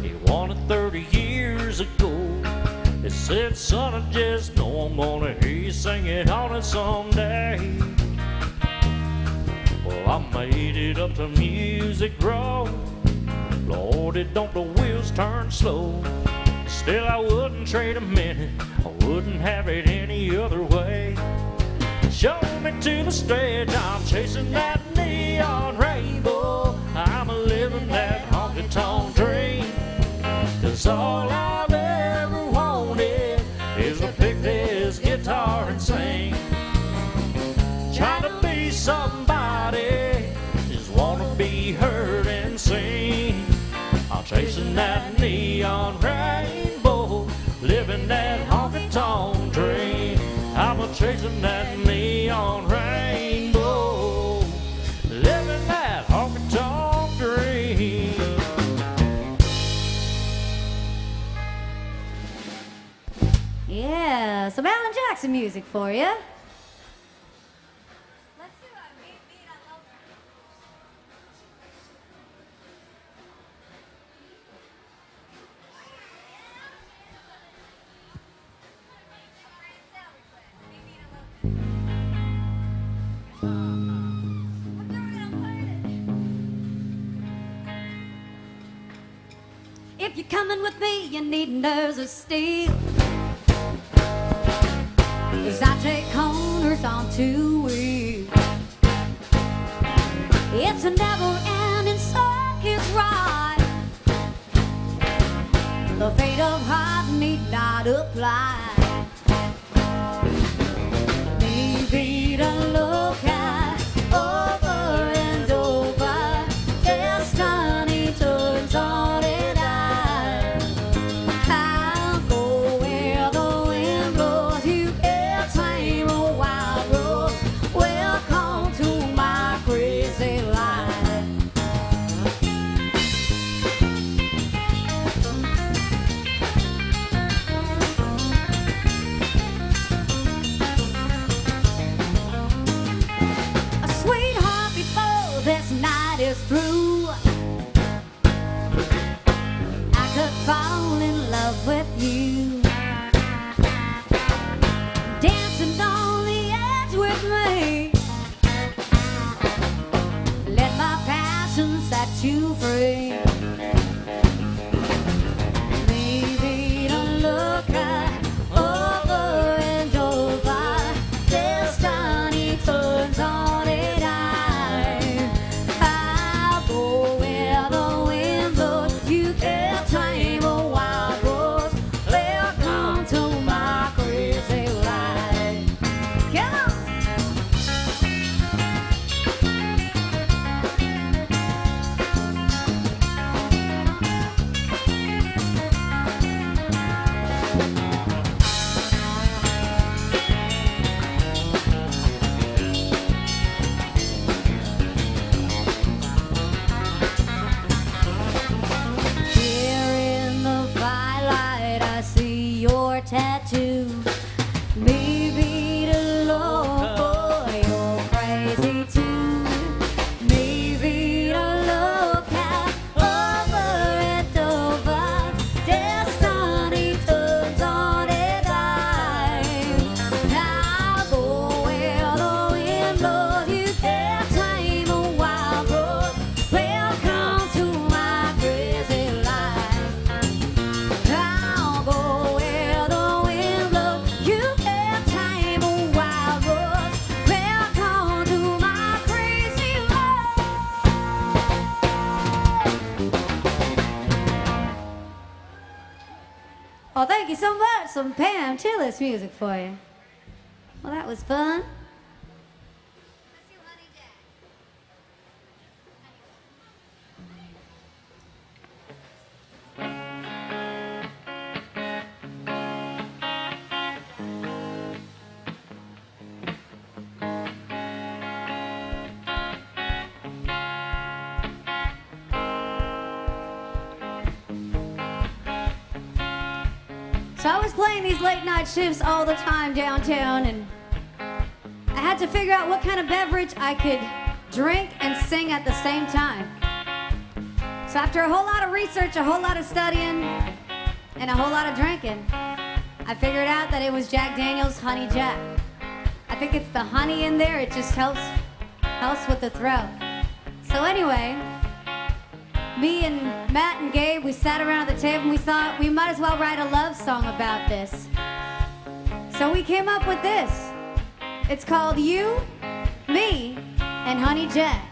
he won it 30 years ago. He said, son, I just know I'm gonna hear you sing it on it someday. Well, I made it up to Music Row. Lord, it don't the wheels turn slow. Still, I wouldn't trade a minute, I wouldn't have it any other way. Show me to the stage, I'm chasing that neon rainbow. I'm living that honky-tonk dream. 'Cause all I've ever wanted is to pick this guitar and sing. Trying to be somebody, just wanna be heard and sing. I'm chasing that neon rainbow, living that honky-tonk dream. I'm chasing that neon rainbow, living that honky-tonk dream. Yeah, some Alan Jackson music for you. If you're coming with me, you need nerves of steel. 'Cause I take corners on two wheels. It's a never-ending circus ride. The fate of heart need not apply. Maybe to look at over and over, destiny turns on its eye. I'll go where the wind blows. You can't tame a wild rose. Welcome to my crazy life. A sweetheart before this night is through, I could fall in love with you. Dancing on the edge with me. Let my passion set you free. Maybe to look at over and over, destiny turns on its eye. I'll go where the wind blows. You can't tame a wild rose. Welcome to my crazy life. Come on. Here in the firelight, I see your tattoo. Maybe to look for you're crazy too. Maybe to look at over and over, destiny turns on its eye. I'll go where the wind blows. You can't tame a wild rose. Welcome to my crazy life. I'll go where the wind blows. You can't tame a wild rose. Welcome to my crazy life. Oh, thank you so much. Some Pam Tillis music for you. Well, that was fun. So I was playing these late night shifts all the time downtown, and I had to figure out what kind of beverage I could drink and sing at the same time. So after a whole lot of research, a whole lot of studying, and a whole lot of drinking, I figured out that it was Jack Daniel's Honey Jack. I think it's the honey in there, it just helps with the throat. So anyway, me and Matt and Gabe, we sat around at the table and we thought we might as well write a love song about this. So we came up with this. It's called You, Me, and Honey Jack.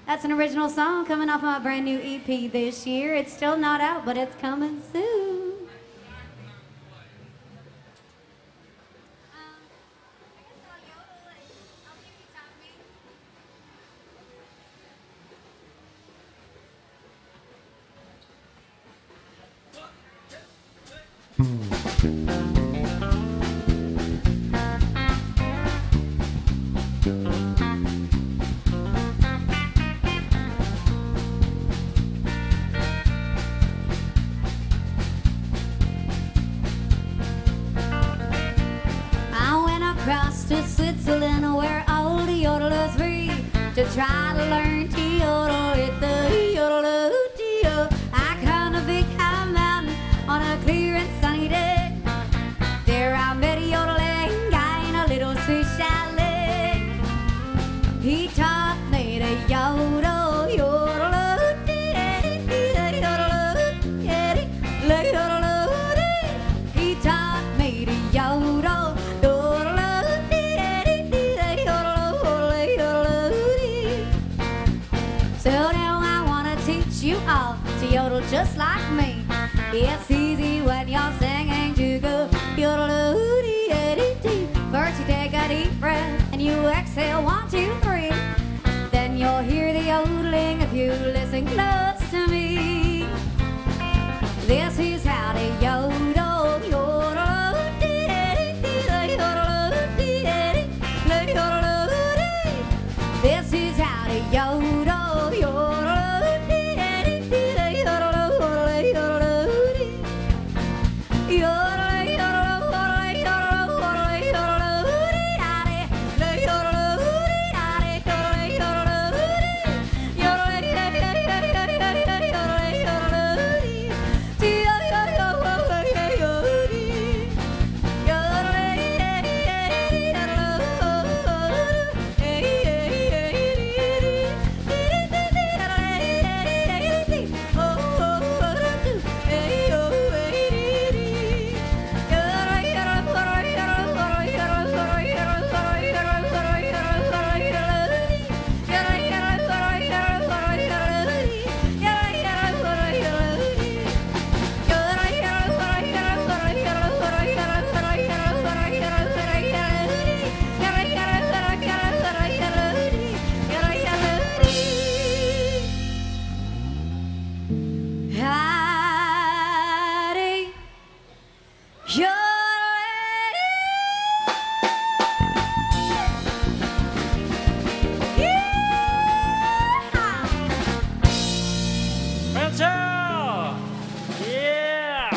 That's an original song coming off my brand new EP this year. It's still not out, but it's coming soon. To Switzerland where all the yodelers free. try to learn to yodel at the yodel-oo-dee-oh. I climbed a big high mountain on a clear and sunny day. There I met a yodeling guy in a little Swiss chalet. He taught me to yodel, yodel-oo-dee-dee-dee, yodel-oo-dee-dee, yodel-oo-dee. He taught me to yodel, yodel-oo-dee-dee-dee, yodel-oo-dee. So now I wanna teach you all to yodel just like me. It's easy when you're singing to go yodel-oo-dee-dee-dee. First you take a deep breath and you exhale 1, 2, 3. Then you'll hear the yodeling if you listen close to me. This is how to yodel, yodel-oo-dee-dee-dee, yodel-oo-dee-dee-dee, yodel-oo-dee. This is how to yodel, yodel-oo-dee-dee-dee, yodel-oo-dee, yodel-oo-dee. Yodel, yodel, yodel, yodel, yodel-oo-dee-dee-dee, yodel-oo-dee-dee-dee, yodel-oo-dee-dee, That's all. Yeah.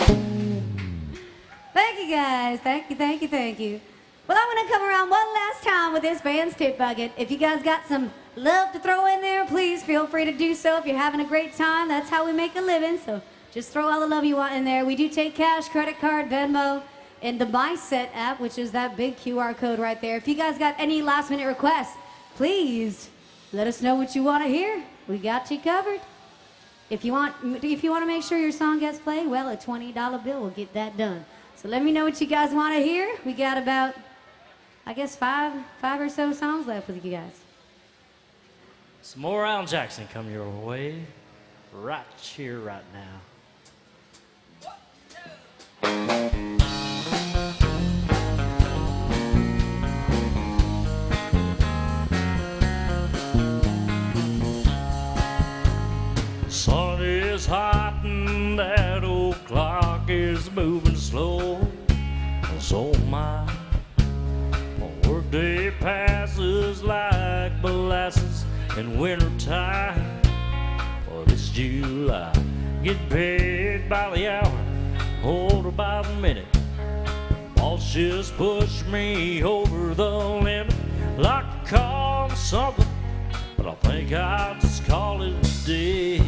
Thank you guys. Thank you, thank you, thank you. Well, I'm gonna come around one last time with this band's tip bucket. If you guys got some love to throw in there, please feel free to do so. If you're having a great time, that's how we make a living. So just throw all the love you want in there. We do take cash, credit card, Venmo, and the MySet app, which is that big QR code right there. If you guys got any last minute requests, please let us know what you want to hear. We got you covered. If you want to make sure your song gets played, well, a $20 bill will get that done. So let me know what you guys want to hear. We got about, I guess, five or so songs left with you guys. Some more Alan Jackson come your way right here, right now. Sun is hot and that old clock is moving slow. So my workday passes like molasses in wintertime. Well, this July, get paid by the hour, or by the minute. Boss just pushed me over the limit, like I called something, but I think I'll just call it a day.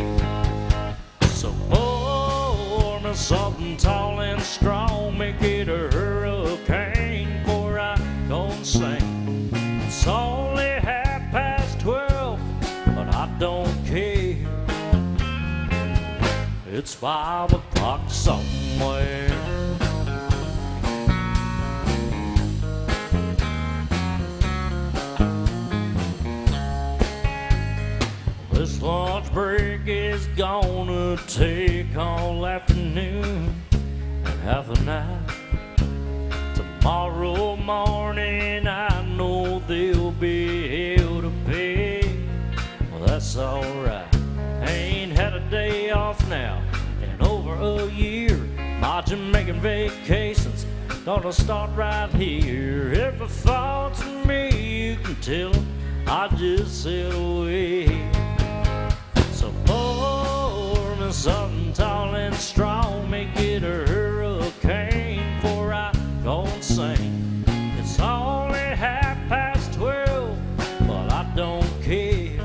So pour me something tall and strong, make it a hurricane before I go and sing. It's only 12:30, but I don't care. It's 5 o'clock somewhere. This lunch break is gonna take all afternoon and half the night. Tomorrow morning I know there'll be hell to pay. Well, that's alright. Ain't had a day off now in over a year. My Jamaican vacation's gonna start right here. If it falls to me, you can tell 'em I just said away. So pour me something tall and strong, make it a hurricane before I go and sing. It's only 12:30, but I don't care.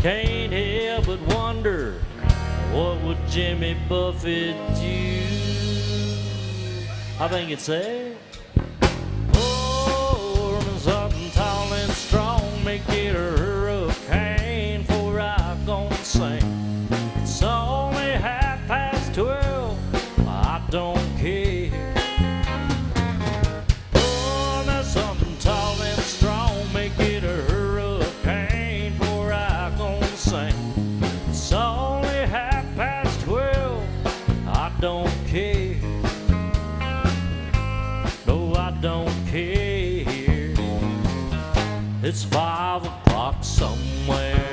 Can't help but wonder, what would Jimmy Buffett do? I think it's sad. Oh, something tall and strong, make it a hurricane before I gonna sing. It's only 12:30, I don't care. Oh, there's something tall and strong, make it a hurricane before I gonna sing. It's only 12:30, I don't care. No, I don't care. It's 5 o'clock somewhere.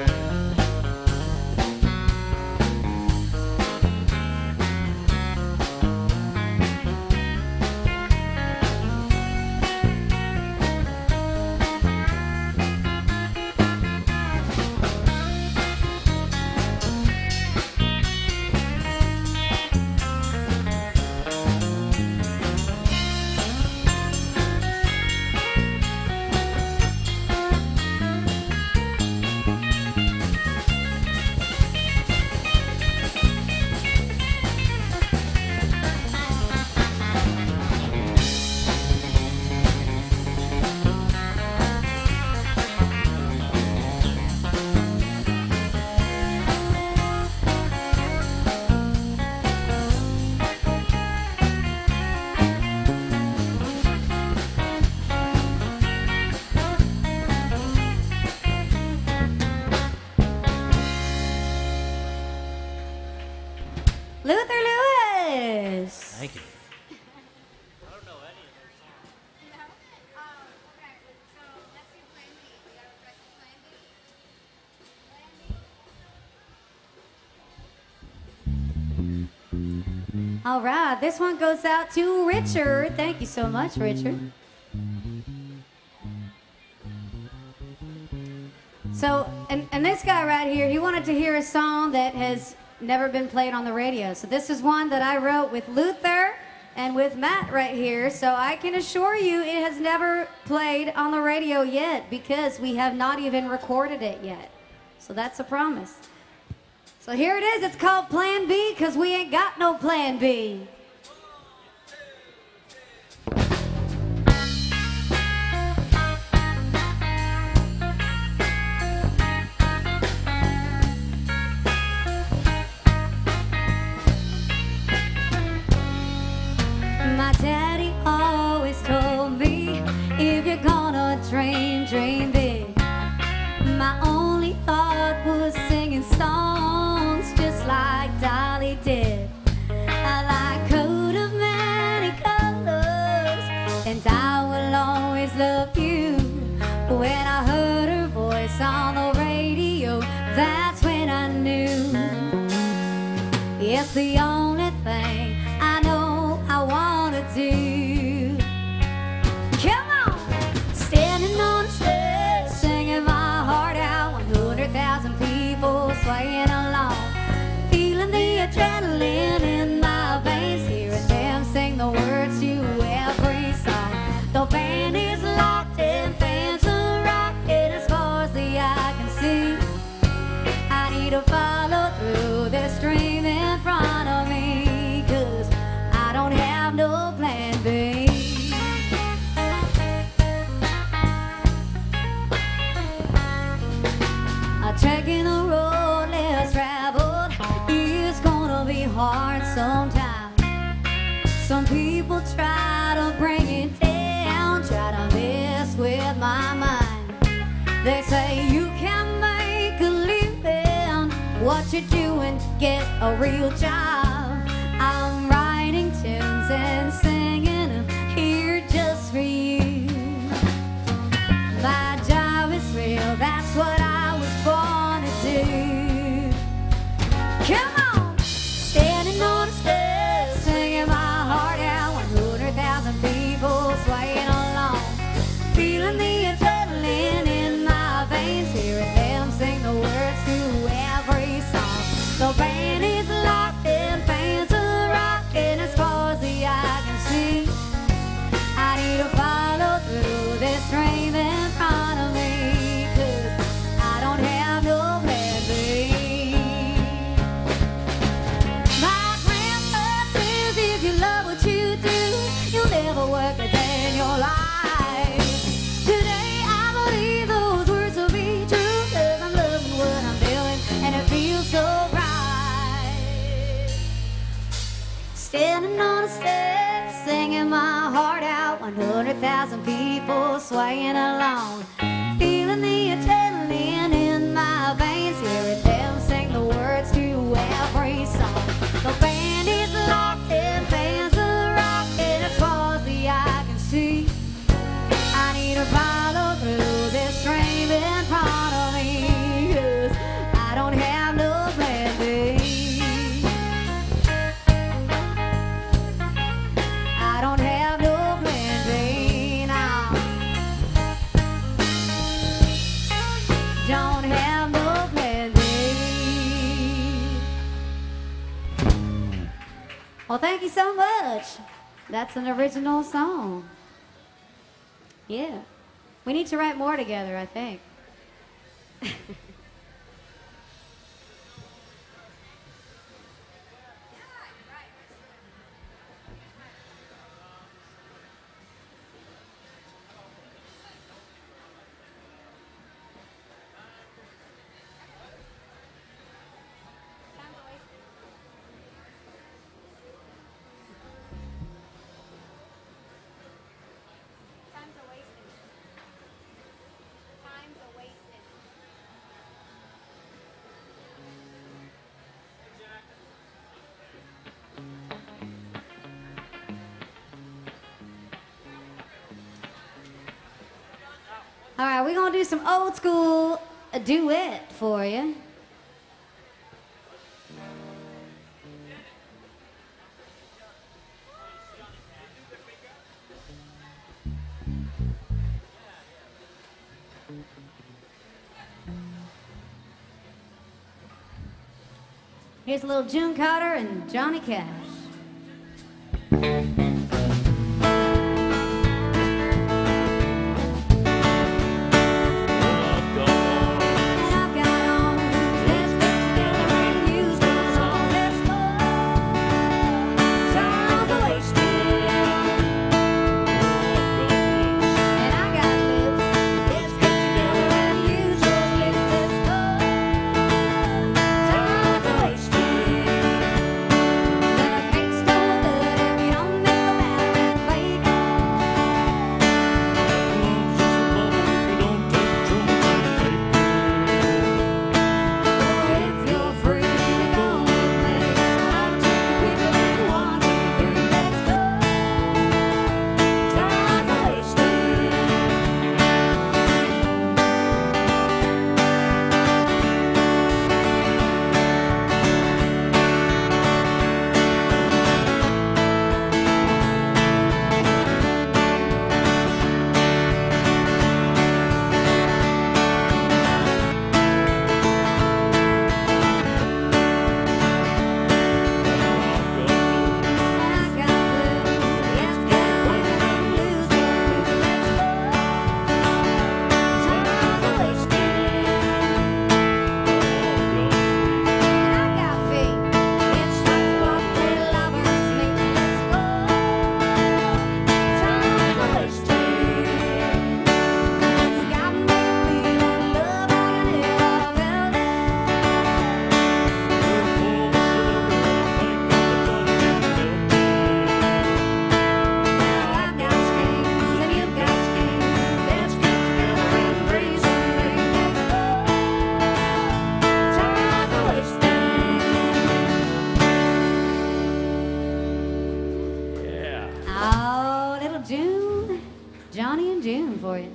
Luther Lewis. Thank you. All right, this one goes out to Richard. Thank you so much, Richard. So, and this guy right here, he wanted to hear a song that has never been played on the radio. So this is one that I wrote with Luther and with Matt right here. So I can assure you it has never played on the radio yet because we have not even recorded it yet. So that's a promise. So here it is. It's called Plan B because we ain't got no Plan B. My daddy always told me, if you're gonna dream, dream big. My only thought was singing songs just like Dolly did. I like coat of many colors, and I will always love you. When I heard her voice on the radio, that's when I knew. It's the only thing I know I wanna do. Come on! Standing on the stage, singing my heart out, 100,000 people swaying along, feeling the adrenaline in my veins, hearing them sing the words to every song. The band is locked and fans are rocking as far as the eye can see. I need to follow through this dream in front of me, 'cause I don't have no plan B. Taking the road less traveled is gonna be hard sometimes. Some people try to bring it down, try to mess with my mind. They say you can make a living, what you doing, get a real job. I'm writing tunes and singing them here just for you. My job is real, that's what I was born to do. Come on! Standing on the stage, singing my heart out, 100,000 people swaying along, feeling the adrenaline in my veins, hearing them sing the words to every song. The band is locked and Standing on a step, singing my heart out, 100,000 people swaying along, feeling the adrenaline in my veins, hearing them sing the words to every song. The band is locked and fans are rocking as far as the eye can see. I need to follow through this stream in front of me, 'cause I don't have no plan B. I don't have no plan B now. Don't have no plan B. Well, thank you so much. That's an original song. Yeah. We need to write more together, I think. All right, we're gonna do some old school duet for you. Here's a little June Carter and Johnny Cash. Johnny and June for you.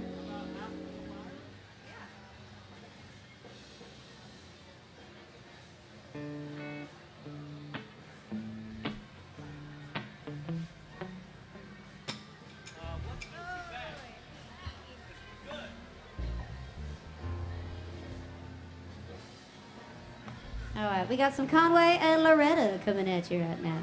All right, we got some Conway and Loretta coming at you right now.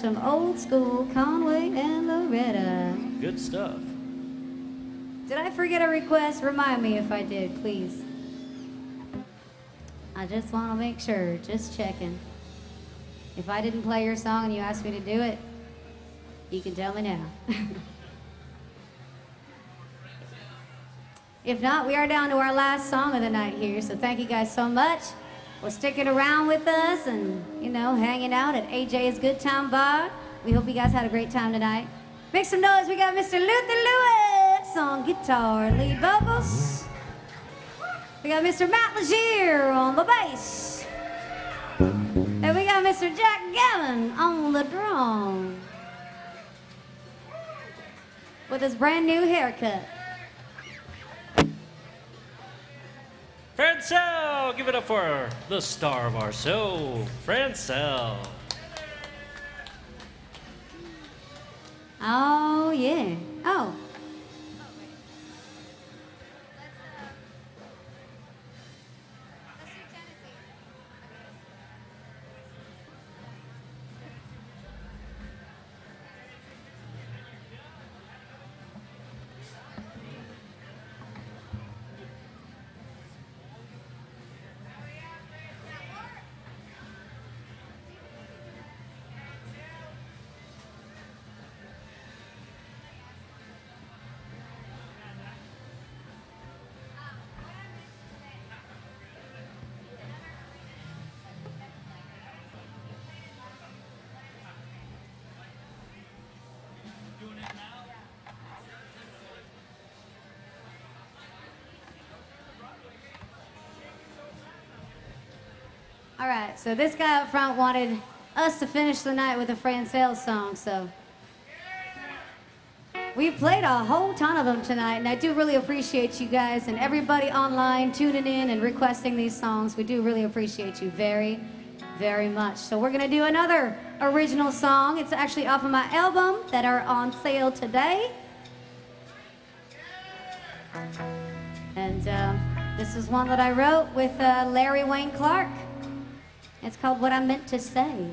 some old school Conway and Loretta. Good stuff. Did I forget a request? Remind me if I did, please. I just want to make sure, just checking. If I didn't play your song and you asked me to do it, you can tell me now. If not, we are down to our last song of the night here, so thank you guys so much for sticking around with us and, you know, hanging out at AJ's Good Time Bar. We hope you guys had a great time tonight. Make some noise, we got Mr. Luther Lewis on guitar and lead vocals. We got Mr. Matt Legier on the bass. And we got Mr. Jack Gavin on the drum. With his brand new haircut. Francel, give it up for the star of our show, Francel. Oh, yeah. Oh. All right, so this guy up front wanted us to finish the night with a Francel song, so we played a whole ton of them tonight, and I do really appreciate you guys and everybody online tuning in and requesting these songs. We do really appreciate you very, very much. So we're gonna do another original song. It's actually off of my album that are on sale today. And this is one that I wrote with Larry Wayne Clark. It's called What I Meant to Say.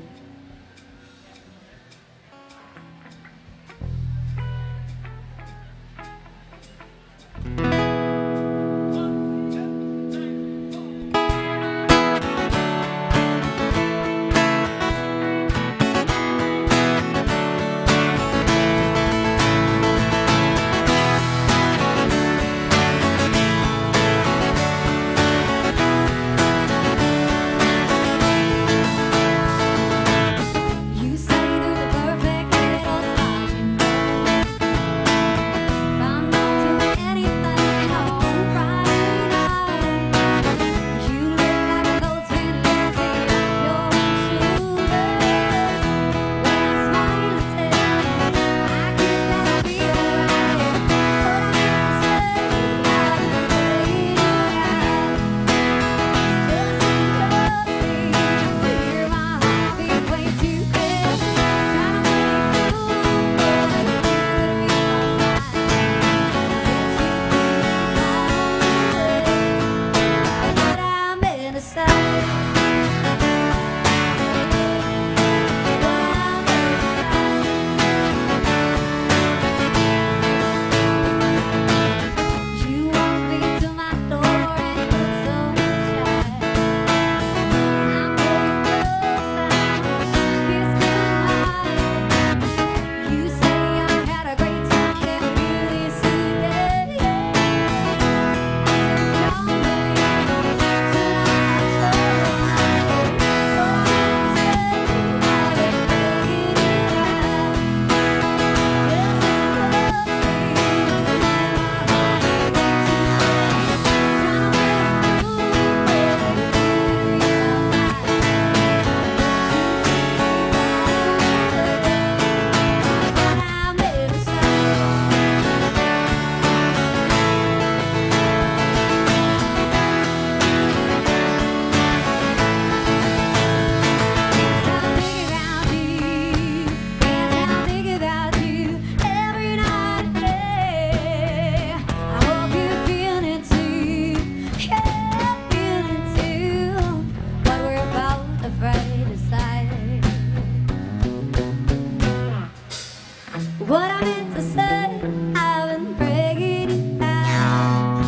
what I meant to say. I've been breaking it out.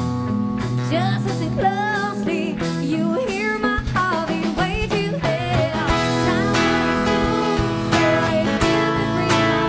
Just listen closely, you hear my heart beat way too fast. Time to go, boy, feel the freedom.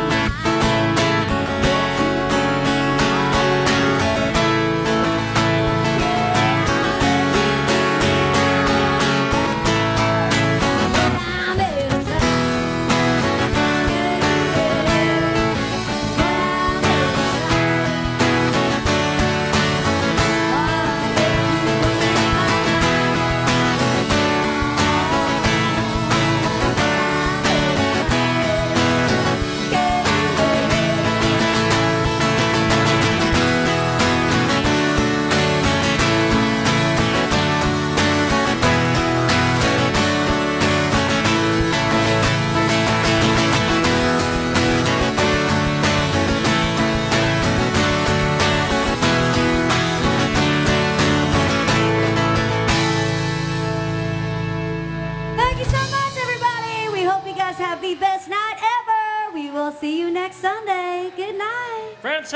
Thank you so much, everybody. We hope you guys have the best night ever. We will see you next Sunday. Good night. Friends,